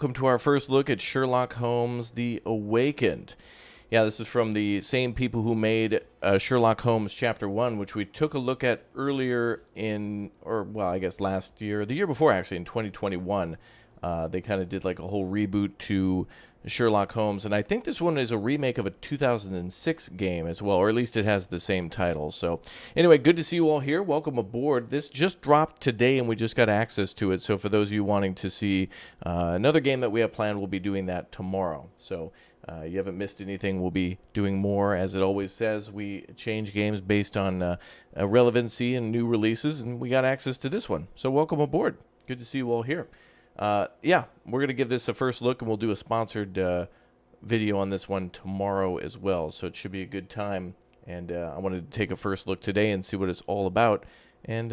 Welcome to our first look at Sherlock Holmes, The Awakened. Yeah, this is from the same people who made Sherlock Holmes Chapter 1, which we took a look at earlier I guess last year, the year before actually, in 2021. They kind of did like a whole reboot to Sherlock Holmes, and I think this one is a remake of a 2006 game as well, or at least it has the same title. So anyway, good to see you all here. Welcome aboard. This just dropped today and we just got access to it, so for those of you wanting to see another game that we have planned, we'll be doing that tomorrow. So you haven't missed anything. We'll be doing more. As it always says, we change games based on relevancy and new releases, and we got access to this one. So welcome aboard. Good to see you all here. Yeah, we're going to give this a first look, and we'll do a sponsored video on this one tomorrow as well, so it should be a good time. And I wanted to take a first look today and see what it's all about, and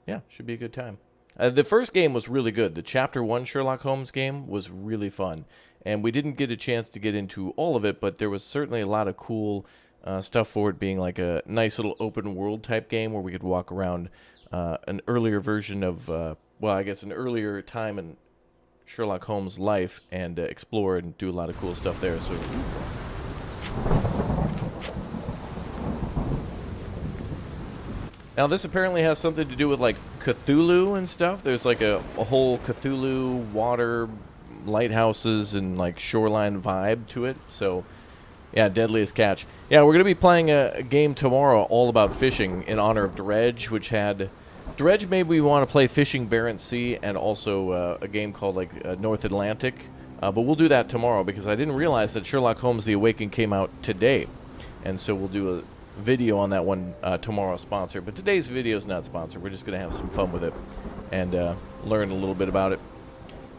yeah, should be a good time. The first game was really good. The Chapter 1 Sherlock Holmes game was really fun, and we didn't get a chance to get into all of it, but there was certainly a lot of cool stuff for it being like a nice little open world type game where we could walk around an earlier version of well, I guess an earlier time in Sherlock Holmes' life and explore and do a lot of cool stuff there. So, now this apparently has something to do with like Cthulhu and stuff. There's like a whole Cthulhu water lighthouses and like shoreline vibe to it. So yeah, Deadliest Catch. Yeah, we're going to be playing a game tomorrow all about fishing in honor of Dredge, which had... Dredge made me want to play Fishing Barents Sea and also a game called like North Atlantic. But we'll do that tomorrow because I didn't realize that Sherlock Holmes The Awakened came out today. And so we'll do a video on that one tomorrow, sponsored. But today's video is not sponsored. We're just going to have some fun with it and learn a little bit about it.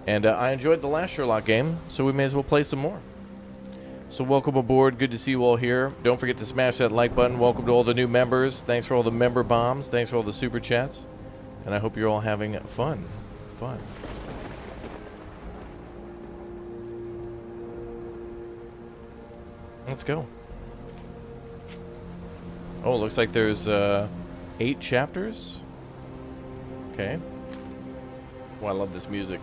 And I enjoyed the last Sherlock game, so we may as well play some more. So welcome aboard. Good to see you all here. Don't forget to smash that like button. Welcome to all the new members. Thanks for all the member bombs. Thanks for all the super chats. And I hope you're all having fun. Let's go. Oh, it looks like there's 8 chapters. Okay. Oh, I love this music.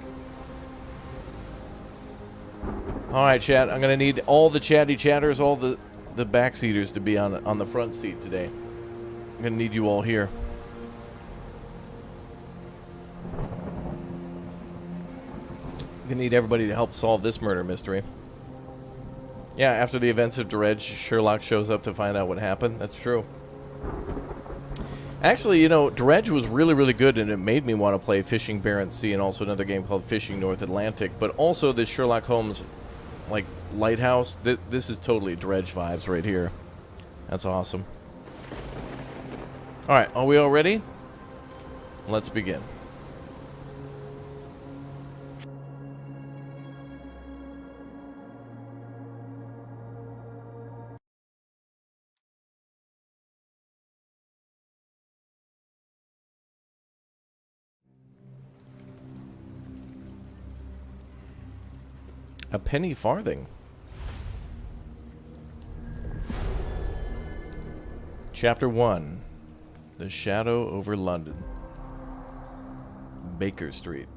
Alright, chat, I'm going to need all the chatty chatters, all the backseaters to be on the front seat today. I'm going to need you all here. I'm going to need everybody to help solve this murder mystery. Yeah, after the events of Dredge, Sherlock shows up to find out what happened. That's true. Actually, you know, Dredge was really, really good, and it made me want to play Fishing Barents Sea and also another game called Fishing North Atlantic. But also this Sherlock Holmes, like, lighthouse. This is totally Dredge vibes right here. That's awesome. Alright, are we all ready? Let's begin. A penny farthing. Chapter 1. The Shadow over London. Baker Street.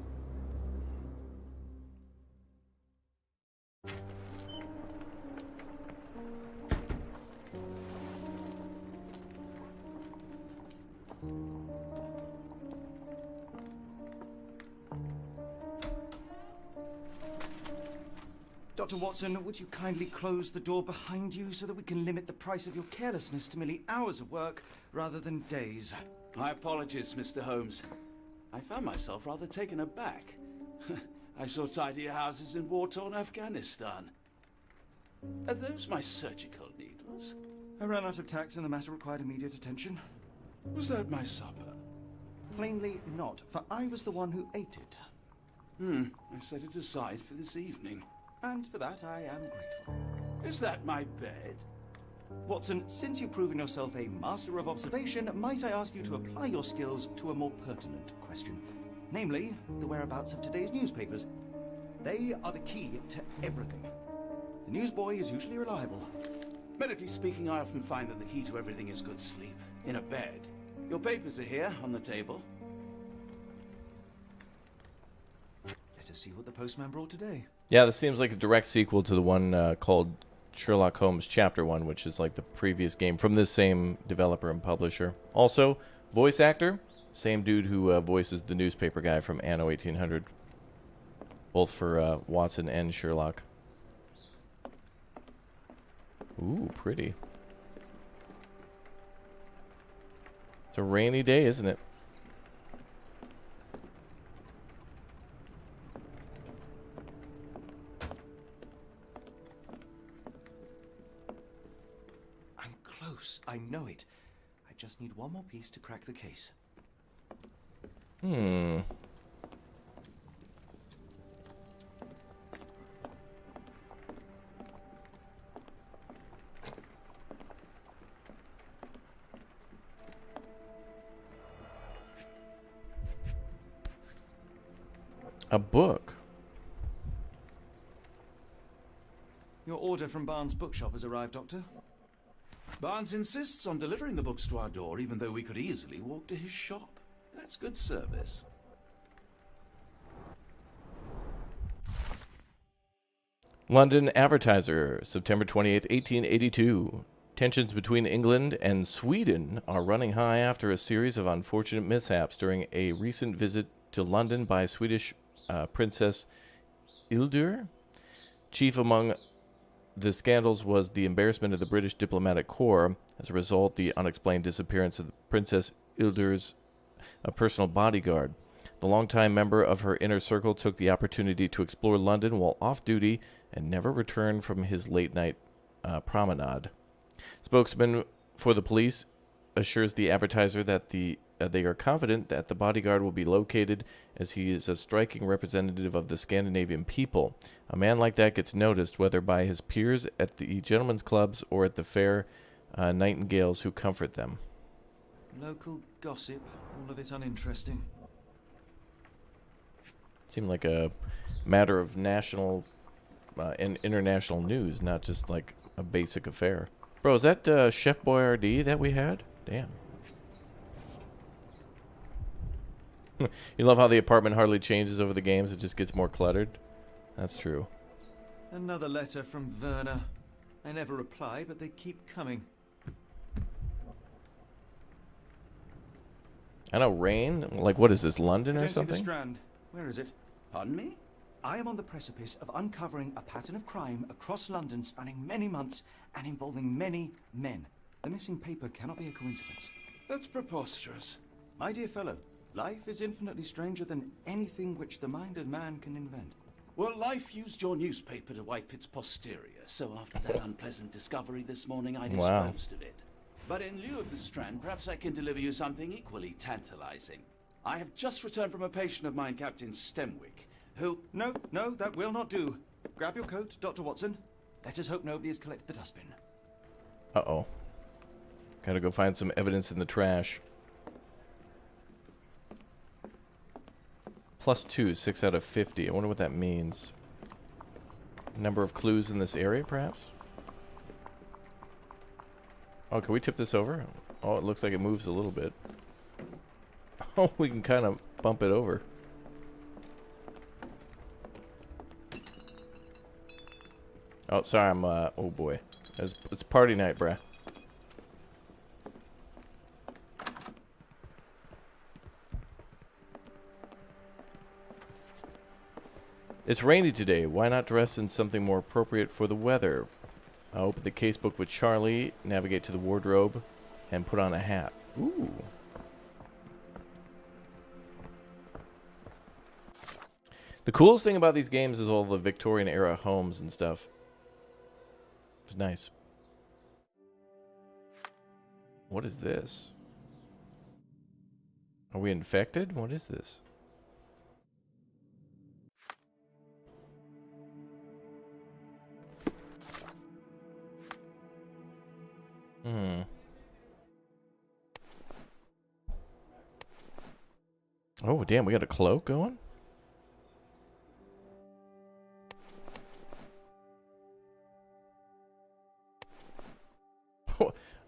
Dr. Watson, would you kindly close the door behind you so that we can limit the price of your carelessness to merely hours of work rather than days? My apologies, Mr. Holmes. I found myself rather taken aback. I saw tidier houses in war-torn Afghanistan. Are those my surgical needles? I ran out of tacks and the matter required immediate attention. Was that my supper? Plainly not, for I was the one who ate it. I set it aside for this evening. And for that I am grateful. Is that my bed? Watson, since you've proven yourself a master of observation, might I ask you to apply your skills to a more pertinent question? Namely, the whereabouts of today's newspapers. They are the key to everything. The newsboy is usually reliable. Medically speaking, I often find that the key to everything is good sleep. In a bed. Your papers are here, on the table. Let us see what the postman brought today. Yeah, this seems like a direct sequel to the one called Sherlock Holmes Chapter 1, which is like the previous game from this same developer and publisher. Also, voice actor, same dude who voices the newspaper guy from Anno 1800. Both for Watson and Sherlock. Ooh, pretty. It's a rainy day, isn't it? I'm close. I know it. I just need one more piece to crack the case. A book. Your order from Barnes' bookshop has arrived, Doctor. Barnes insists on delivering the books to our door, even though we could easily walk to his shop. That's good service. London Advertiser, September 28th, 1882. Tensions between England and Sweden are running high after a series of unfortunate mishaps during a recent visit to London by Swedish Princess Hildur. Chief among the scandals was the embarrassment of the British diplomatic corps. As a result, the unexplained disappearance of Princess Hildur's personal bodyguard. The longtime member of her inner circle took the opportunity to explore London while off duty and never returned from his late-night promenade. Spokesman for the police assures the Advertiser that they are confident that the bodyguard will be located, as he is a striking representative of the Scandinavian people. A man like that gets noticed, whether by his peers at the gentlemen's clubs or at the fair nightingales who comfort them. Local gossip, all of it uninteresting. Seemed like a matter of national and international news, not just like a basic affair. Bro, is that Chef Boyardee that we had? Damn. You love how the apartment hardly changes over the games, it just gets more cluttered? That's true. Another letter from Werner. I never reply, but they keep coming. I know, rain? Like, what is this, London I or don't see the something? Strand. Where is it? Pardon me? I am on the precipice of uncovering a pattern of crime across London spanning many months and involving many men. The missing paper cannot be a coincidence. That's preposterous. My dear fellow, life is infinitely stranger than anything which the mind of man can invent. Well, life used your newspaper to wipe its posterior, so after that unpleasant discovery this morning, I disposed of it. But in lieu of the Strand, perhaps I can deliver you something equally tantalizing. I have just returned from a patient of mine, Captain Stemwick, who... No, that will not do. Grab your coat, Dr. Watson. Let us hope nobody has collected the dustbin. Uh-oh. Gotta go find some evidence in the trash. +2, 6 out of 50. I wonder what that means. Number of clues in this area, perhaps? Oh, can we tip this over? Oh, it looks like it moves a little bit. Oh, we can kind of bump it over. Oh, sorry, I'm, oh boy. It's party night, bruh. It's rainy today. Why not dress in something more appropriate for the weather? I'll open the casebook with Charlie, navigate to the wardrobe, and put on a hat. Ooh. The coolest thing about these games is all the Victorian era homes and stuff. It's nice. What is this? Are we infected? What is this? Oh, damn, we got a cloak going?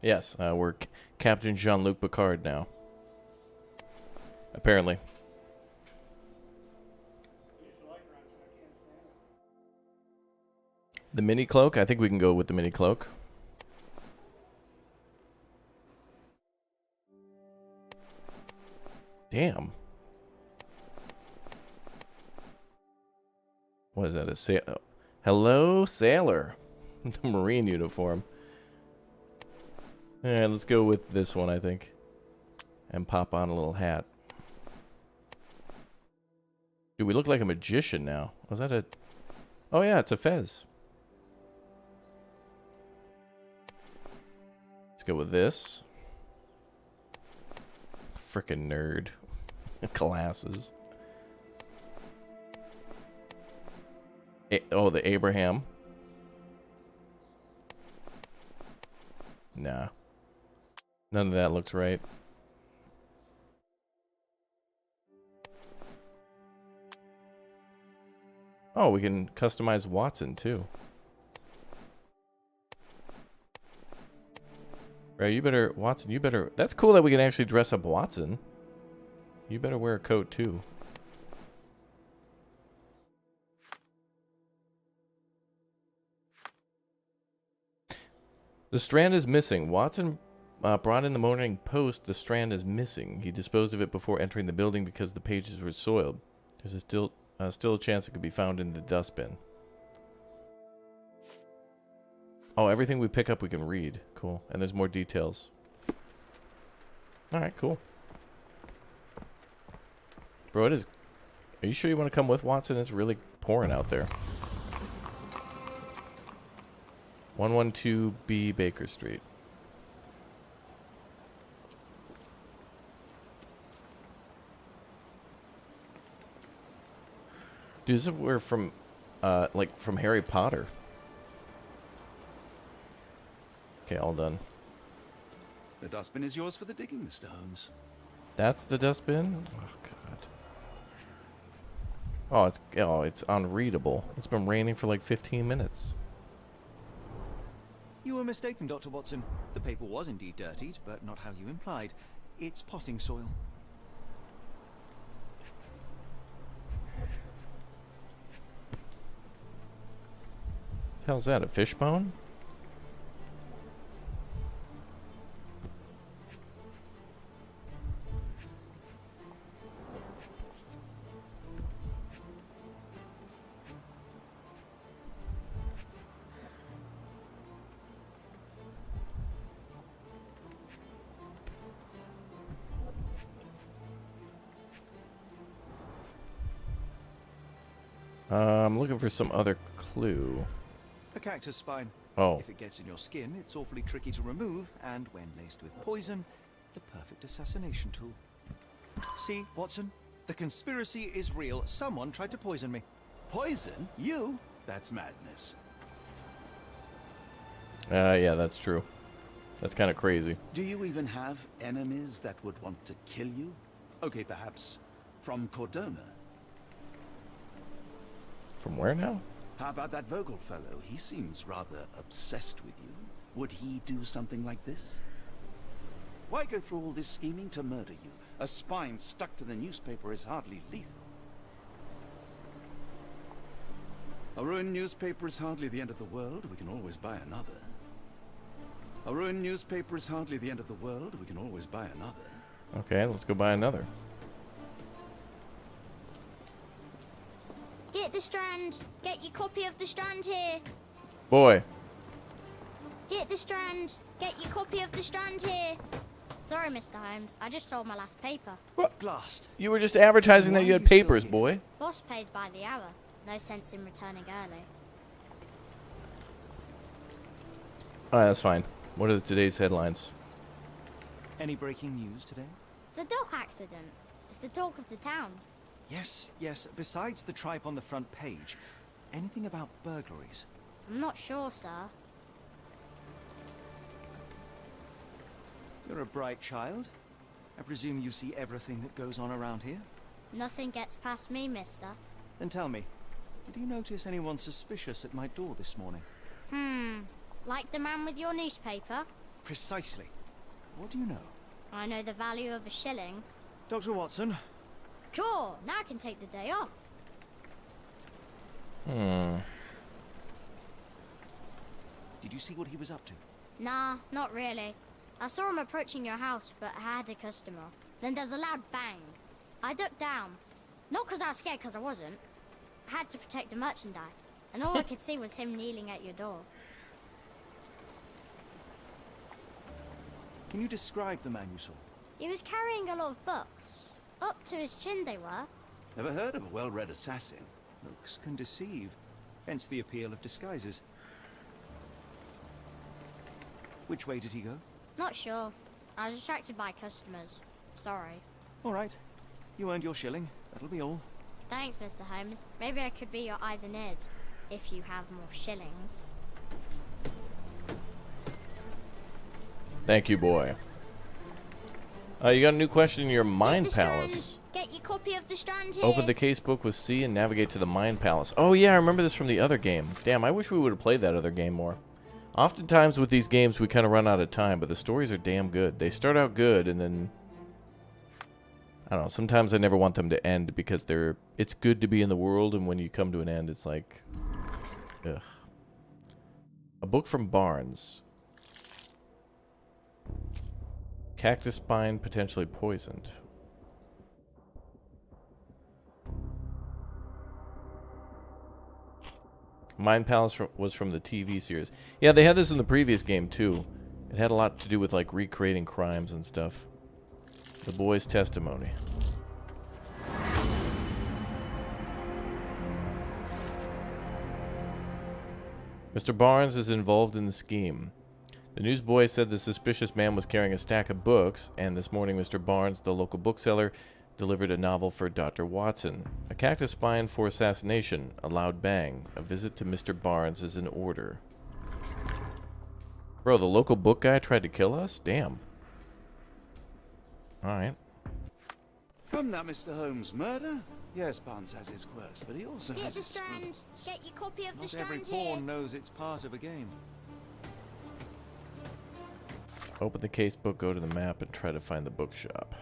Yes, we're Captain Jean-Luc Picard now. Apparently. The mini cloak? I think we can go with the mini cloak. Damn. What is that? A sailor? Hello, sailor. The marine uniform. Yeah, let's go with this one, I think. And pop on a little hat. Dude, we look like a magician now. Was that a... Oh, yeah, it's a fez. Let's go with this. Frickin' nerd. Glasses. Oh, the Abraham. Nah. None of that looks right. Oh, we can customize Watson, too. Right, you better... Watson, you better... That's cool that we can actually dress up Watson. You better wear a coat, too. The strand is missing. Watson brought in the Morning Post. The strand is missing. He disposed of it before entering the building because the pages were soiled. There's still a chance it could be found in the dustbin. Oh, everything we pick up we can read. Cool. And there's more details. Alright, cool. Bro, it is... Are you sure you want to come with, Watson? It's really pouring out there. 112B Baker Street. Dude, this is where from, like, from Harry Potter. Okay, all done. The dustbin is yours for the digging, Mr. Holmes. That's the dustbin? Oh, God. It's unreadable. It's been raining for like 15 minutes. You were mistaken, Dr. Watson. The paper was indeed dirtied, but not how you implied. It's potting soil. Hell's that, a fish bone? I'm looking for some other clue. A cactus spine. Oh. If it gets in your skin, it's awfully tricky to remove, and when laced with poison, the perfect assassination tool. See, Watson? The conspiracy is real. Someone tried to poison me. Poison? You? That's madness. Yeah, that's true. That's kind of crazy. Do you even have enemies that would want to kill you? Okay, perhaps from Cordona. From where now? How about that Vogel fellow? He seems rather obsessed with you. Would he do something like this? Why go through all this scheming to murder you? A spine stuck to the newspaper is hardly lethal. A ruined newspaper is hardly the end of the world. We can always buy another. A ruined newspaper is hardly the end of the world. We can always buy another. Okay, let's go buy another. Get the Strand. Get your copy of the Strand here. Boy. Get the Strand. Get your copy of the Strand here. Sorry, Mr. Holmes. I just sold my last paper. What? Blast. You were just advertising that Why you are had you still papers, here? boy. Boss pays by the hour. No sense in returning early. Alright, that's fine. What are today's headlines? Any breaking news today? The dog accident. It's the talk of the town. Yes. Besides the tripe on the front page, anything about burglaries? I'm not sure, sir. You're a bright child. I presume you see everything that goes on around here? Nothing gets past me, mister. Then tell me, did you notice anyone suspicious at my door this morning? Like the man with your newspaper? Precisely. What do you know? I know the value of a shilling. Dr. Watson, Sure, now I can take the day off. Did you see what he was up to? Nah, not really. I saw him approaching your house, but I had a customer. Then there's a loud bang. I ducked down. Not because I was scared, because I wasn't. I had to protect the merchandise. And all I could see was him kneeling at your door. Can you describe the man you saw? He was carrying a lot of books. Up to his chin they were. Never heard of a well-read assassin. Looks can deceive. Hence the appeal of disguises. Which way did he go? Not sure. I was distracted by customers. Sorry. All right. You earned your shilling. That'll be all. Thanks, Mr. Holmes. Maybe I could be your eyes and ears, if you have more shillings. Thank you, boy. You got a new question in your Mind Get the Palace. Strand. Get your copy of the Strand here. Open the casebook with C and navigate to the Mind Palace. Oh yeah, I remember this from the other game. Damn, I wish we would have played that other game more. Oftentimes with these games we kind of run out of time, but the stories are damn good. They start out good and then... I don't know, sometimes I never want them to end because it's good to be in the world, and when you come to an end it's like... Ugh. A book from Barnes. Cactus spine potentially poisoned. Mind Palace was from the TV series. Yeah, they had this in the previous game too. It had a lot to do with like recreating crimes and stuff. The boy's testimony. Mr. Barnes is involved in the scheme. The newsboy said the suspicious man was carrying a stack of books, and this morning Mr. Barnes, the local bookseller, delivered a novel for Dr. Watson. A cactus spine for assassination, a loud bang. A visit to Mr. Barnes is in order. Bro, the local book guy tried to kill us? Damn. Alright. Come now, Mr. Holmes. Murder? Yes, Barnes has his quirks, but he also Get has the his Strand. scruples. Get your copy of the Not every Strand here. pawn knows it's part of a game. Open the casebook, go to the map, and try to find the bookshop.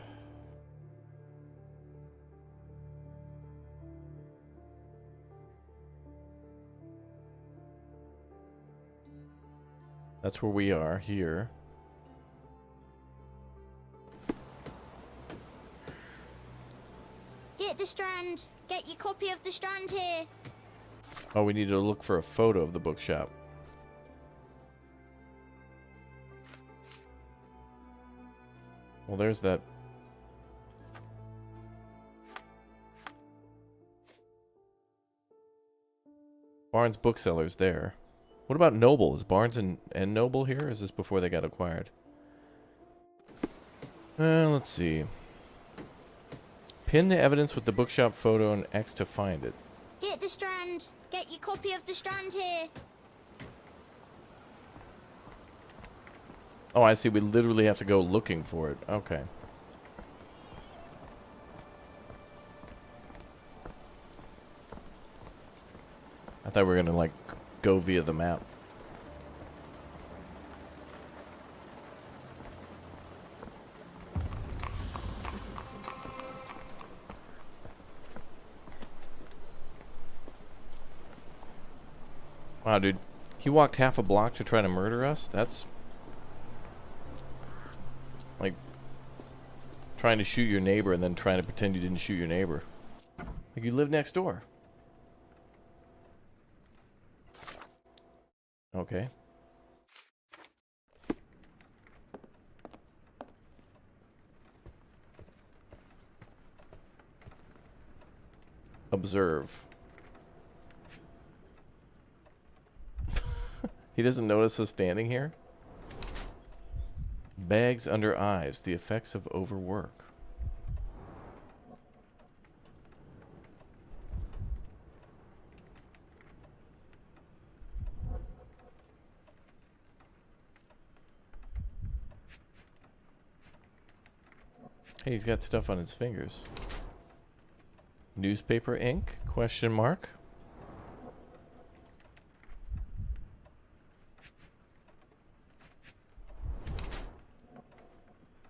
That's where we are, here. Get the Strand. Get your copy of the Strand here. Oh, we need to look for a photo of the bookshop. Well, there's that. Barnes Bookseller's there. What about Noble? Is Barnes and Noble here? Or is this before they got acquired? Let's see. Pin the evidence with the bookshop photo and X to find it. Get the Strand. Get your copy of the Strand here. Oh, I see. We literally have to go looking for it. Okay. I thought we were gonna, like, go via the map. Wow, dude. He walked half a block to try to murder us? That's... like trying to shoot your neighbor and then trying to pretend you didn't shoot your neighbor. Like you live next door. Okay. Observe. He doesn't notice us standing here? Bags under eyes, the effects of overwork. Hey, he's got stuff on his fingers. Newspaper ink? Question mark.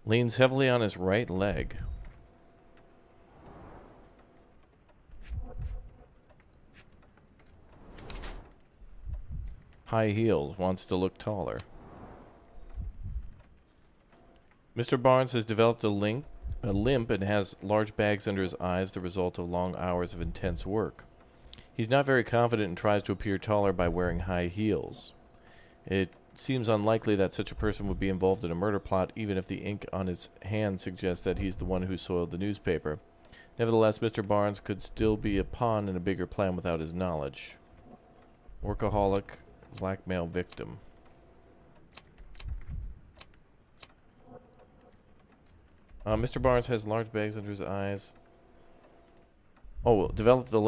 Leans heavily on his right leg. high heels, wants to look taller. Mr. Barnes has developed a limp and has large bags under his eyes, the result of long hours of intense work. He's not very confident and tries to appear taller by wearing high heels. It seems unlikely that such a person would be involved in a murder plot, even if the ink on his hand suggests that he's the one who soiled the newspaper. Nevertheless, Mr. Barnes could still be a pawn in a bigger plan without his knowledge. Workaholic, blackmail victim. Mr. Barnes has large bags under his eyes. Oh, developed a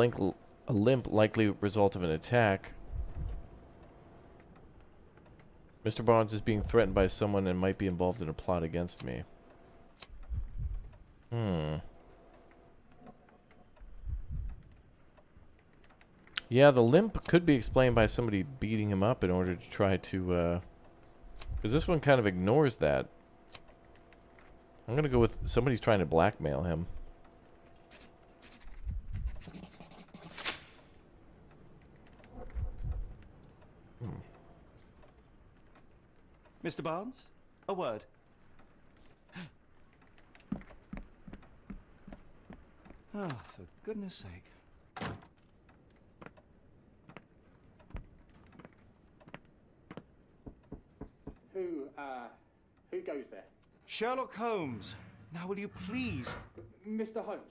limp likely result of an attack. Mr. Barnes is being threatened by someone and might be involved in a plot against me. Yeah, the limp could be explained by somebody beating him up in order to try to, because this one kind of ignores that. I'm going to go with somebody's trying to blackmail him. Mr. Barnes, a word. Ah, for goodness sake. Who goes there? Sherlock Holmes. Now will you please... Mr. Holmes.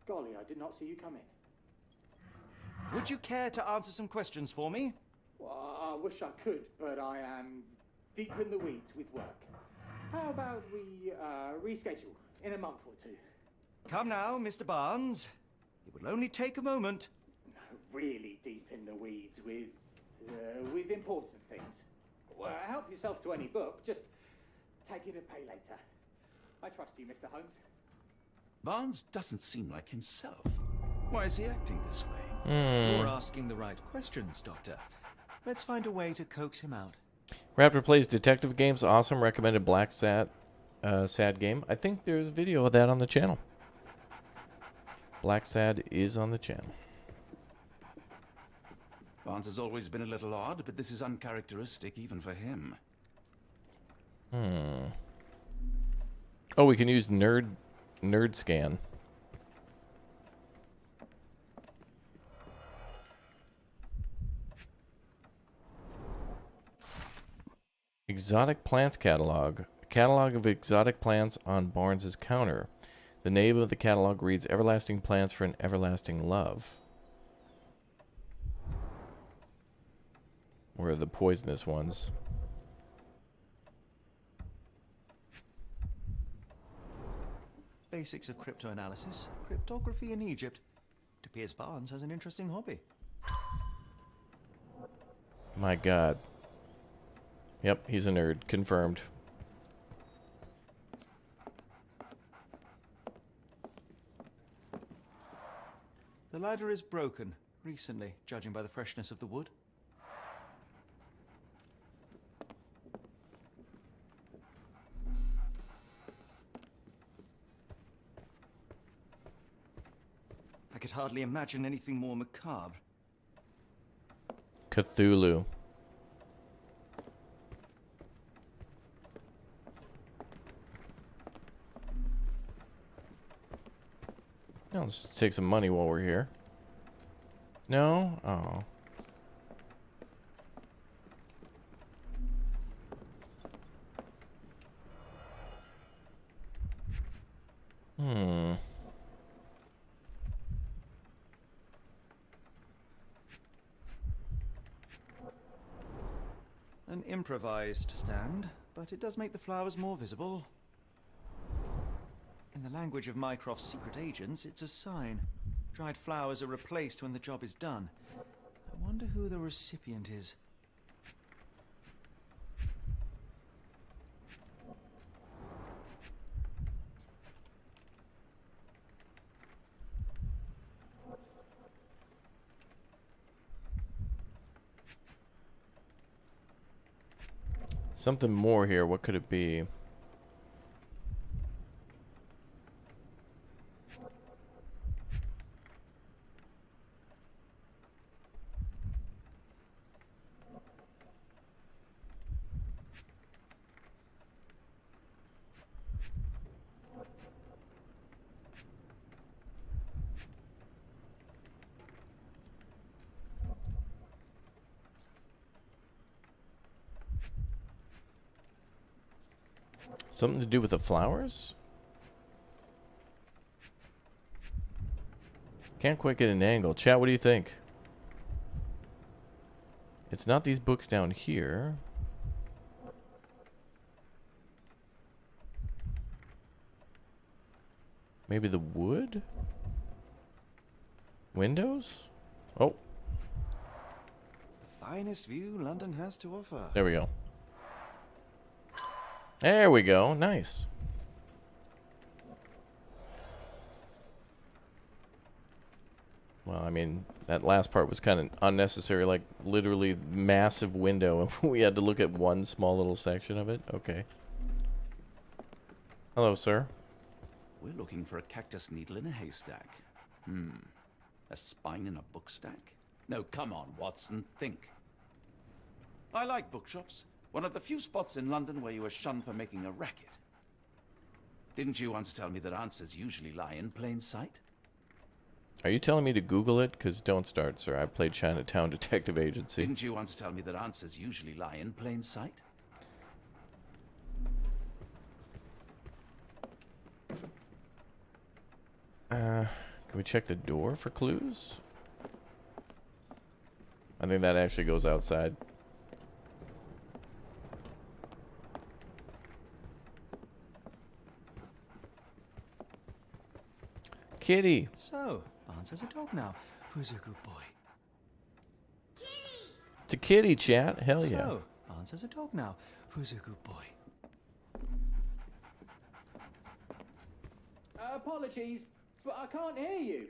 Golly, I did not see you come in. Would you care to answer some questions for me? Well, I wish I could, but I am deep in the weeds with work. How about we reschedule in a month or two? Come now, Mr. Barnes. It will only take a moment. Really deep in the weeds with important things. Well, help yourself to any book. Just take it and pay later. I trust you, Mr. Holmes. Barnes doesn't seem like himself. Why is he acting this way? You're asking the right questions, Doctor. Let's find a way to coax him out. Raptor plays detective games. Awesome. Recommended Black Sad game. I think there's a video of that on the channel. Black Sad is on the channel. Barnes has always been a little odd, but this is uncharacteristic even for him. Oh, we can use nerd scan. Exotic plants catalog. A catalog of exotic plants on Barnes's counter. The name of the catalog reads Everlasting Plants for an Everlasting Love. Where are the poisonous ones? Basics of cryptoanalysis. Cryptography in Egypt. It appears Barnes has an interesting hobby. My God. Yep, he's a nerd. Confirmed. The ladder is broken, recently, judging by the freshness of the wood. I could hardly imagine anything more macabre. Cthulhu. Now let's take some money while we're here. No? Oh. An improvised stand, but it does make the flowers more visible. In the language of Mycroft's secret agents, it's a sign. Dried flowers are replaced when the job is done. I wonder who the recipient is. Something more here. What could it be? Something to do with the flowers? Can't quite get an angle. Chat, what do you think? It's not these books down here. Maybe the wood? Windows? Oh, The finest view London has to offer. there we go. There we go. Nice. Well, I mean, that last part was kind of unnecessary, like literally massive window. We had to look at one small little section of it. Okay. Hello, sir. We're looking for a cactus needle in a haystack. A spine in a book stack? No, come on, Watson, think. I like bookshops. One of the few spots in London where you are shunned for making a racket. Didn't you once tell me that answers usually lie in plain sight? Are you telling me to Google it? Because don't start, sir. I played Chinatown Detective Agency. Didn't you once tell me that answers usually lie in plain sight? Can we check the door for clues? I think that actually goes outside. Kitty. So, Barnes has a dog now. Who's a good boy? It's a kitty, chat. Hell yeah. So, Barnes has a dog now. Who's a good boy? Apologies, but I can't hear you.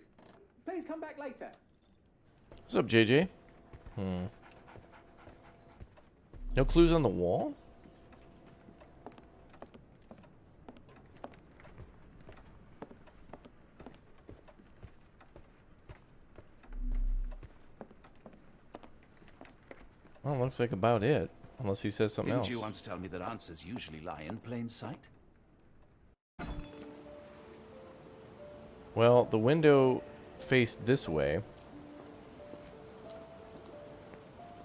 Please come back later. What's up, JJ? No clues on the wall? Well, looks like about it. Unless he says something else. Didn't you once tell me that answers usually lie in plain sight? Well, the window faced this way.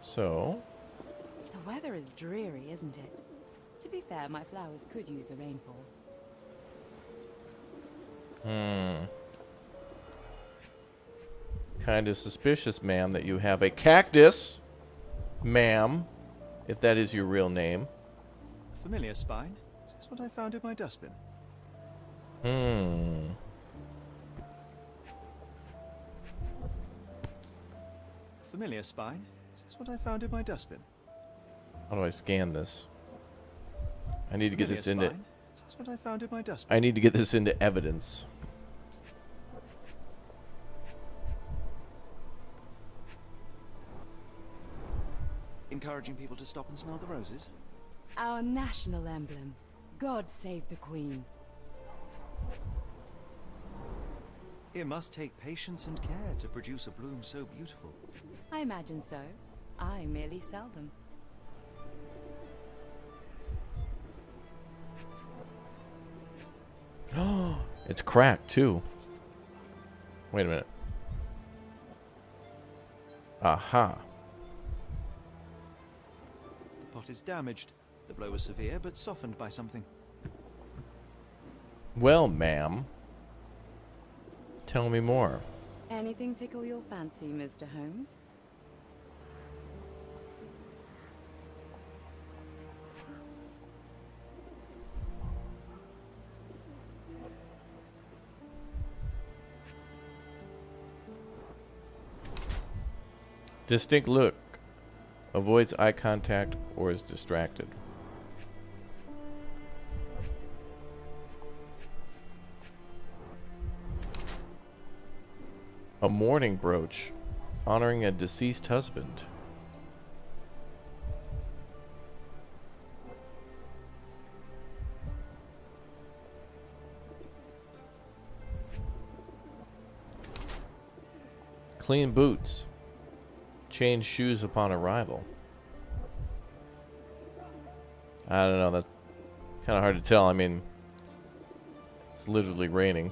So... The weather is dreary, isn't it? To be fair, my flowers could use the rainfall. Kind of suspicious, ma'am, that you have a cactus. Ma'am, if that is your real name. Familiar spine? Is this what I found in my dustbin? Familiar spine? Is this what I found in my dustbin? How do I scan this? I need to get Familiar this into... spine? Is this what I found in my dustbin? I need to get this into evidence. Encouraging people to stop and smell the roses? Our national emblem. God save the Queen. It must take patience and care to produce a bloom so beautiful. I imagine so. I merely sell them. Oh, it's cracked too. Wait a minute. Aha. The pot is damaged. The blow was severe, but softened by something. Well, ma'am. Tell me more. Anything tickle your fancy, Mr. Holmes? Distinct look. Avoids eye contact or is distracted. A mourning brooch. Honoring a deceased husband. Clean boots. Change shoes upon arrival. I don't know, that's kind of hard to tell. I mean, it's literally raining.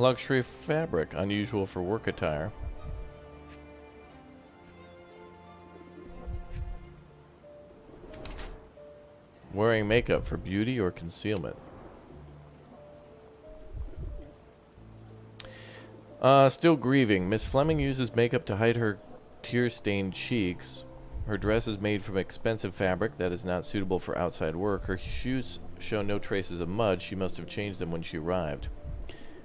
Luxury fabric, unusual for work attire. Wearing makeup for beauty or concealment. Still grieving. Miss Fleming uses makeup to hide her tear-stained cheeks. Her dress is made from expensive fabric that is not suitable for outside work. Her shoes show no traces of mud. She must have changed them when she arrived.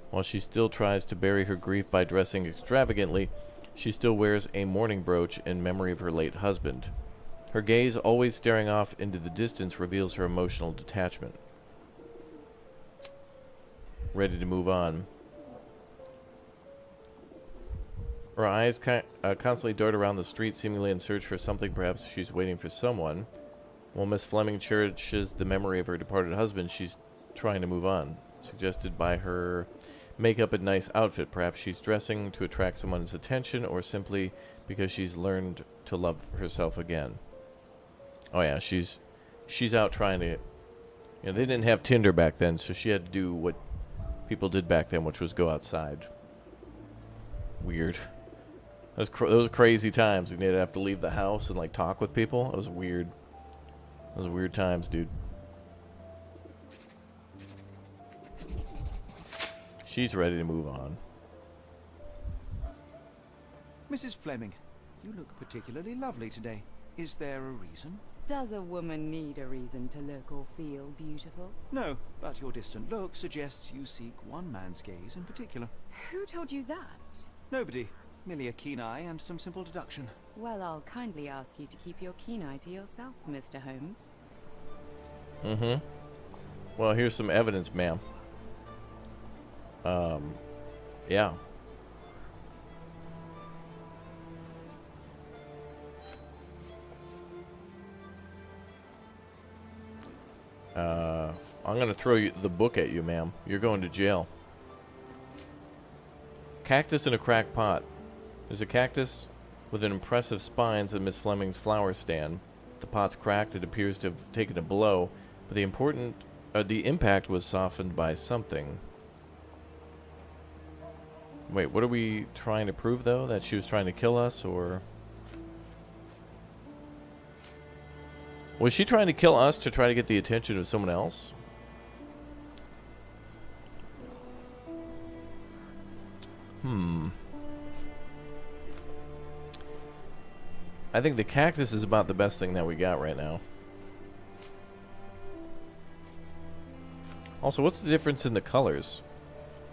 While she still tries to bury her grief by dressing extravagantly, she still wears a mourning brooch in memory of her late husband. Her gaze, always staring off into the distance, reveals her emotional detachment. Ready to move on. Her eyes constantly dart around the street, seemingly in search for something. Perhaps she's waiting for someone. While Miss Fleming cherishes the memory of her departed husband, she's trying to move on. Suggested by her makeup and nice outfit. Perhaps she's dressing to attract someone's attention, or simply because she's learned to love herself again. Oh yeah, she's out trying to... they didn't have Tinder back then, so she had to do what people did back then, which was go outside. Weird. Those crazy times. You'd have to leave the house and like talk with people. It was weird. Those weird times, dude. She's ready to move on. Mrs. Fleming, you look particularly lovely today. Is there a reason? Does a woman need a reason to look or feel beautiful? No, but your distant look suggests you seek one man's gaze in particular. Who told you that? Nobody. Merely a keen eye and some simple deduction. Well, I'll kindly ask you to keep your keen eye to yourself, Mr. Holmes. Mm-hmm. Well, here's some evidence, ma'am. Yeah. I'm gonna throw the book at you, ma'am. You're going to jail. Cactus in a cracked pot. There's a cactus with an impressive spines in Miss Fleming's flower stand. The pot's cracked. It appears to have taken a blow, but the impact was softened by something. Wait, what are we trying to prove, though? That she was trying to kill us, or... Was she trying to kill us to try to get the attention of someone else? I think the cactus is about the best thing that we got right now. Also, what's the difference in the colors?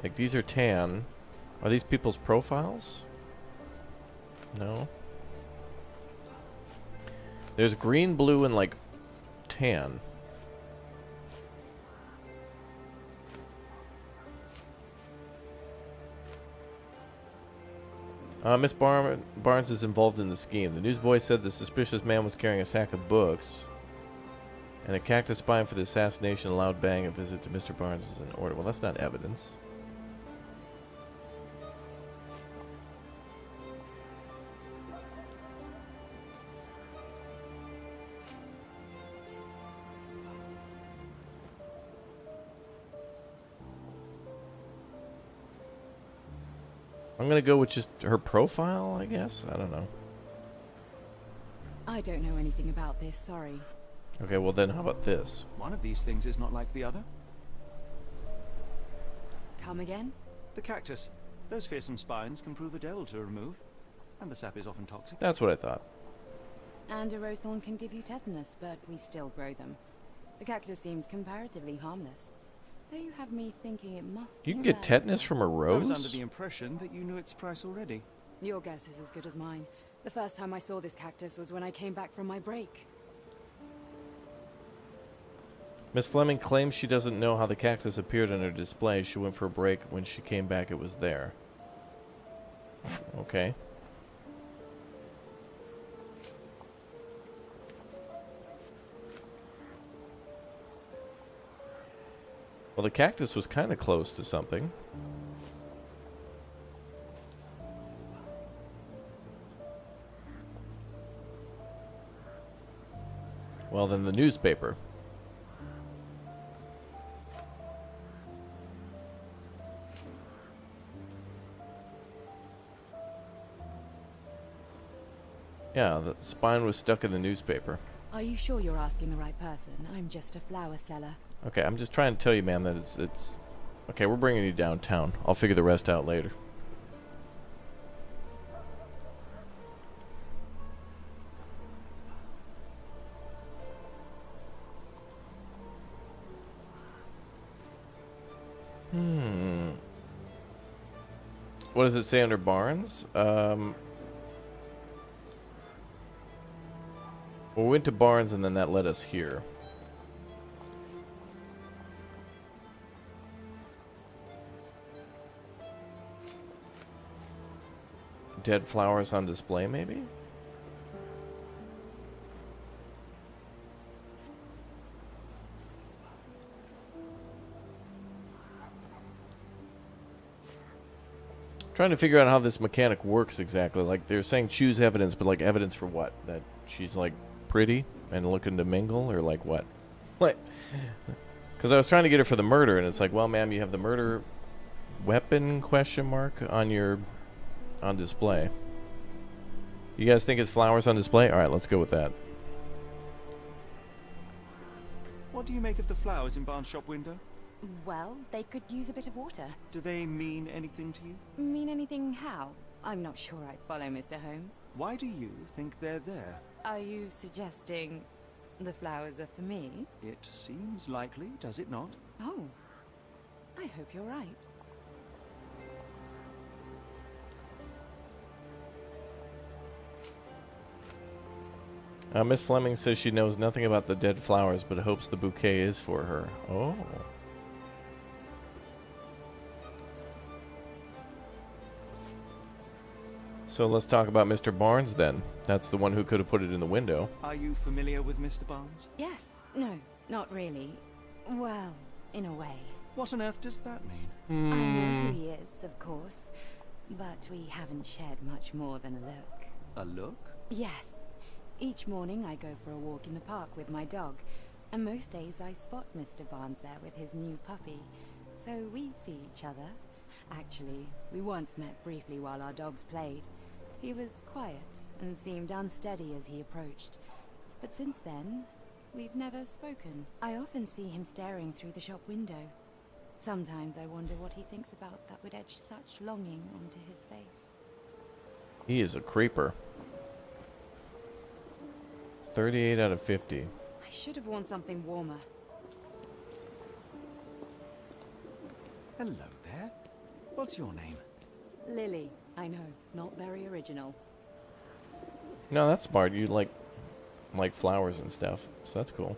Like, these are tan. Are these people's profiles? No. There's green, blue, and, like, tan. Miss Barnes is involved in the scheme. The newsboy said the suspicious man was carrying a sack of books, and a cactus spine for the assassination. A loud bang. A visit to Mr. Barnes is in order. Well, that's not evidence. I'm gonna go with just her profile, I guess. I don't know. I don't know anything about this, sorry. Okay, well then how about this? One of these things is not like the other. Come again? The cactus. Those fearsome spines can prove a devil to remove, and the sap is often toxic. That's what I thought. And a rose thorn can give you tetanus, but we still grow them. The cactus seems comparatively harmless. Though you have me thinking it must You be can get rare. tetanus from a I was under rose? the impression that you knew its price already. Your guess is as good as mine. The first time I saw this cactus was when I came back from my break. Miss Fleming claims she doesn't know how the cactus appeared on her display. She went for a break. When she came back, it was there. Okay. Well, the cactus was kind of close to something. Well, then the newspaper. Yeah, the spine was stuck in the newspaper. Are you sure you're asking the right person? I'm just a flower seller. Okay, I'm just trying to tell you, man, that it's... Okay, we're bringing you downtown. I'll figure the rest out later. What does it say under Barnes? Well, we went to Barnes and then that led us here. Dead flowers on display, maybe? Trying to figure out how this mechanic works exactly. Like, they're saying choose evidence, but like evidence for what? That she's like pretty and looking to mingle, or like what? Like, because I was trying to get her for the murder, and it's like, well, ma'am, you have the murder weapon question mark on display. You guys think it's flowers on display? All right, let's go with that. What do you make of the flowers in Barnes' shop window? Well, they could use a bit of water. Do they mean anything to you? Mean anything how? I'm not sure I follow, Mr. Holmes. Why do you think they're there? Are you suggesting the flowers are for me? It seems likely, does it not? Oh, I hope you're right. Miss Fleming says she knows nothing about the dead flowers, but hopes the bouquet is for her. Oh. So let's talk about Mr. Barnes then. That's the one who could have put it in the window. Are you familiar with Mr. Barnes? Yes. No, not really. Well, in a way. What on earth does that mean? I know who he is, of course. But we haven't shared much more than a look. A look? Yes. Each morning I go for a walk in the park with my dog. And most days I spot Mr. Barnes there with his new puppy. So we see each other. Actually, we once met briefly while our dogs played. He was quiet and seemed unsteady as he approached. But since then, we've never spoken. I often see him staring through the shop window. Sometimes I wonder what he thinks about that would etch such longing onto his face. He is a creeper. 38 out of 50. I should have worn something warmer. Hello there. What's your name? Lily, I know, not very original. No, that's smart. You like flowers and stuff, so that's cool.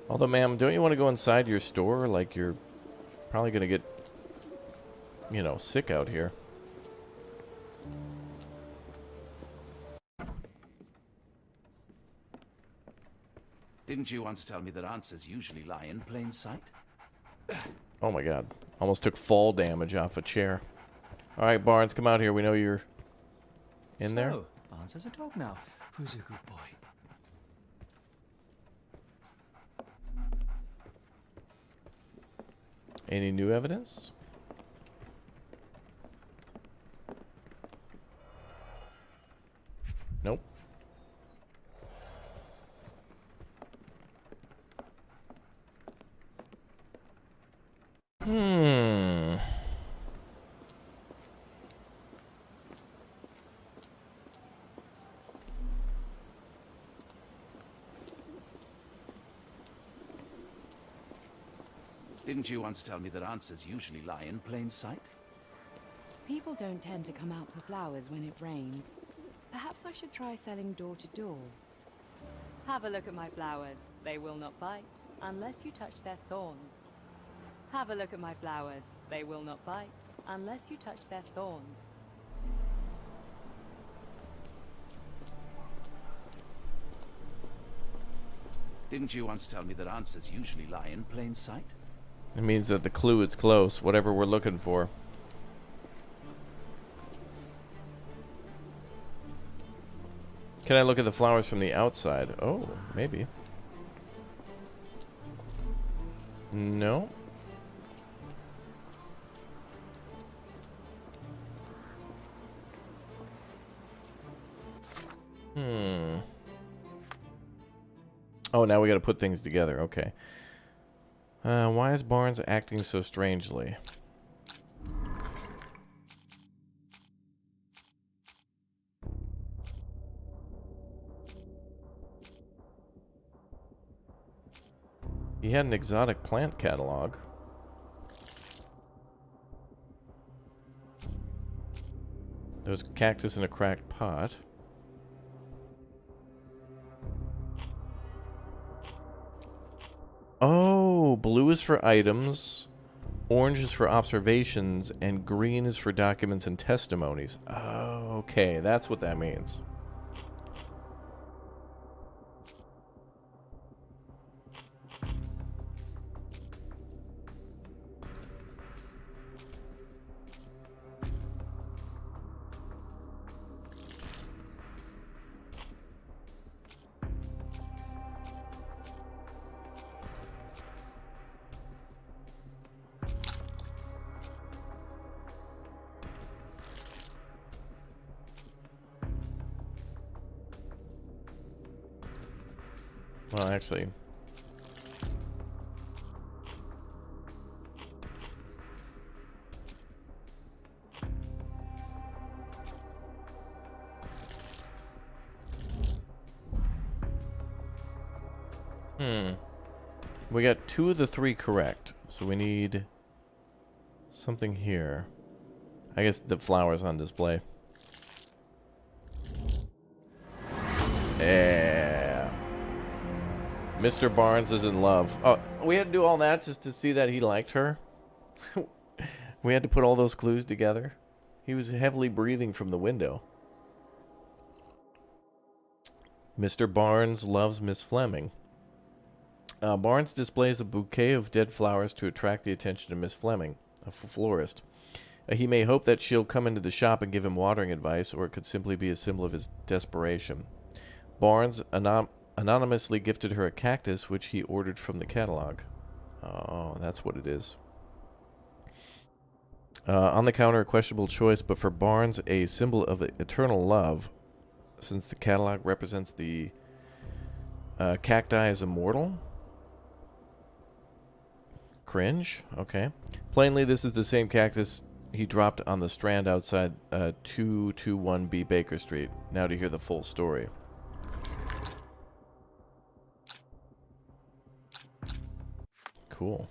Although, ma'am, don't you want to go inside your store? Like, you're probably gonna get, you know, sick out here. Didn't you once tell me that answers usually lie in plain sight? Oh my god. Almost took fall damage off a chair. Alright, Barnes, come out here. We know you're in there. So, Barnes has a dog now. Who's a good boy? Any new evidence? Nope. Didn't you once tell me that answers usually lie in plain sight? People don't tend to come out for flowers when it rains. Perhaps I should try selling door to door. Have a look at my flowers. They will not bite unless you touch their thorns. Have a look at my flowers. They will not bite unless you touch their thorns. Didn't you once tell me that answers usually lie in plain sight? It means that the clue is close, whatever we're looking for. Can I look at the flowers from the outside? Oh, maybe. No. Hmm. Oh, now we got to put things together. Okay. Why is Barnes acting so strangely? He had an exotic plant catalog. There was a cactus in a cracked pot. Oh, blue is for items, orange is for observations, and green is for documents and testimonies. Oh, okay, that's what that means. Well, actually... We got 2 of the 3 correct, so we need something here. I guess the flowers on display. Yeah. Mr. Barnes is in love. Oh, we had to do all that just to see that he liked her? We had to put all those clues together. He was heavily breathing from the window. Mr. Barnes loves Miss Fleming. Barnes displays a bouquet of dead flowers to attract the attention of Miss Fleming, a florist. He may hope that she'll come into the shop and give him watering advice, or it could simply be a symbol of his desperation. Barnes anonymously gifted her a cactus, which he ordered from the catalog. Oh, that's what it is. On the counter, a questionable choice, but for Barnes, a symbol of eternal love, since the catalog represents the cacti as immortal. Cringe? Okay. Plainly, this is the same cactus he dropped on the strand outside 221B Baker Street. Now to hear the full story. Cool.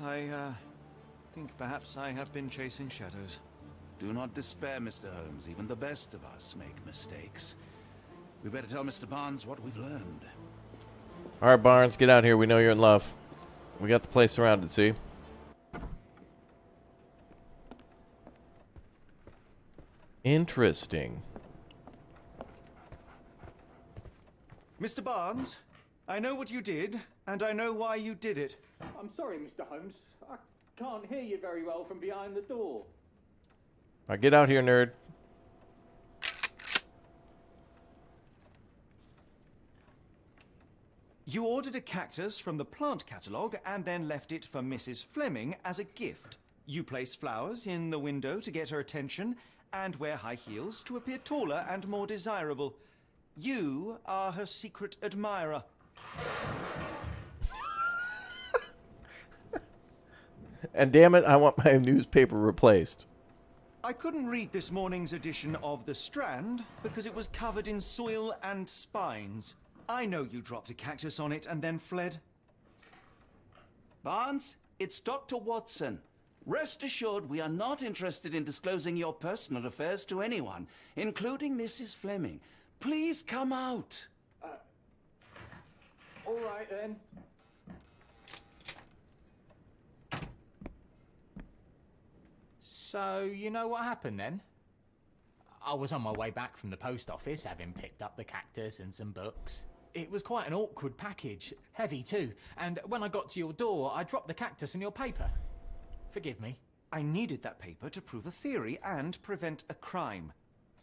I think perhaps I have been chasing shadows. Do not despair, Mr. Holmes. Even the best of us make mistakes. We better tell Mr. Barnes what we've learned. All right, Barnes, get out here. We know you're in love. We got the place surrounded, see? Interesting. Mr. Barnes, I know what you did, and I know why you did it. I'm sorry, Mr. Holmes. I can't hear you very well from behind the door. All right, get out here, nerd. You ordered a cactus from the plant catalogue and then left it for Mrs. Fleming as a gift. You place flowers in the window to get her attention and wear high heels to appear taller and more desirable. You are her secret admirer. And damn it, I want my newspaper replaced. I couldn't read this morning's edition of The Strand because it was covered in soil and spines. I know you dropped a cactus on it and then fled. Barnes, it's Dr. Watson. Rest assured, we are not interested in disclosing your personal affairs to anyone, including Mrs. Fleming. Please come out. All right, then. So, you know what happened then? I was on my way back from the post office, having picked up the cactus and some books. It was quite an awkward package, heavy too, and when I got to your door, I dropped the cactus in your paper. Forgive me. I needed that paper to prove a theory and prevent a crime.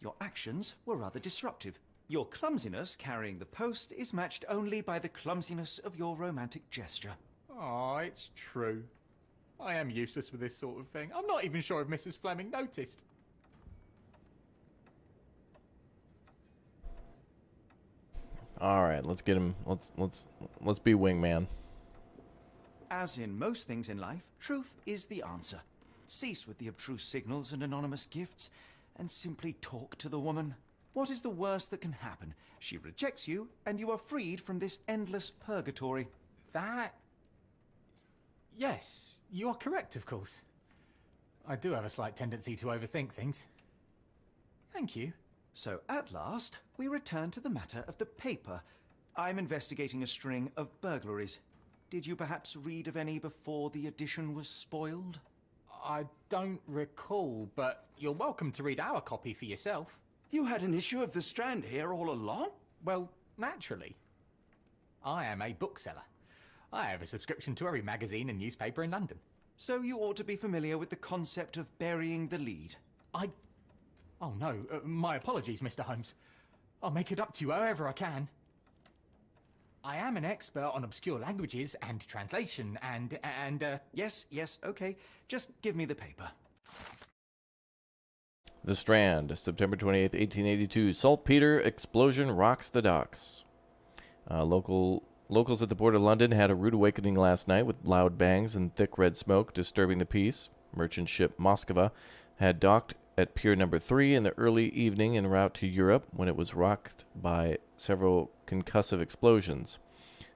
Your actions were rather disruptive. Your clumsiness carrying the post is matched only by the clumsiness of your romantic gesture. Oh, it's true. I am useless with this sort of thing. I'm not even sure if Mrs. Fleming noticed. All right, let's get him. Let's be wingman. As in most things in life, truth is the answer. Cease with the abstruse signals and anonymous gifts, and simply talk to the woman. What is the worst that can happen? She rejects you, and you are freed from this endless purgatory. That... Yes, you are correct, of course. I do have a slight tendency to overthink things. Thank you. So at last, we return to the matter of the paper. I'm investigating a string of burglaries. Did you perhaps read of any before the edition was spoiled? I don't recall, but you're welcome to read our copy for yourself. You had an issue of The Strand here all along? Well, naturally. I am a bookseller. I have a subscription to every magazine and newspaper in London. So you ought to be familiar with the concept of burying the lead. Oh no, my apologies, Mr. Holmes. I'll make it up to you however I can. I am an expert on obscure languages and translation and Yes, okay. Just give me the paper. The Strand, September 28th, 1882. Saltpeter explosion rocks the docks. Locals at the port of London had a rude awakening last night with loud bangs and thick red smoke disturbing the peace. Merchant ship Moskva had docked at Pier Number 3 in the early evening en route to Europe when it was rocked by several concussive explosions.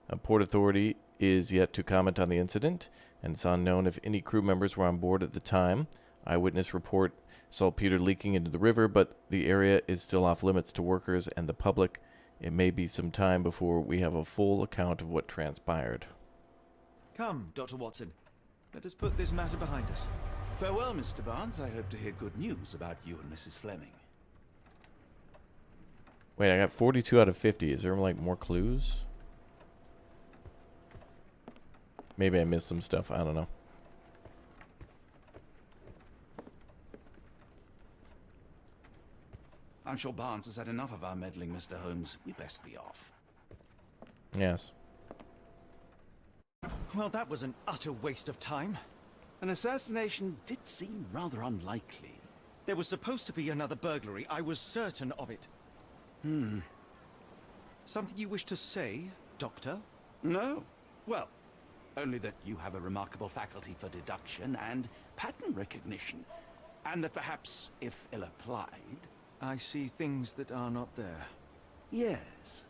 A port authority is yet to comment on the incident, and it's unknown if any crew members were on board at the time. Eyewitness report saltpeter leaking into the river, but the area is still off limits to workers and the public. It may be some time before we have a full account of what transpired. Come, Dr. Watson. Let us put this matter behind us. Farewell, Mr. Barnes. I hope to hear good news about you and Mrs. Fleming. Wait, I got 42 out of 50. Is there, like, more clues? Maybe I missed some stuff. I don't know. I'm sure Barnes has had enough of our meddling, Mr. Holmes. We best be off. Yes. Well, that was an utter waste of time. An assassination did seem rather unlikely. There was supposed to be another burglary. I was certain of it. Something you wish to say, Doctor? No. Well, only that you have a remarkable faculty for deduction and pattern recognition. And that perhaps, if ill-applied... I see things that are not there. Yes.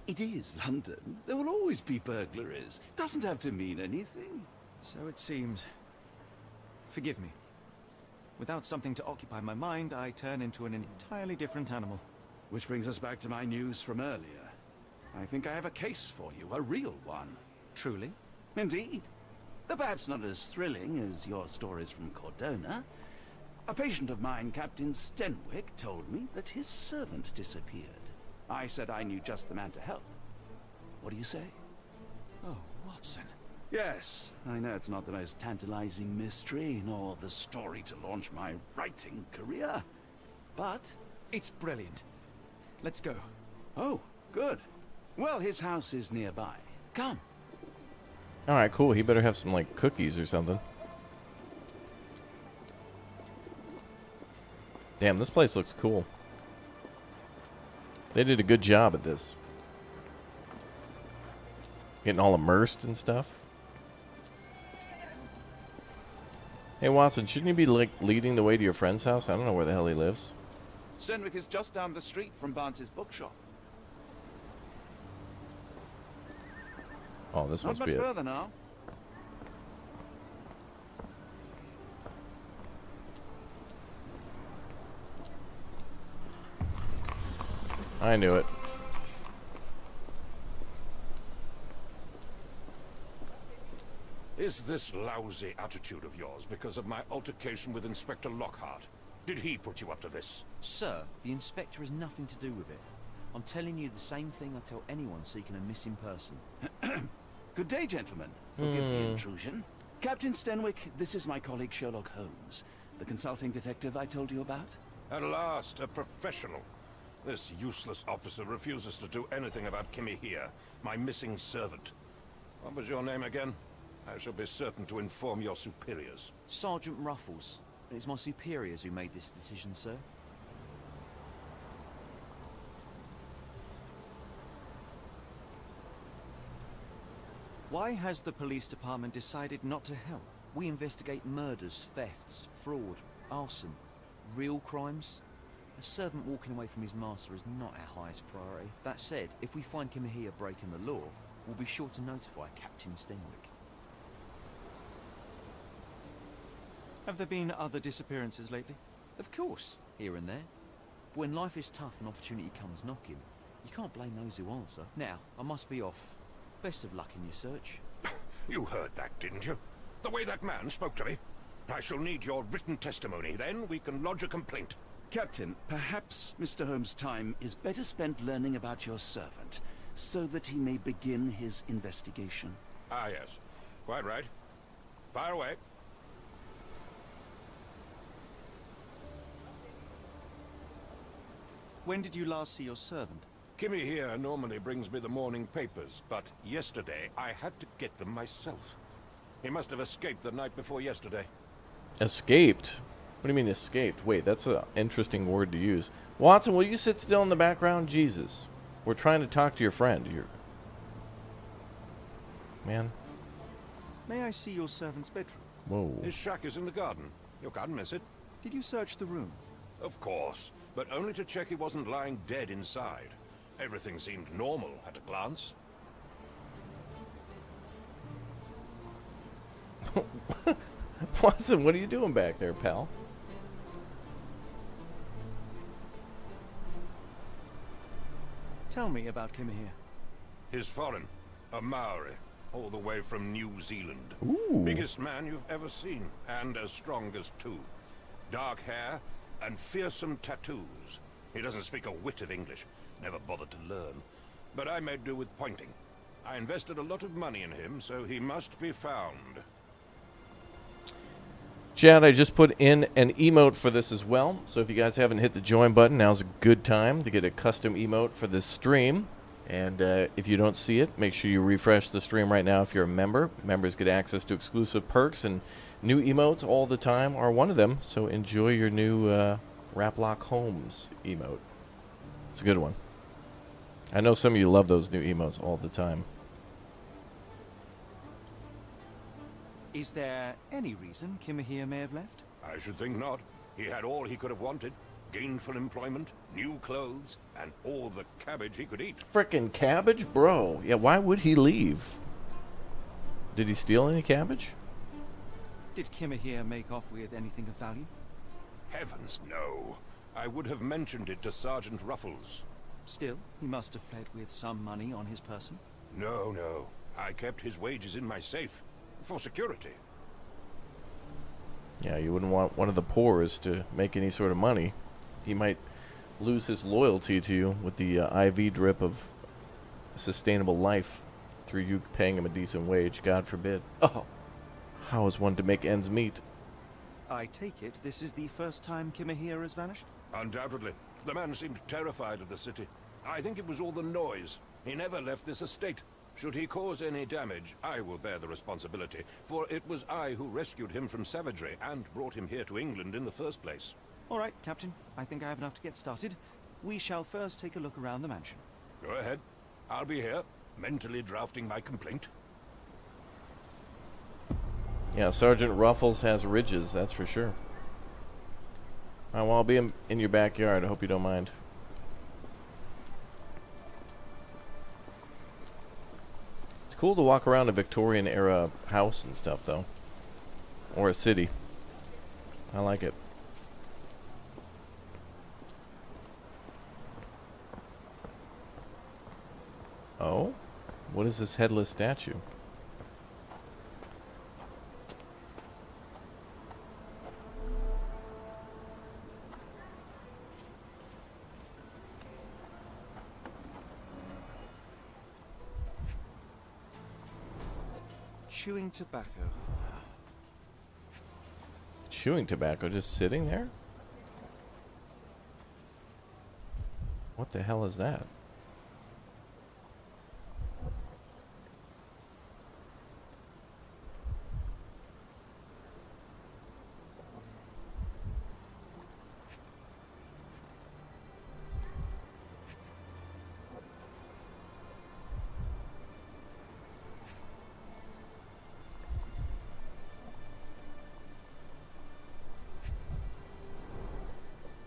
It is London. There will always be burglaries. Doesn't have to mean anything. So it seems. Forgive me. Without something to occupy my mind, I turn into an entirely different animal. Which brings us back to my news from earlier. I think I have a case for you, a real one. Truly? Indeed. Though perhaps not as thrilling as your stories from Cordona. A patient of mine, Captain Stenwick, told me that his servant disappeared. I said I knew just the man to help. What do you say? Oh, Watson. Yes, I know it's not the most tantalizing mystery, nor the story to launch my writing career. But... it's brilliant. Let's go. Oh, good. Well, his house is nearby. Come. Alright, cool. He better have some, like, cookies or something. Damn, this place looks cool. They did a good job at this. Getting all immersed and stuff. Hey, Watson, shouldn't you be, like, leading the way to your friend's house? I don't know where the hell he lives. Stenwick is just down the street from Barnes's bookshop. Oh, this Not must much be it. further now. I knew it. Is this lousy attitude of yours because of my altercation with Inspector Lockhart? Did he put you up to this? Sir, the inspector has nothing to do with it. I'm telling you the same thing I tell anyone seeking a missing person. Good day, gentlemen. Forgive the intrusion. Captain Stenwick, this is my colleague Sherlock Holmes, the consulting detective I told you about. At last, a professional. This useless officer refuses to do anything about Kimmy here, my missing servant. What was your name again? I shall be certain to inform your superiors. Sergeant Ruffles. And it's my superiors who made this decision, sir. Why has the police department decided not to help? We investigate murders, thefts, fraud, arson, real crimes. A servant walking away from his master is not our highest priority. That said, if we find Kimahia breaking the law, we'll be sure to notify Captain Stenwick. Have there been other disappearances lately? Of course, here and there. But when life is tough and opportunity comes knocking, you can't blame those who answer. Now, I must be off. Best of luck in your search. You heard that, didn't you? The way that man spoke to me. I shall need your written testimony. Then we can lodge a complaint. Captain, perhaps Mr. Holmes' time is better spent learning about your servant, so that he may begin his investigation. Ah, yes. Quite right. Fire away. When did you last see your servant? Kimmy here normally brings me the morning papers, but yesterday I had to get them myself. He must have escaped the night before yesterday. Escaped? What do you mean escaped? Wait, that's an interesting word to use. Watson, will you sit still in the background? Jesus. We're trying to talk to your friend. Man. May I see your servant's bedroom? Whoa. His shack is in the garden. You can't miss it. Did you search the room? Of course, but only to check he wasn't lying dead inside. Everything seemed normal at a glance. Watson, what are you doing back there, pal? Tell me about Kimahia. He's foreign, a Maori, all the way from New Zealand. Ooh. Biggest man you've ever seen, and as strong as two. Dark hair and fearsome tattoos. He doesn't speak a whit of English, never bothered to learn. But I made do with pointing. I invested a lot of money in him, so he must be found. Chad, I just put in an emote for this as well. So if you guys haven't hit the join button, now's a good time to get a custom emote for this stream. And if you don't see it, make sure you refresh the stream right now if you're a member. Members get access to exclusive perks, and new emotes all the time are one of them. So enjoy your new Raplock Holmes emote. It's a good one. I know some of you love those new emotes all the time. Is there any reason Kimahia may have left? I should think not. He had all he could have wanted. Gainful employment, new clothes, and all the cabbage he could eat. Frickin' cabbage? Bro, yeah, why would he leave? Did he steal any cabbage? Did Kimahia make off with anything of value? Heavens, no. I would have mentioned it to Sergeant Ruffles. Still, he must have fled with some money on his person. No. I kept his wages in my safe. For security. Yeah, you wouldn't want one of the poor's to make any sort of money. He might lose his loyalty to you with the IV drip of sustainable life through you paying him a decent wage, God forbid. Oh, how is one to make ends meet? I take it this is the first time Kimahia has vanished? Undoubtedly. The man seemed terrified of the city. I think it was all the noise. He never left this estate. Should he cause any damage, I will bear the responsibility, for it was I who rescued him from savagery and brought him here to England in the first place. All right, Captain. I think I have enough to get started. We shall first take a look around the mansion. Go ahead. I'll be here, mentally drafting my complaint. Yeah, Sergeant Ruffles has ridges, that's for sure. Well, I'll be in your backyard. I hope you don't mind. It's cool to walk around a Victorian-era house and stuff, though. Or a city. I like it. Oh? What is this headless statue? Chewing tobacco. Chewing tobacco just sitting there? What the hell is that?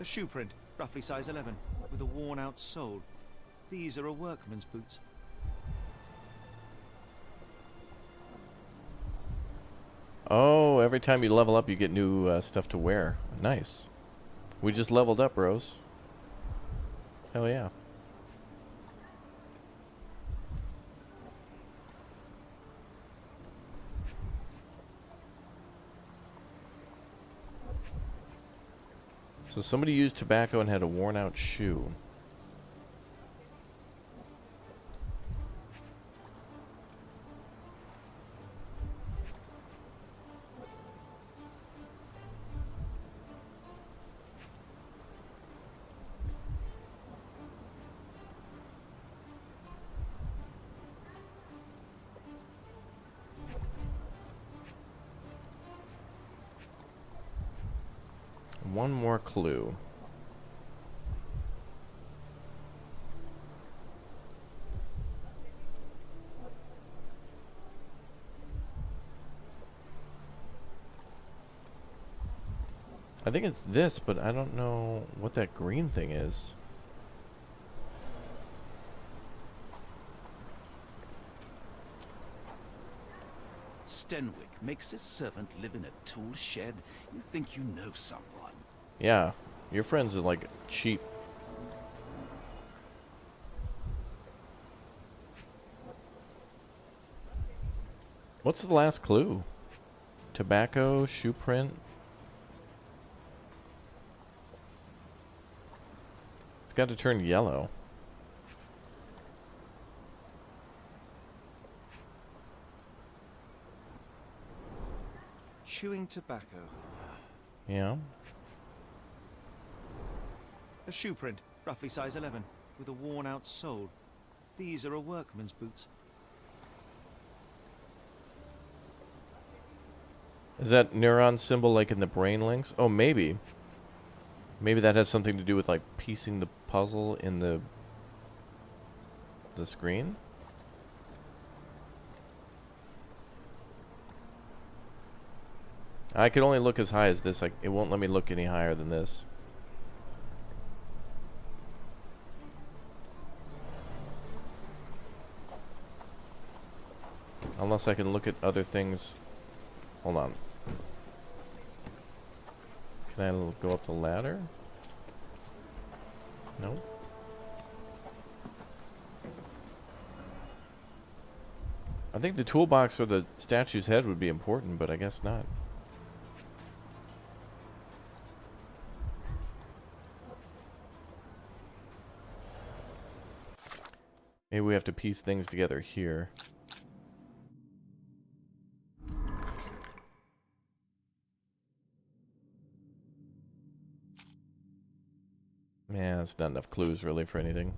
shoe print, roughly size 11, with a worn-out sole. These are a workman's boots. Oh, every time you level up, you get new stuff to wear. Nice. We just leveled up, bros. Hell yeah. So somebody used tobacco and had a worn-out shoe. One more clue. I think it's this, but I don't know what that green thing is. Stenwick makes his servant live in a tool shed. You think you know someone. Yeah, your friends are like cheap. What's the last clue? Tobacco, shoe print. It's got to turn yellow. Chewing tobacco. Yeah. A shoe print, roughly size 11, with a worn-out sole. These are a workman's boots. Is that neuron symbol like in the brain links? Oh, maybe. Maybe that has something to do with like piecing the puzzle in the screen? I could only look as high as this. Like, it won't let me look any higher than this. Unless I can look at other things. Hold on. Can I go up the ladder? No. I think the toolbox or the statue's head would be important, but I guess not. Maybe we have to piece things together here. Man, that's not enough clues really for anything.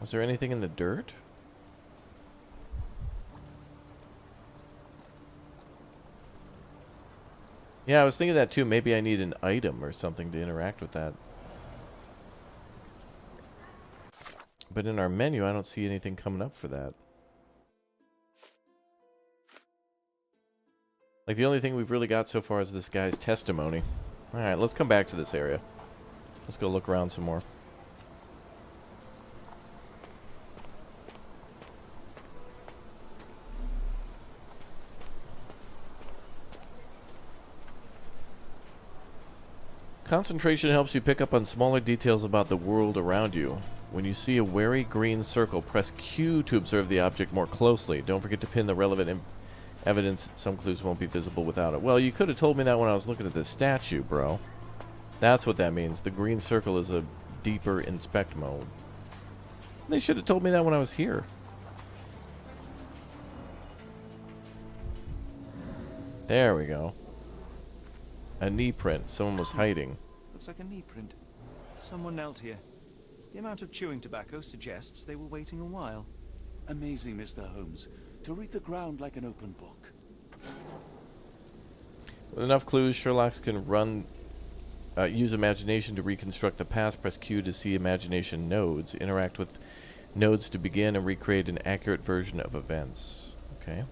Is there anything in the dirt? Yeah, I was thinking that too. Maybe I need an item or something to interact with that. But in our menu, I don't see anything coming up for that. Like, the only thing we've really got so far is this guy's testimony. Alright, let's come back to this area. Let's go look around some more. Concentration helps you pick up on smaller details about the world around you. When you see a wary green circle, press Q to observe the object more closely. Don't forget to pin the relevant evidence. Some clues won't be visible without it. Well, you could have told me that when I was looking at the statue, bro. That's what that means. The green circle is a deeper inspect mode. They should have told me that when I was here. There we go. A knee print. Someone was hiding. Looks like a knee print. Someone knelt here. The amount of chewing tobacco suggests they were waiting a while. Amazing, Mr. Holmes. To read the ground like an open book. With enough clues, Sherlock can use imagination to reconstruct the past. Press Q to see imagination nodes. Interact with nodes to begin and recreate an accurate version of events. Okay.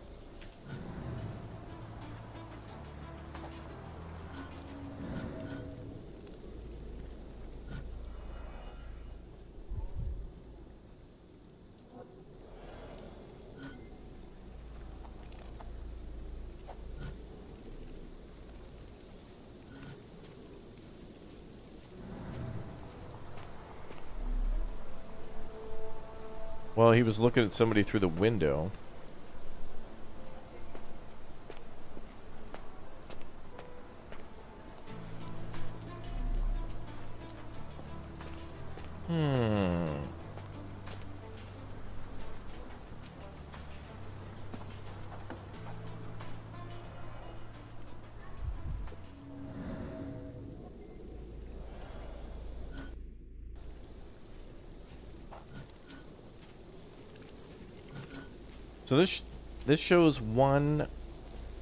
Well, he was looking at somebody through the window. So this shows one,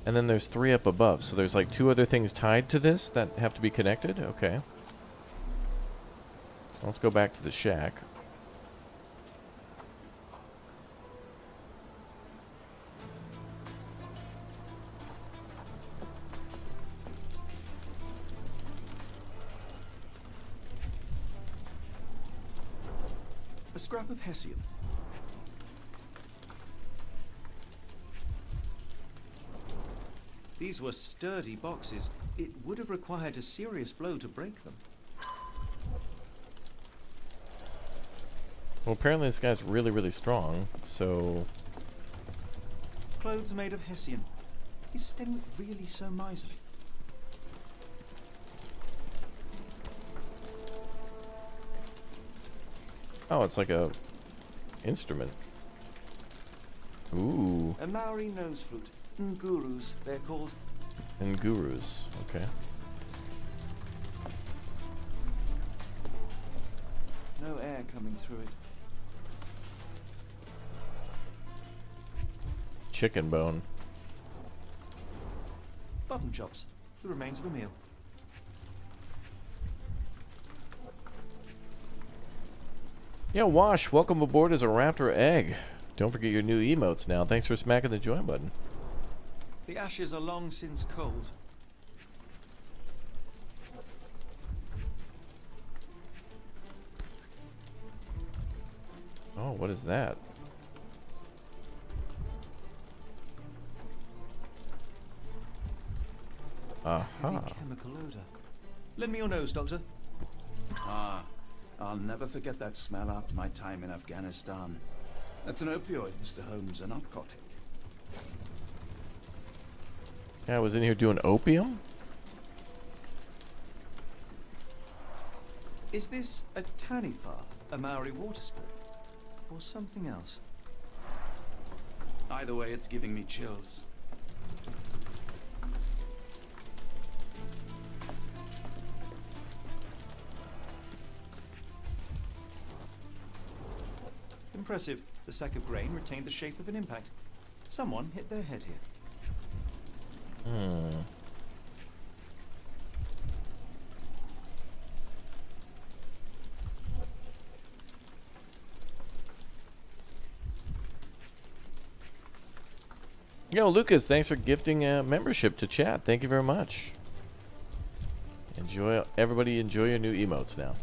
and then there's 3 up above. So there's like 2 other things tied to this that have to be connected? Okay. Let's go back to the shack. A scrap of Hessian. These were sturdy boxes. It would have required a serious blow to break them. Well, apparently this guy's really, really strong, so... Clothes made of Hessian. Is Stenwick really so miserly? Oh, it's like a instrument. Ooh. A Maori nose flute. Ngurus, they're called. And gurus. Okay. No air coming through it. Chicken bone. Button chops. The remains of a meal. Yeah, Wash, welcome aboard as a raptor egg. Don't forget your new emotes now. Thanks for smacking the join button. The ashes are long since cold. Oh, what is that? Heavy chemical odor. Lend me your nose, Doctor. Ah, I'll never forget that smell after my time in Afghanistan. That's an opioid, Mr. Holmes, a narcotic. Yeah, I was in here doing opium? Is this a Tanifa, a Maori water spirit, or something else? Either way, it's giving me chills. Impressive. The sack of grain retained the shape of an impact. Someone hit their head here. Yo, Lucas, thanks for gifting a membership to chat. Thank you very much. Everybody enjoy your new emotes now.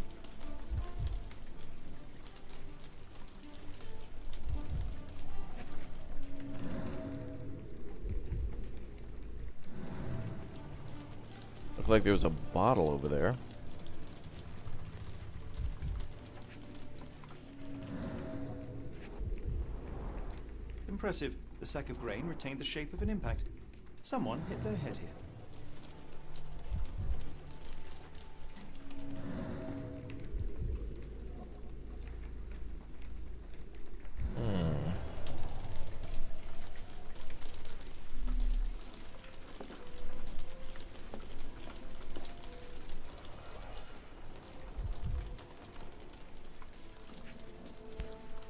Looked like there was a bottle over there. Impressive. The sack of grain retained the shape of an impact. Someone hit their head here.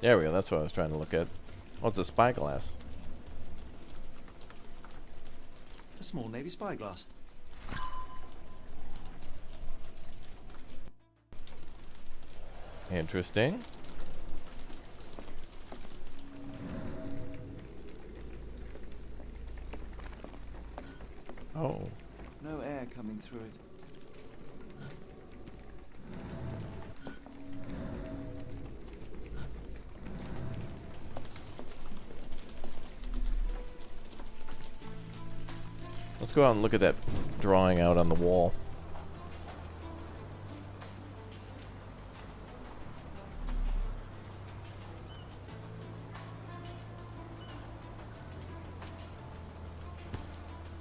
There we go. That's what I was trying to look at. Oh, it's a spyglass. A small navy spyglass. Interesting. Oh. No air coming through it. Let's go out and look at that drawing out on the wall.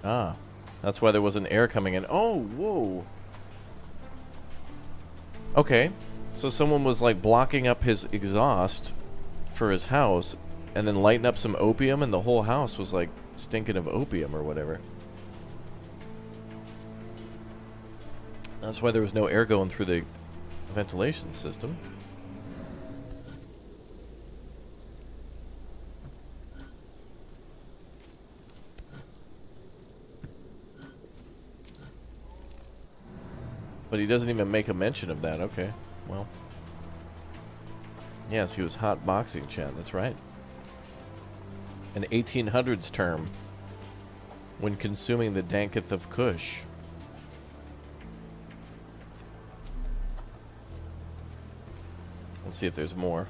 Ah, that's why there wasn't air coming in. Oh, whoa. Okay, so someone was like blocking up his exhaust for his house and then lighting up some opium, and the whole house was like stinking of opium or whatever. That's why there was no air going through the ventilation system. But he doesn't even make a mention of that. Okay, well. Yes, he was hot boxing Chad, that's right. An 1800s term. When consuming the danketh of Kush. Let's see if there's more.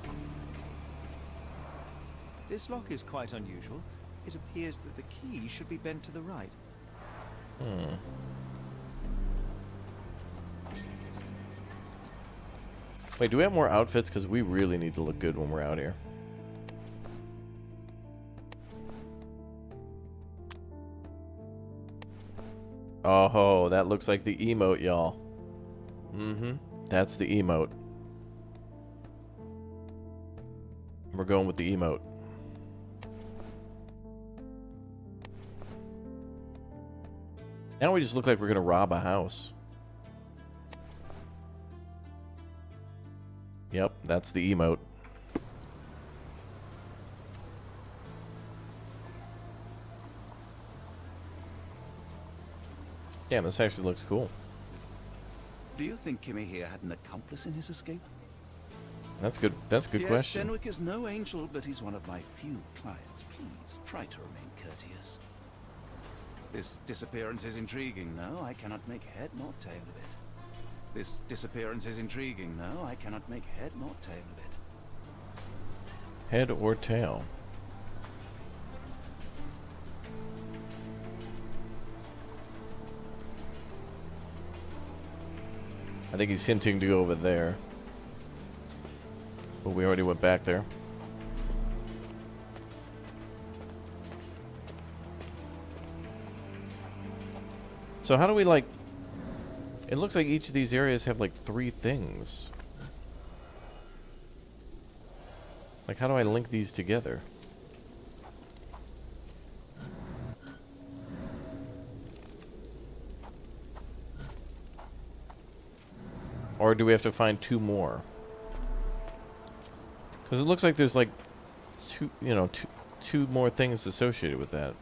This lock is quite unusual. It appears that the key should be bent to the right. Wait, do we have more outfits? Because we really need to look good when we're out here. Oh, that looks like the emote, y'all. Mm-hmm. That's the emote. We're going with the emote. Now we just look like we're gonna rob a house. Yep, that's the emote. Damn, this actually looks cool. Do you think Kimmy here had an accomplice in his escape? That's good. That's a good yes, question. Denwick is no angel, but he's one of my few clients. Please, try to remain courteous. This disappearance is intriguing, no? I cannot make head nor tail of it. This disappearance is intriguing, no? I cannot make head nor tail of it. Head or tail? I think he's hinting to go over there. But we already went back there. So how do we, like... It looks like each of these areas have, like, 3 things. Like, how do I link these together? Or do we have to find 2 more? Because it looks like there's like two more things associated with that.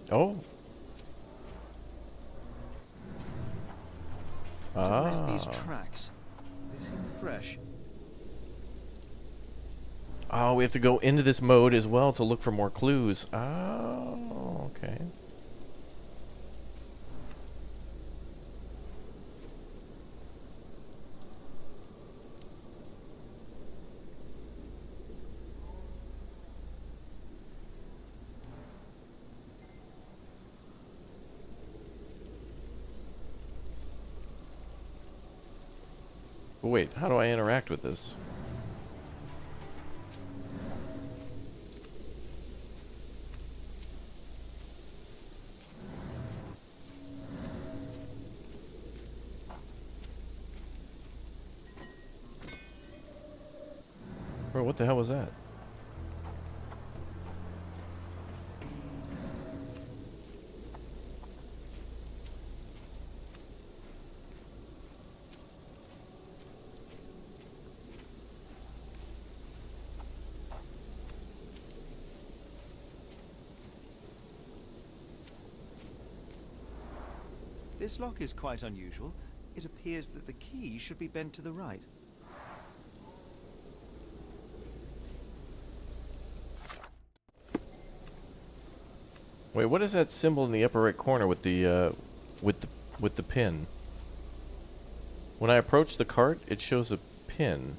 Oh. These tracks. They seem fresh. Oh, we have to go into this mode as well to look for more clues. Oh, okay. But wait, how do I interact with this? Bro, what the hell was that? This lock is quite unusual. It appears that the key should be bent to the right. Wait, what is that symbol in the upper right corner with the pin? When I approach the cart, it shows a pin.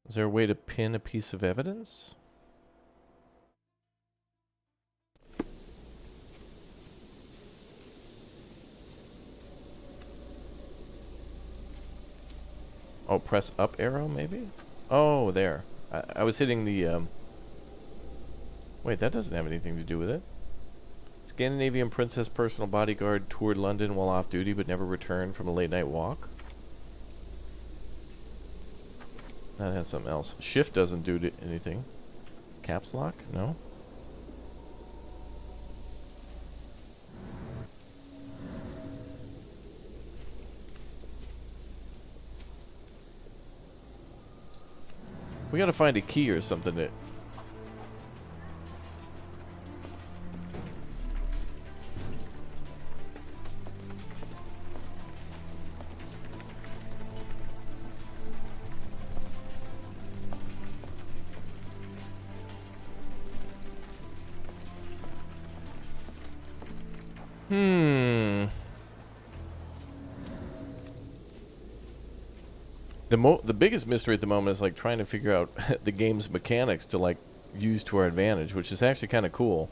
Is there a way to pin a piece of evidence? Oh, press up arrow, maybe? Oh, there. I was hitting the, Wait, that doesn't have anything to do with it. Scandinavian princess personal bodyguard toured London while off duty but never returned from a late-night walk. That has something else. Shift doesn't do anything. Caps lock? No. We gotta find a key or something that... The biggest mystery at the moment is like trying to figure out the game's mechanics to like use to our advantage, which is actually kind of cool.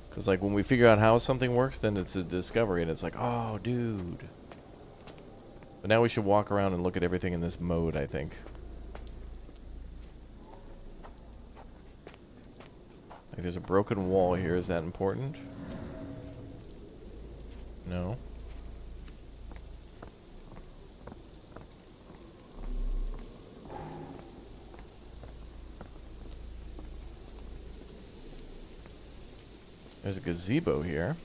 Because like when we figure out how something works, then it's a discovery, and it's like, oh, dude. But now we should walk around and look at everything in this mode, I think. Like there's a broken wall here. Is that important? No. There's a gazebo here.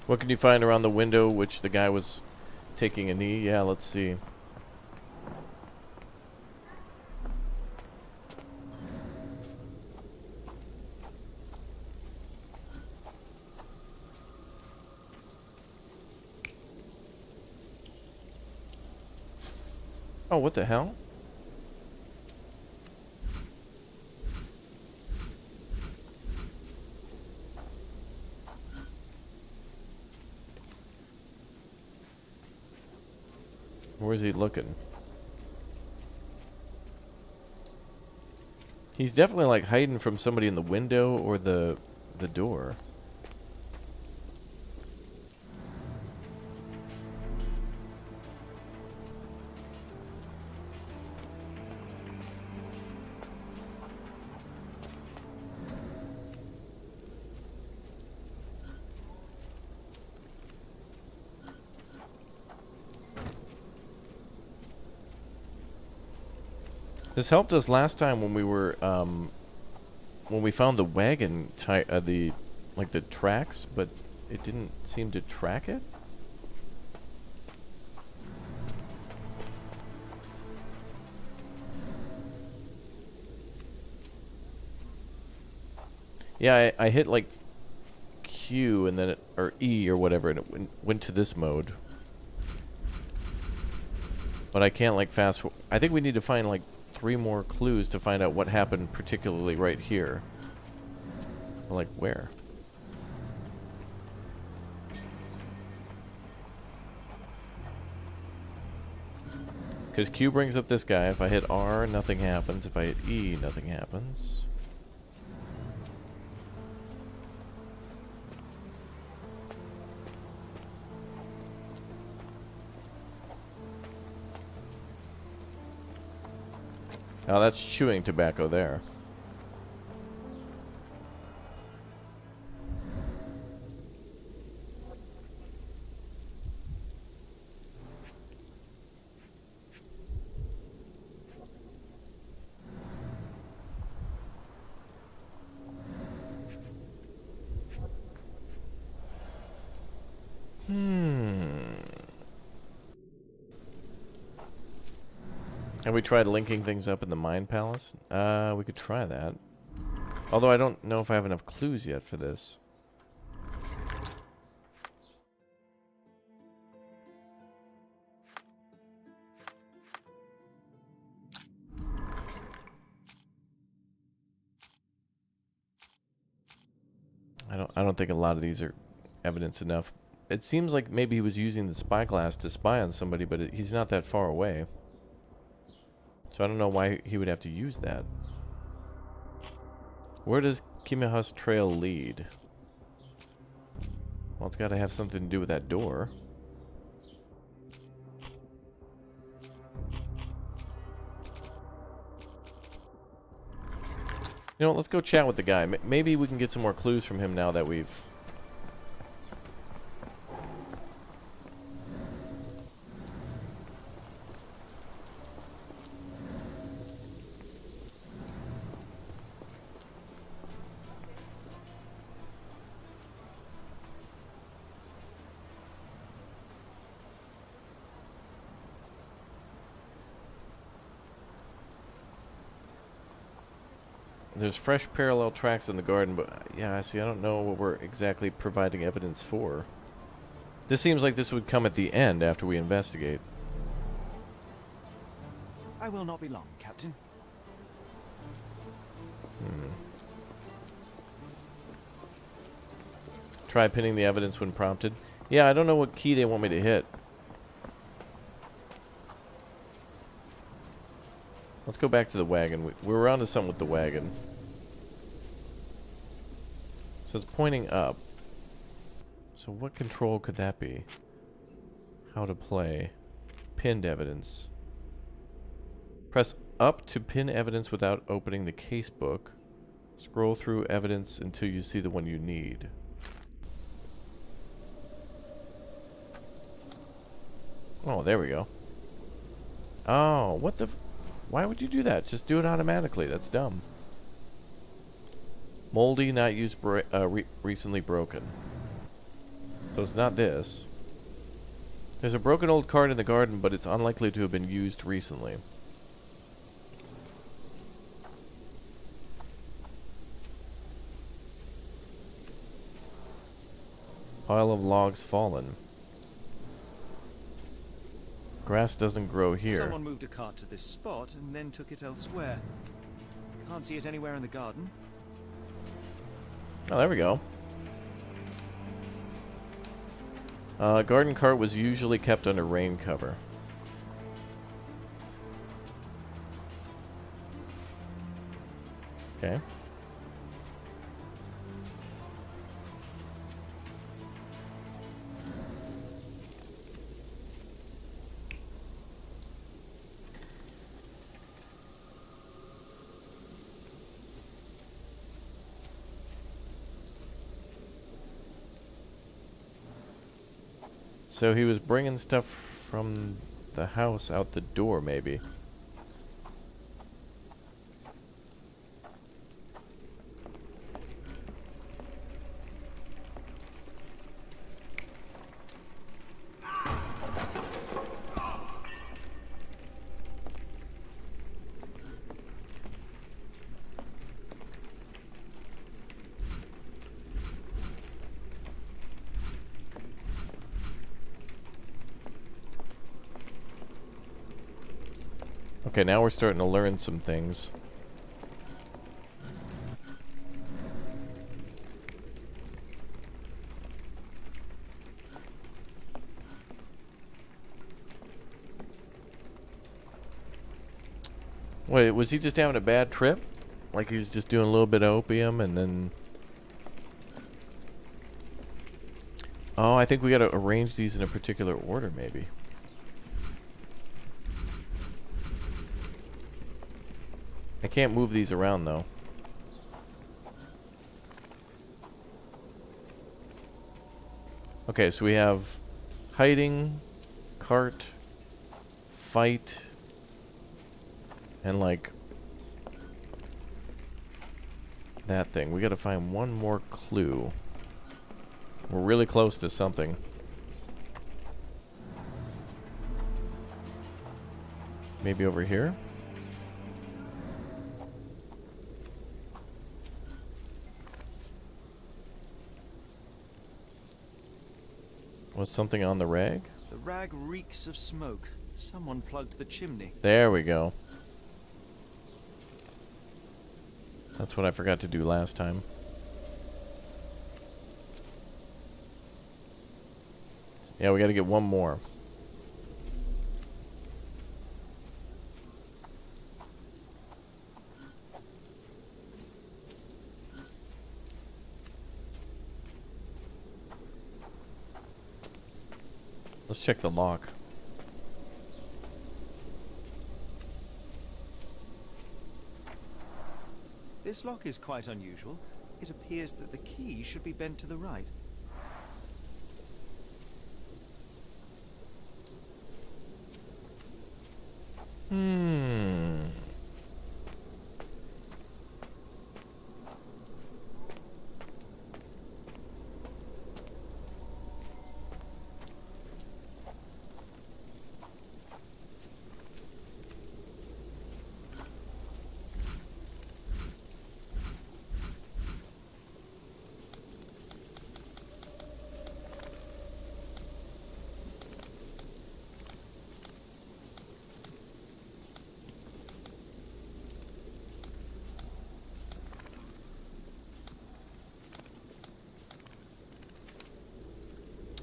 What can you find around the window which the guy was taking a knee? Yeah, let's see. Oh, what the hell? Where's he looking? He's definitely like hiding from somebody in the window or the door. This helped us last time when we were, when we found the wagon, the tracks, but it didn't seem to track it. Yeah, I hit like Q and then it, or E or whatever, and it went to this mode. But I can't like fast. I think we need to find like 3 more clues to find out what happened, particularly right here. Like where? Because Q brings up this guy. If I hit R, nothing happens. If I hit E, nothing happens. Oh, that's chewing tobacco there. Have we tried linking things up in the Mind Palace? We could try that. Although I don't know if I have enough clues yet for this. I don't think a lot of these are evidence enough. It seems like maybe he was using the spyglass to spy on somebody, but he's not that far away. So I don't know why he would have to use that. Where does Kimiha's trail lead? Well, it's got to have something to do with that door. You know, let's go chat with the guy. Maybe we can get some more clues from him now that we've... There's fresh parallel tracks in the garden, but yeah, see, I don't know what we're exactly providing evidence for. This seems like this would come at the end after we investigate. I will not be long, Captain. Try pinning the evidence when prompted. Yeah, I don't know what key they want me to hit. Let's go back to the wagon. We were onto something with the wagon. So it's pointing up. So what control could that be? How to play. Pinned evidence. Press up to pin evidence without opening the casebook. Scroll through evidence until you see the one you need. Oh, there we go. Oh, what the... Why would you do that? Just do it automatically. That's dumb. Moldy, not used, recently broken. So it's not this. There's a broken old card in the garden, but it's unlikely to have been used recently. Pile of logs fallen. Grass doesn't grow here. Someone moved a cart to this spot and then took it elsewhere. Can't see it anywhere in the garden. Oh, there we go. Garden cart was usually kept under rain cover. Okay. So he was bringing stuff from the house out the door, maybe. Okay, now we're starting to learn some things. Wait, was he just having a bad trip? Like he was just doing a little bit of opium and then... Oh, I think we gotta arrange these in a particular order, maybe. I can't move these around, though. Okay, so we have hiding, cart, fight, and like that thing. We gotta find one more clue. We're really close to something. Maybe over here? Was something on the rag? The rag reeks of smoke. Someone plugged the chimney. There we go. That's what I forgot to do last time. Yeah, we gotta get one more. Let's check the lock. This lock is quite unusual. It appears that the key should be bent to the right.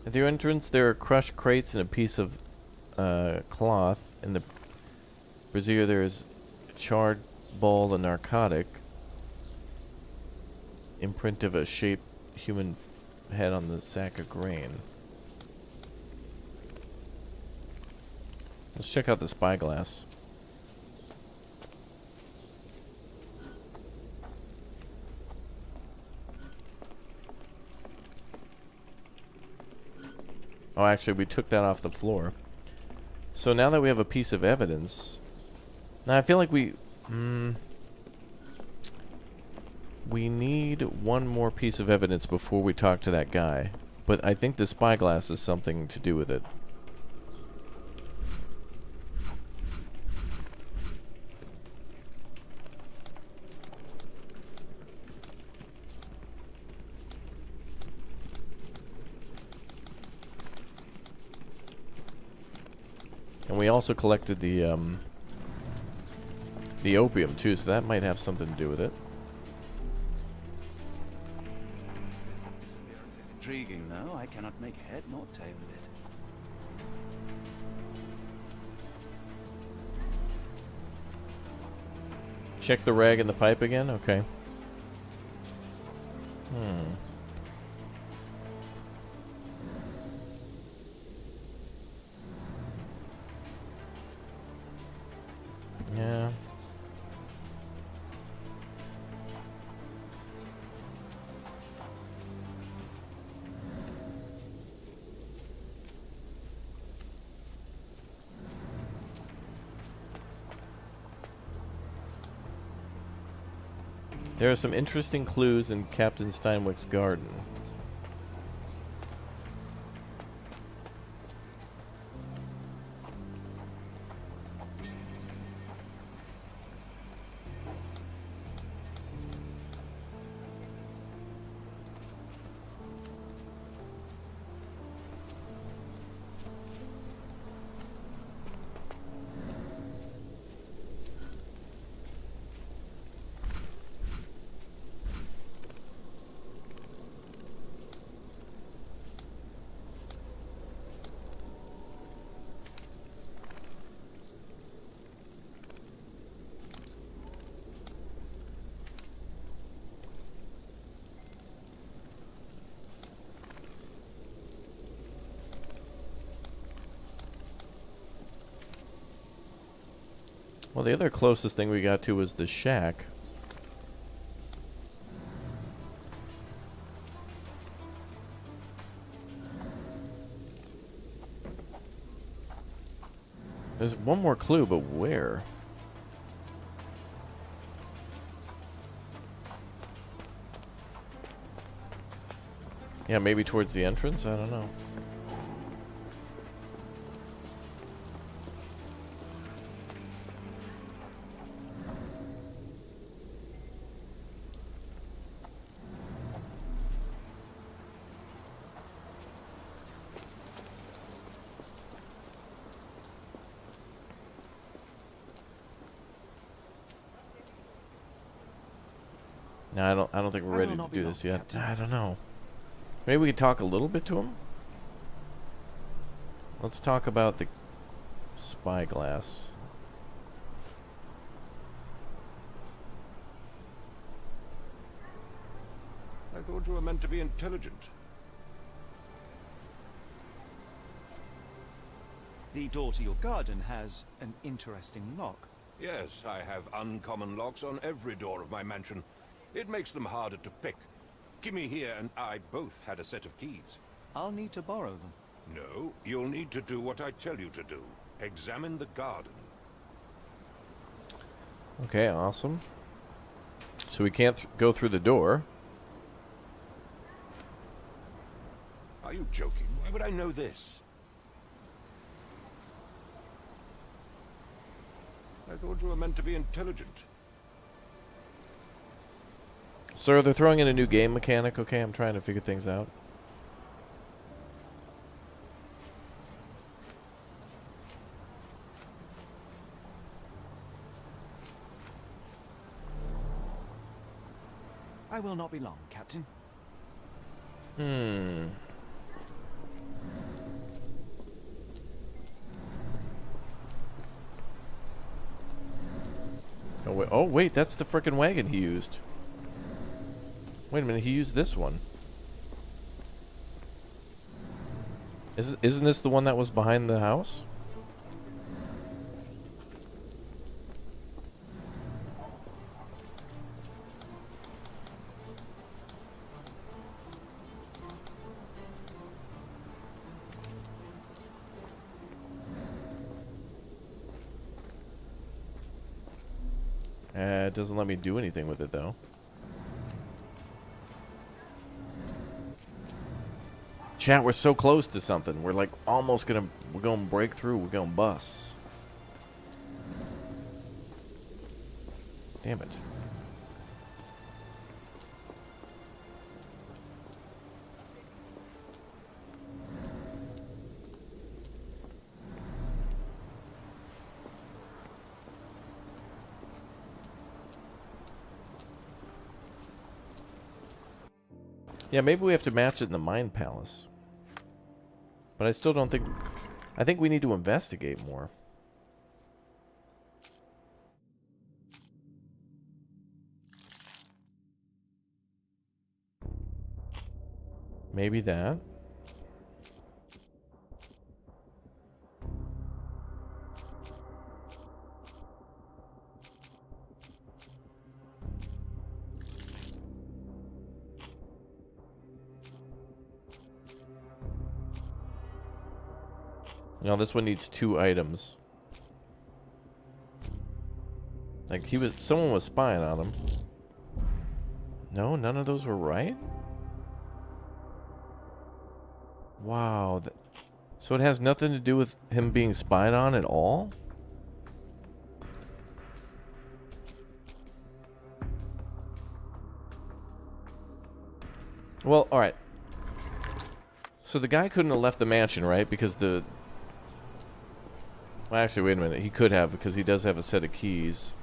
At the entrance, there are crushed crates and a piece of cloth. In the brazier, there is a charred ball of narcotic. Imprint of a shaped human head on the sack of grain. Let's check out the spyglass. Oh, actually, we took that off the floor. So now that we have a piece of evidence... Now, I feel like we need one more piece of evidence before we talk to that guy. But I think the spyglass is something to do with it. And we also collected the opium too, so that might have something to do with it. Intriguing, though. I cannot make head nor tail of it. Check the rag in the pipe again? Okay. Yeah. There are some interesting clues in Captain Steinwick's garden. Well, the other closest thing we got to was the shack. There's one more clue, but where? Yeah, maybe towards the entrance? I don't know. No, I don't think we're ready to do this yet. I don't know. Maybe we could talk a little bit to him? Let's talk about the spyglass. I thought you were meant to be intelligent. The door to your garden has an interesting lock. Yes, I have uncommon locks on every door of my mansion. It makes them harder to pick. Kimmy here and I both had a set of keys. I'll need to borrow them. No, you'll need to do what I tell you to do. Examine the garden. Okay, awesome. So we can't go through the door. Are you joking? Why would I know this? I thought you were meant to be intelligent. Sir, they're throwing in a new game mechanic, okay? I'm trying to figure things out. I will not be long, Captain. Oh, wait, that's the frickin' wagon he used. Wait a minute, he used this one. Isn't this the one that was behind the house? It doesn't let me do anything with it, though. Chat, we're so close to something. We're like almost gonna, we're gonna break through. We're gonna bust. Damn it. Yeah, maybe we have to match it in the Mind Palace. But I still don't think... I think we need to investigate more. Maybe that. No, this one needs 2 items. Like someone was spying on him. No, none of those were right? Wow. So it has nothing to do with him being spied on at all? Well, alright. So the guy couldn't have left the mansion, right? Because the... Well, actually, wait a minute. He could have, because he does have a set of keys.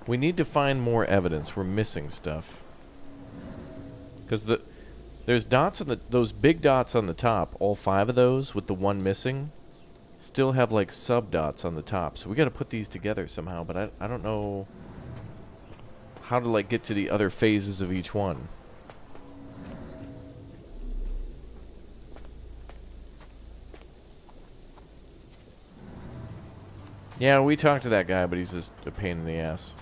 We need to find more evidence. We're missing stuff. Because there's dots on those big dots on the top, all 5 of those with the one missing, still have like sub dots on the top. So we got to put these together somehow, but I don't know how to like get to the other phases of each one. Yeah, we talked to that guy, but he's just a pain in the ass.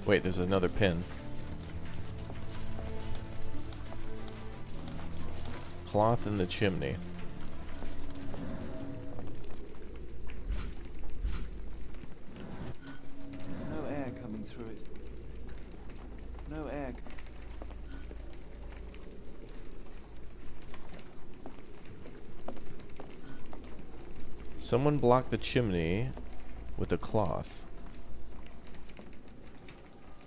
Wait, there's another pin. Cloth in the chimney. Someone blocked the chimney with a cloth.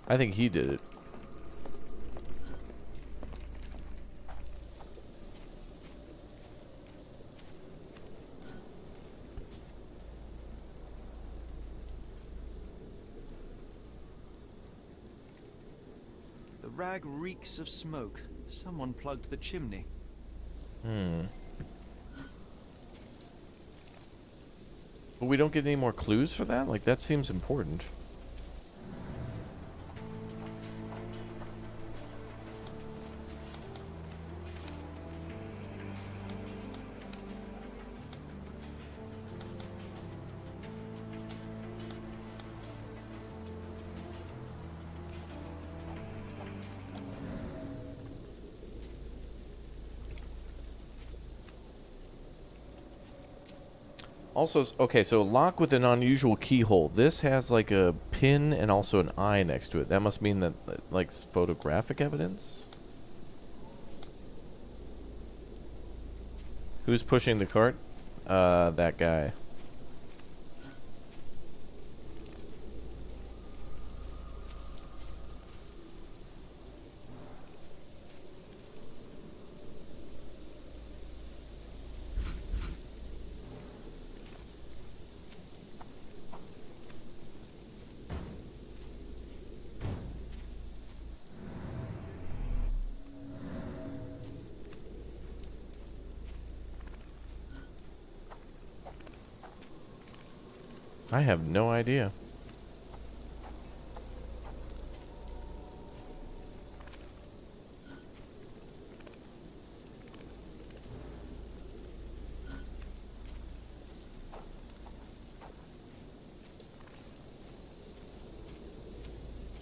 I think he did it. The rag reeks of smoke. Someone plugged the chimney. But we don't get any more clues for that? Like, that seems important. Also, okay, so lock with an unusual keyhole. This has like a pin and also an eye next to it. That must mean that, like, photographic evidence? Who's pushing the cart? That guy. I have no idea.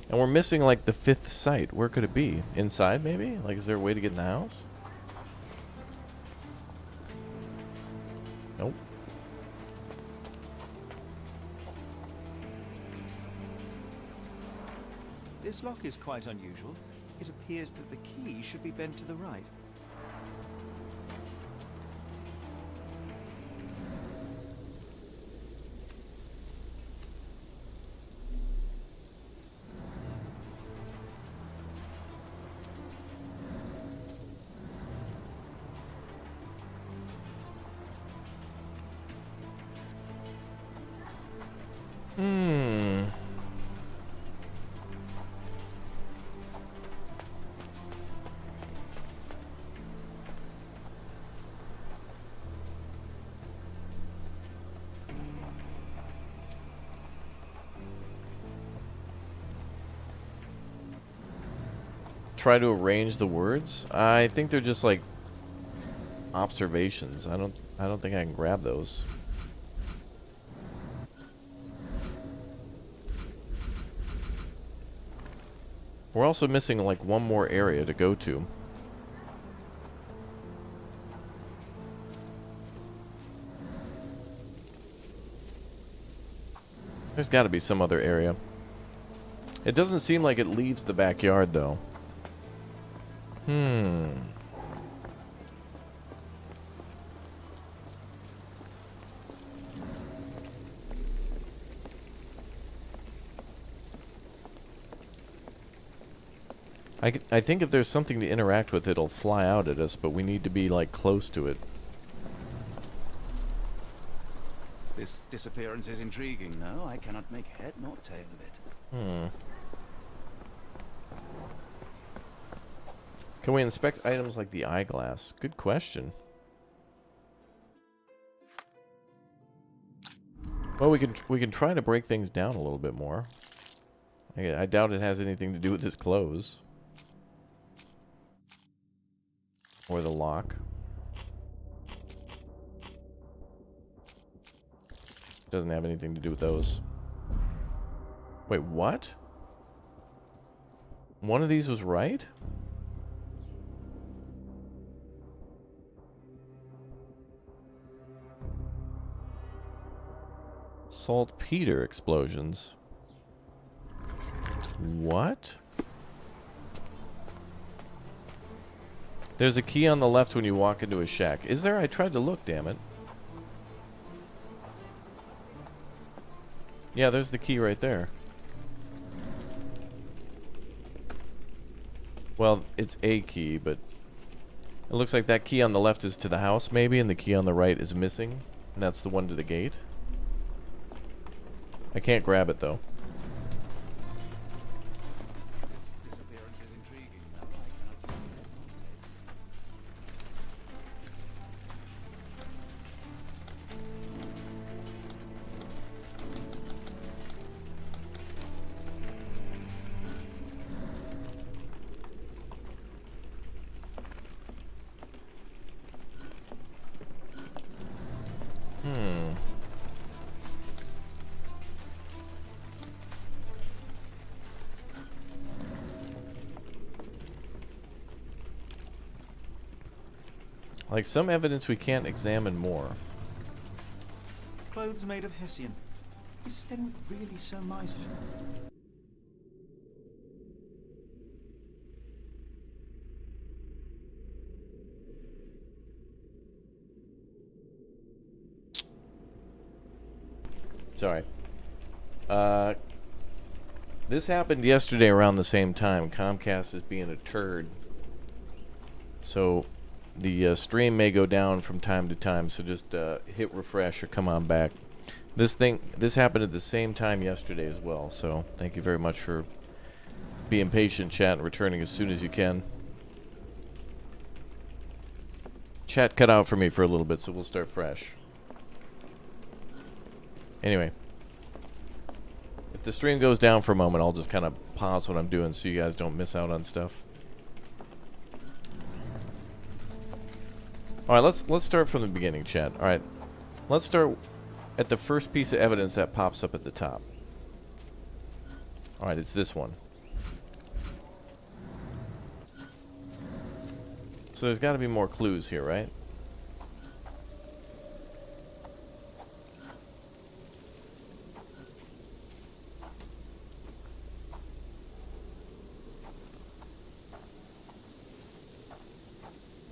And we're missing, like, the fifth site. Where could it be? Inside, maybe? Like, is there a way to get in the house? Nope. This lock is quite unusual. It appears that the key should be bent to the right. Try to arrange the words? I think they're just like observations. I don't think I can grab those. We're also missing like one more area to go to. There's got to be some other area. It doesn't seem like it leaves the backyard though. I think if there's something to interact with, it'll fly out at us, but we need to be, like, close to it. This disappearance is intriguing, no? I cannot make head nor tail of it. Can we inspect items like the eyeglass? Good question. Well, we can try to break things down a little bit more. I doubt it has anything to do with his clothes. Or the lock. Doesn't have anything to do with those. Wait, what? One of these was right? Saltpeter explosions. What? There's a key on the left when you walk into a shack. Is there? I tried to look, damn it. Yeah, there's the key right there. Well, it's a key, but it looks like that key on the left is to the house, maybe, and the key on the right is missing. And that's the one to the gate. I can't grab it, though. This disappearance is intriguing, though I cannot. Like some evidence we can't examine more. Clothes made of Hessian. Is Stenwick really so miserly? Sorry. This happened yesterday around the same time. Comcast is being a turd. So the stream may go down from time to time, so just hit refresh or come on back. This happened at the same time yesterday as well, so thank you very much for being patient, chat, and returning as soon as you can. Chat cut out for me for a little bit, so we'll start fresh. Anyway, if the stream goes down for a moment, I'll just kind of pause what I'm doing so you guys don't miss out on stuff. All right, let's start from the beginning, chat. All right, let's start at the first piece of evidence that pops up at the top. All right, it's this one. So there's got to be more clues here, right?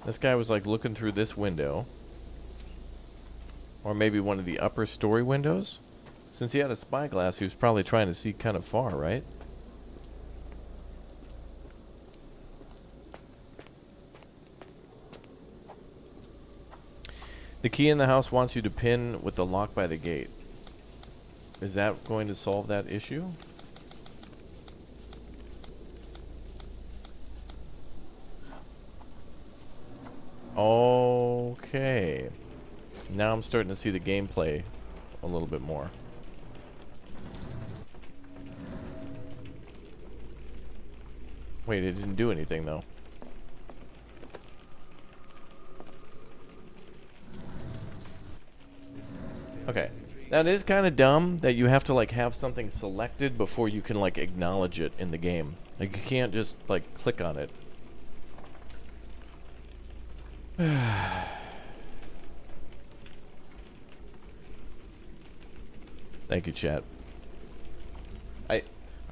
This guy was like looking through this window. Or maybe one of the upper story windows. Since he had a spyglass, he was probably trying to see kind of far, right? The key in the house wants you to pin with the lock by the gate. Is that going to solve that issue? Okay. Now I'm starting to see the gameplay a little bit more. Wait, it didn't do anything though. Okay. That is kind of dumb that you have to like have something selected before you can like acknowledge it in the game. Like you can't just like click on it. Thank you, chat.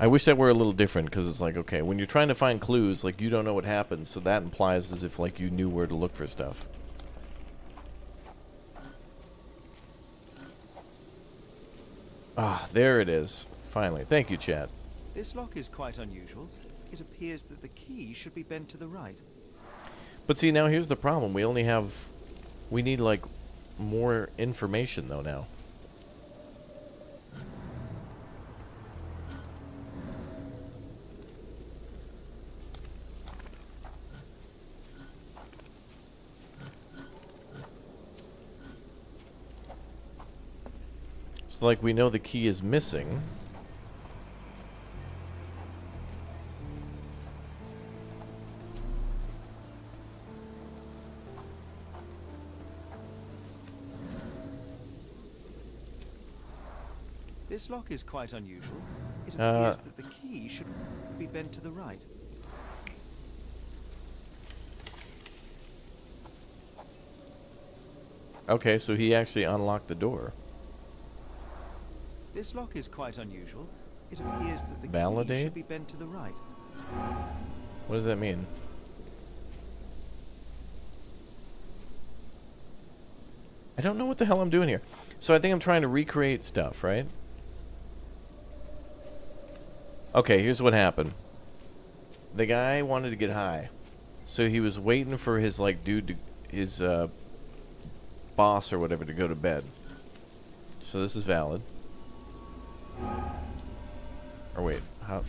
I wish that were a little different, because it's like, okay, when you're trying to find clues, like, you don't know what happens, so that implies as if, like, you knew where to look for stuff. Ah, there it is. Finally. Thank you, chat. This lock is quite unusual. It appears that the key should be bent to the right. But see, now here's the problem. We need, like, more information, though, now. So, like, we know the key is missing. This lock is quite unusual. It appears that the key should be bent to the right. Okay, so he actually unlocked the door. This lock is quite unusual. It appears that the key Validate? should be bent to the right. What does that mean? I don't know what the hell I'm doing here. So I think I'm trying to recreate stuff, right? Okay, here's what happened. The guy wanted to get high, so he was waiting for his like dude to his boss or whatever to go to bed. So this is valid. Or wait, how?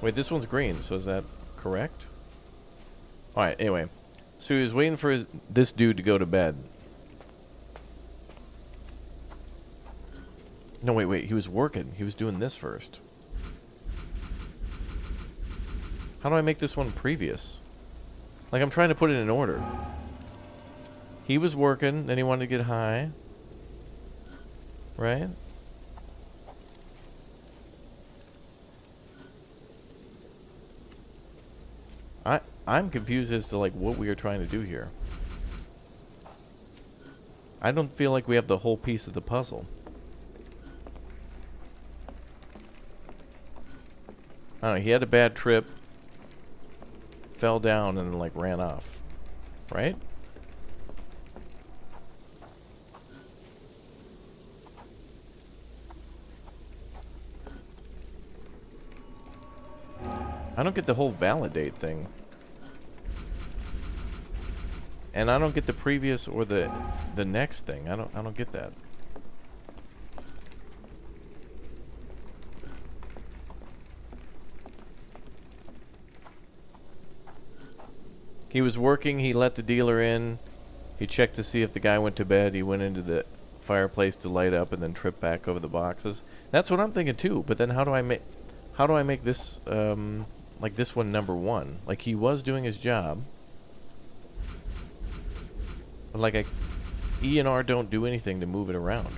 Wait, this one's green, so is that correct? Alright, anyway. So he was waiting for this dude to go to bed. No, wait, he was working. He was doing this first. How do I make this one previous? Like, I'm trying to put it in order. He was working, then he wanted to get high. Right? I'm confused as to, like, what we are trying to do here. I don't feel like we have the whole piece of the puzzle. I don't know, he had a bad trip, fell down, and then, like, ran off. Right? I don't get the whole validate thing. And I don't get the previous or the next thing. I don't get that. He was working, he let the dealer in. He checked to see if the guy went to bed. He went into the fireplace to light up and then tripped back over the boxes. That's what I'm thinking too. But then how do I make this like this one number one? Like, he was doing his job. But like, E and R don't do anything to move it around.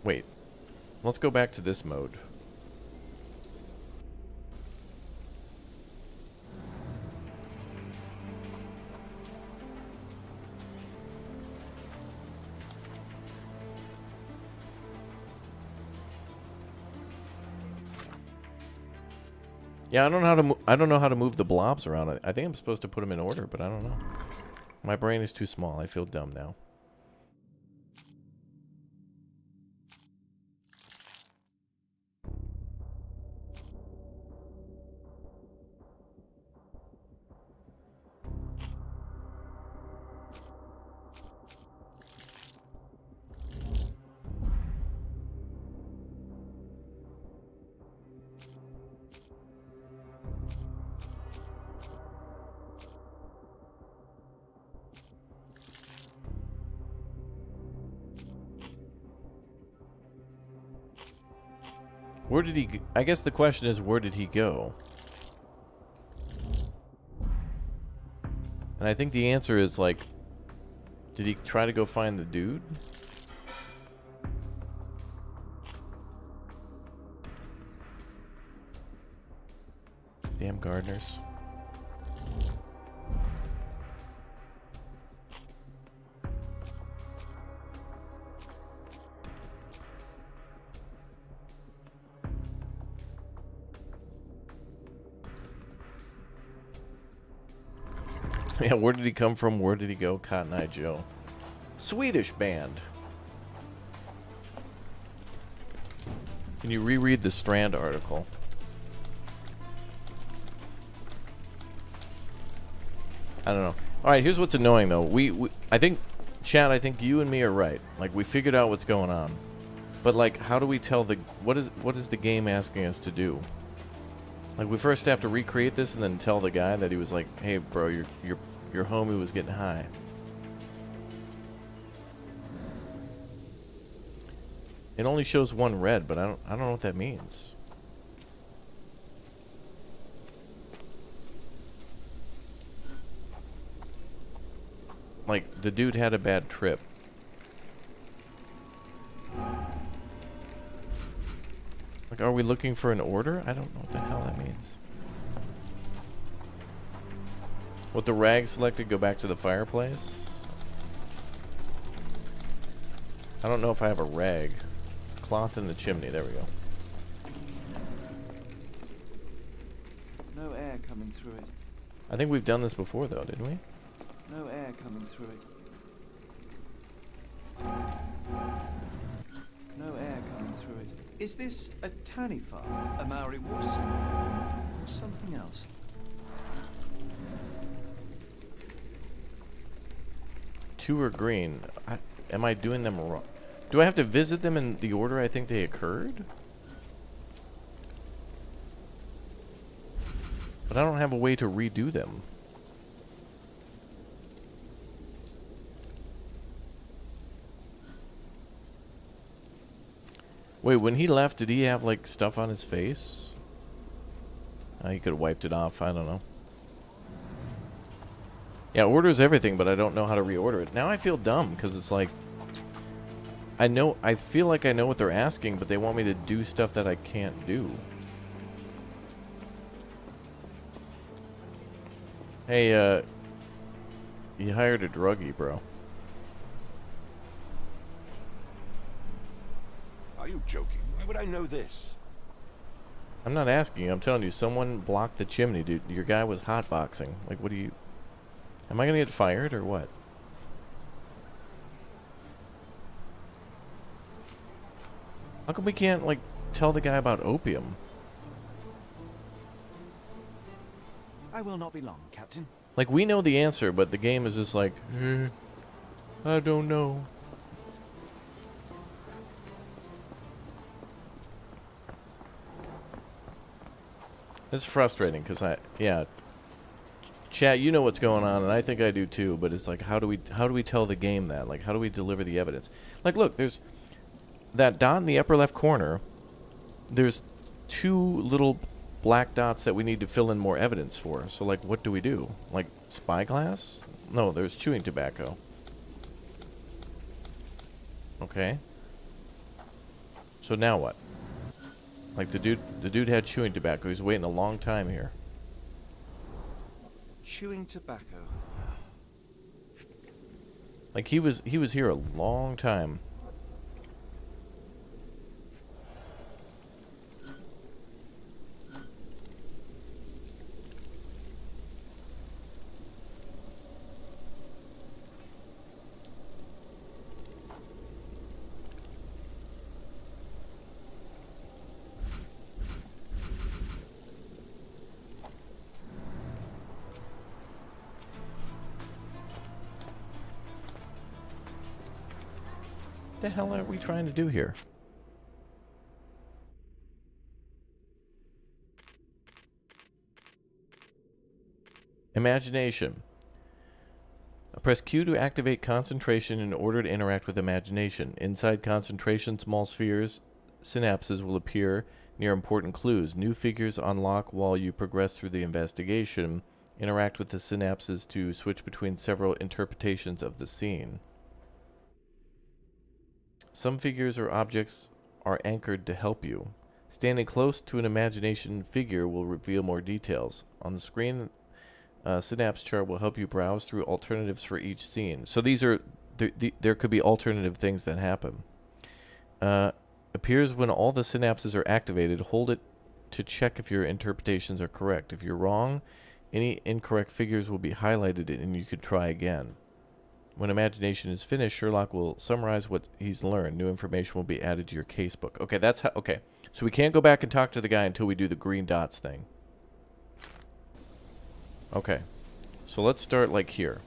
Wait. Let's go back to this mode. Yeah, I don't know how to move the blobs around. I think I'm supposed to put them in order, but I don't know. My brain is too small. I feel dumb now. Where did he... I guess the question is, where did he go? And I think the answer is, like... Did he try to go find the dude? Damn gardeners. Yeah, where did he come from? Where did he go? Cotton Eye Joe. Swedish band. Can you reread the Strand article? I don't know. Alright, here's what's annoying though. I think, Chad, I think you and me are right. Like, we figured out what's going on. But like, how do we tell the... What is the game asking us to do? Like, we first have to recreate this and then tell the guy that he was like, hey bro, your homie was getting high. It only shows one red, but I don't know what that means. Like, the dude had a bad trip. Like, are we looking for an order? I don't know what the hell that means. With the rag selected, go back to the fireplace? I don't know if I have a rag. Cloth in the chimney, there we go. No air coming through it. I think we've done this before, though, didn't we? No air coming through it. No air coming through it. Is this a tanny farm, a Maori water spout, or something else? Two are green. Am I doing them wrong? Do I have to visit them in the order I think they occurred? But I don't have a way to redo them. Wait, when he left, did he have, like, stuff on his face? He could have wiped it off. I don't know. Yeah, orders everything, but I don't know how to reorder it. Now I feel dumb, because it's like... I feel like I know what they're asking, but they want me to do stuff that I can't do. Hey, you hired a druggie, bro. Are you joking? Why would I know this? I'm not asking you. I'm telling you, someone blocked the chimney, dude. Your guy was hotboxing. Like, what do you... Am I gonna get fired, or what? How come we can't, like, tell the guy about opium? I will not be long, Captain. Like, we know the answer, but the game is just like, I don't know. It's frustrating, because chat, you know what's going on, and I think I do too, but it's like, how do we tell the game that? Like, how do we deliver the evidence? Like, look, there's that dot in the upper left corner. There's two little black dots that we need to fill in more evidence for. So, like, what do we do? Like, spyglass? No, there's chewing tobacco. Okay. So now what? Like, the dude had chewing tobacco. He's waiting a long time here. Chewing tobacco. Like, he was here a long time. What the hell are we trying to do here? Imagination. Press Q to activate concentration in order to interact with imagination. Inside concentration, small spheres, synapses will appear near important clues. New figures unlock while you progress through the investigation. Interact with the synapses to switch between several interpretations of the scene. Some figures or objects are anchored to help you. Standing close to an imagination figure will reveal more details. On the screen, synapse chart will help you browse through alternatives for each scene. So these are, there could be alternative things that happen. Appears when all the synapses are activated. Hold it to check if your interpretations are correct. If you're wrong, any incorrect figures will be highlighted and you could try again. When imagination is finished, Sherlock will summarize what he's learned. New information will be added to your casebook. Okay, that's how... Okay, so we can't go back and talk to the guy until we do the green dots thing. Okay, so let's start, like, here.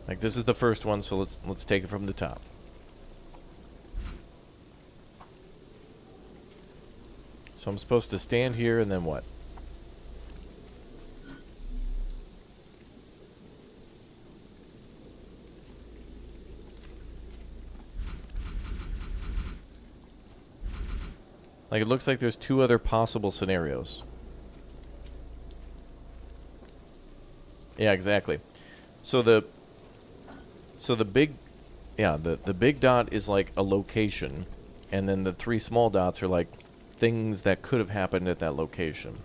Like, this is the first one, so let's take it from the top. So I'm supposed to stand here and then what? Like, it looks like there's two other possible scenarios. Yeah, exactly. So the big, yeah, the big dot is like a location, and then the three small dots are like things that could have happened at that location.